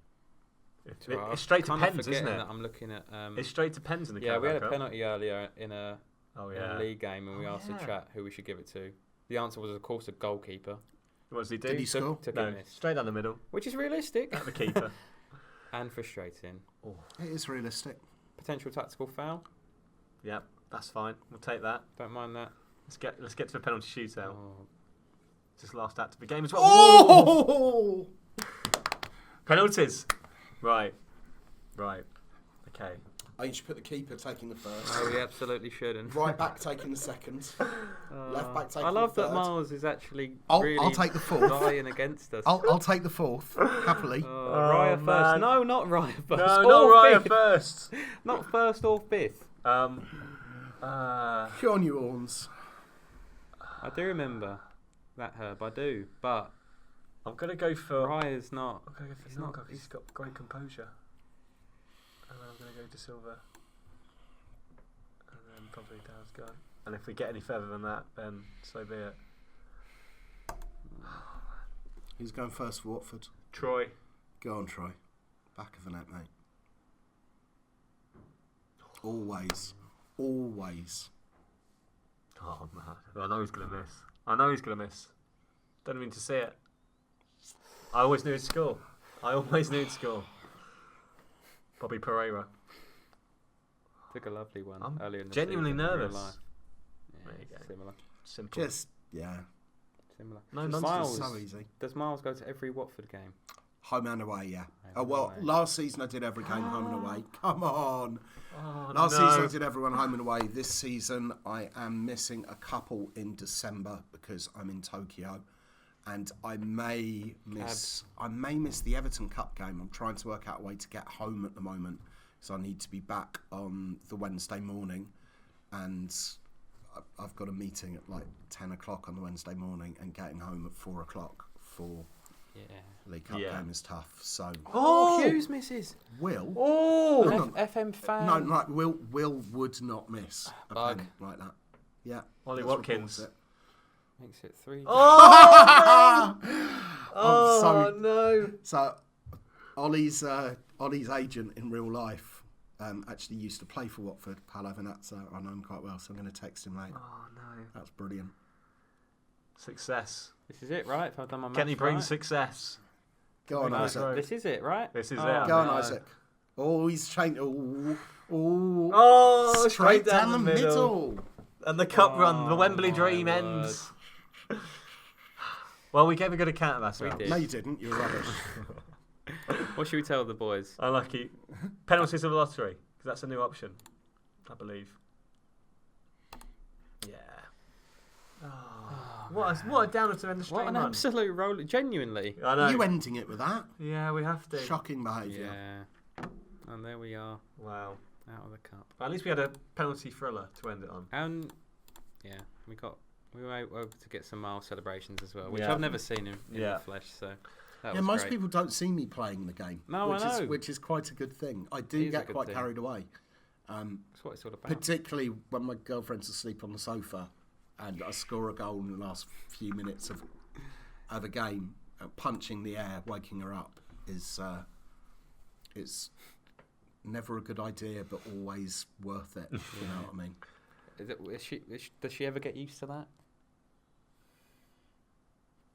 Well, it's straight to I'm kinda pens, isn't forgetting it? that I'm looking at. It's straight to pens in the Yeah, we had a Carabao Cup. penalty earlier in a Oh, in a league game, and we asked the chat who we should give it to. The answer was, of course, a goalkeeper. What does he do? Did he score? Took No, a miss. straight down the middle. Which is realistic. At the keeper. And frustrating. Oh. It is realistic. Potential tactical foul. Yep, that's fine. We'll take that. Don't mind that. Let's get to the penalty shootout. Oh. Just last act of the game as well. Oh! Penalties. Right. Okay. Oh, you should put the keeper taking the first. No, we absolutely shouldn't. Right back taking the second. Left back taking I love the that third. Miles is actually really I'll take the fourth. lying against us. I'll take the fourth, happily. Raya man. first. No, not Raya first. No, Or not Raya fifth. first. Not first or fifth. Pure New Orleans. I do remember that, Herb. I do. But I'm going to go for... Raya's not. I'm going to go for Silva. He's got great composure. And then I'm going to go to Silva. And then probably Dow's guy. And if we get any further than that, then so be it. Who's going first for Watford? Troy. Go on, Troy. Back of the net, mate. Always. Oh, man. I know he's going to miss. Don't mean to see it. I always knew he'd score. Bobby Pereira. Took a lovely one I'm earlier in the genuinely season, in real nervous. life. There you Yeah, go. similar. Simple. Just, yeah. Similar. No Does nonsense. Miles, So easy. does Miles go to every Watford game? Home and away, yeah. Home Well, and away. last season I did every game home and away. Come on. Oh, Last no. season I did everyone home and away. This season I am missing a couple in December because I'm in Tokyo, and I may miss the Everton Cup game. I'm trying to work out a way to get home at the moment, so I need to be back on the Wednesday morning, and I've got a meeting at like 10 o'clock on the Wednesday morning, and getting home at 4 o'clock for Yeah. League Cup Yeah. game is tough. So Oh, Hughes misses. Will. Oh! Hang on. FM fan. No, like Will would not miss a Bug. pen like that. Yeah. Ollie let's Watkins. report Makes it 3. Oh, Oh, no. So Ollie's agent in real life actually used to play for Watford, Paolo Venazza. I know him quite well, so I'm going to text him later. Oh, no. That's brilliant. Success. This is it, right? If I've done my maths Kenny brings right. success. Go on, Nice. Isaac. This is it, right? This is it. Go on, No. Isaac. Oh, he's changed. Oh, Oh, straight down the middle. And the cup run, the Oh, Wembley my dream word. ends. Well, we gave a good account of ourselves. We did. No, you didn't. You're rubbish. What should we tell the boys? Unlucky. Penalties of the lottery, because that's a new option, I believe. Yeah. Oh, what a downer to end the stream What an on. absolute roll. Genuinely. I know. You ending it with that? Yeah, we have to. Shocking behaviour. Yeah. And there we are, Wow. out of the cup. But at least we had a penalty thriller to end it on. And yeah, we were able to get some Miles celebrations as well, which Yeah. I've never seen in Yeah. the flesh. So that Yeah, was most great. people don't see me playing the game. No, I know. which is quite a good thing. I It do is a get good quite thing. carried away. That's what it's all about. Particularly when my girlfriend's asleep on the sofa and I score a goal in the last few minutes of a game, punching the air, waking her up is it's never a good idea, but always worth it. You know what I mean? Does she ever get used to that?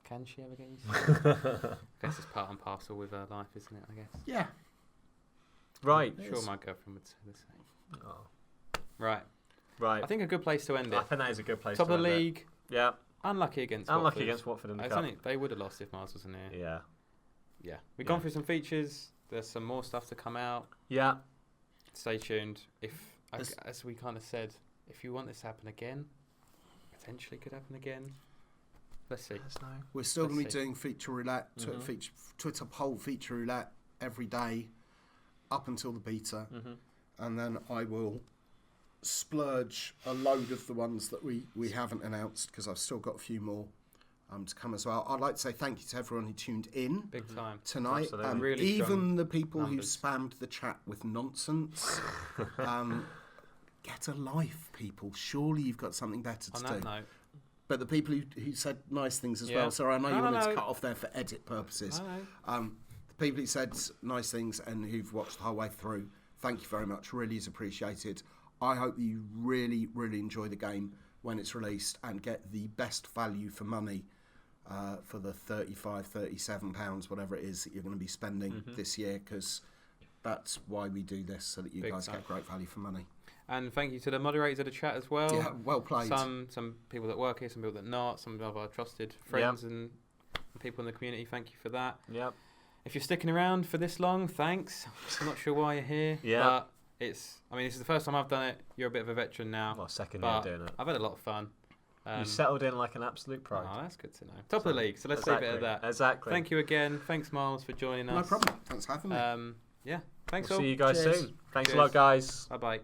Can she ever get used to that? I guess it's part and parcel with her life, isn't it? I guess. Yeah. Right. It Sure, is. my girlfriend would say the same. Oh. Right. Right. I think a good place to end I it. think that is a good place Top to of the end it. league. Yeah. Unlucky against Unlucky Watford. against Watford in the I cup. think they would have lost if Myles wasn't here. Yeah. Yeah. We've Yeah. gone through some features. There's some more stuff to come out. Yeah. Stay tuned. There's- As we kind of said, if you want this to happen again, potentially could happen again. Let's see. Let us know. We're still going to be Let's see. doing feature roulette, Mhm. Twitter poll feature roulette every day up until the beta. Mm-hmm. And then I will splurge a load of the ones that we haven't announced because I've still got a few more to come as well. I'd like to say thank you to everyone who tuned in Big time. tonight. Absolutely. Really even strong the people numbers. who spammed the chat with nonsense. Get a life, people. Surely you've got something better to On do. that note, But the people who said nice things as Yeah. well. Sorry, I know you No, wanted no. to cut off there for edit purposes. I know. The people who said nice things and who've watched the whole way through, thank you very much. Really is appreciated. I hope you really, really enjoy the game when it's released and get the best value for money for the £35, £37, whatever it is that you're going to be spending this year, because that's why we do this, so that you guys get great value for money. And thank you to the moderators of the chat as well. Yeah, well played. Some people that work here, some people that not, some of our trusted friends and people in the community. Thank you for that. Yep. If you're sticking around for this long, thanks. I'm not sure why you're here. Yeah. But this is the first time I've done it. You're a bit of a veteran now. Well, second year doing it. I've had a lot of fun. You settled in like an absolute pro. Oh, that's good to know. Top of the league, so let's leave it at that. Exactly. Thank you again. Thanks, Myles, for joining us. No problem. Thanks for having me. Thanks We'll all. see you guys Cheers. soon. Thanks Cheers. a lot, guys. Bye-bye.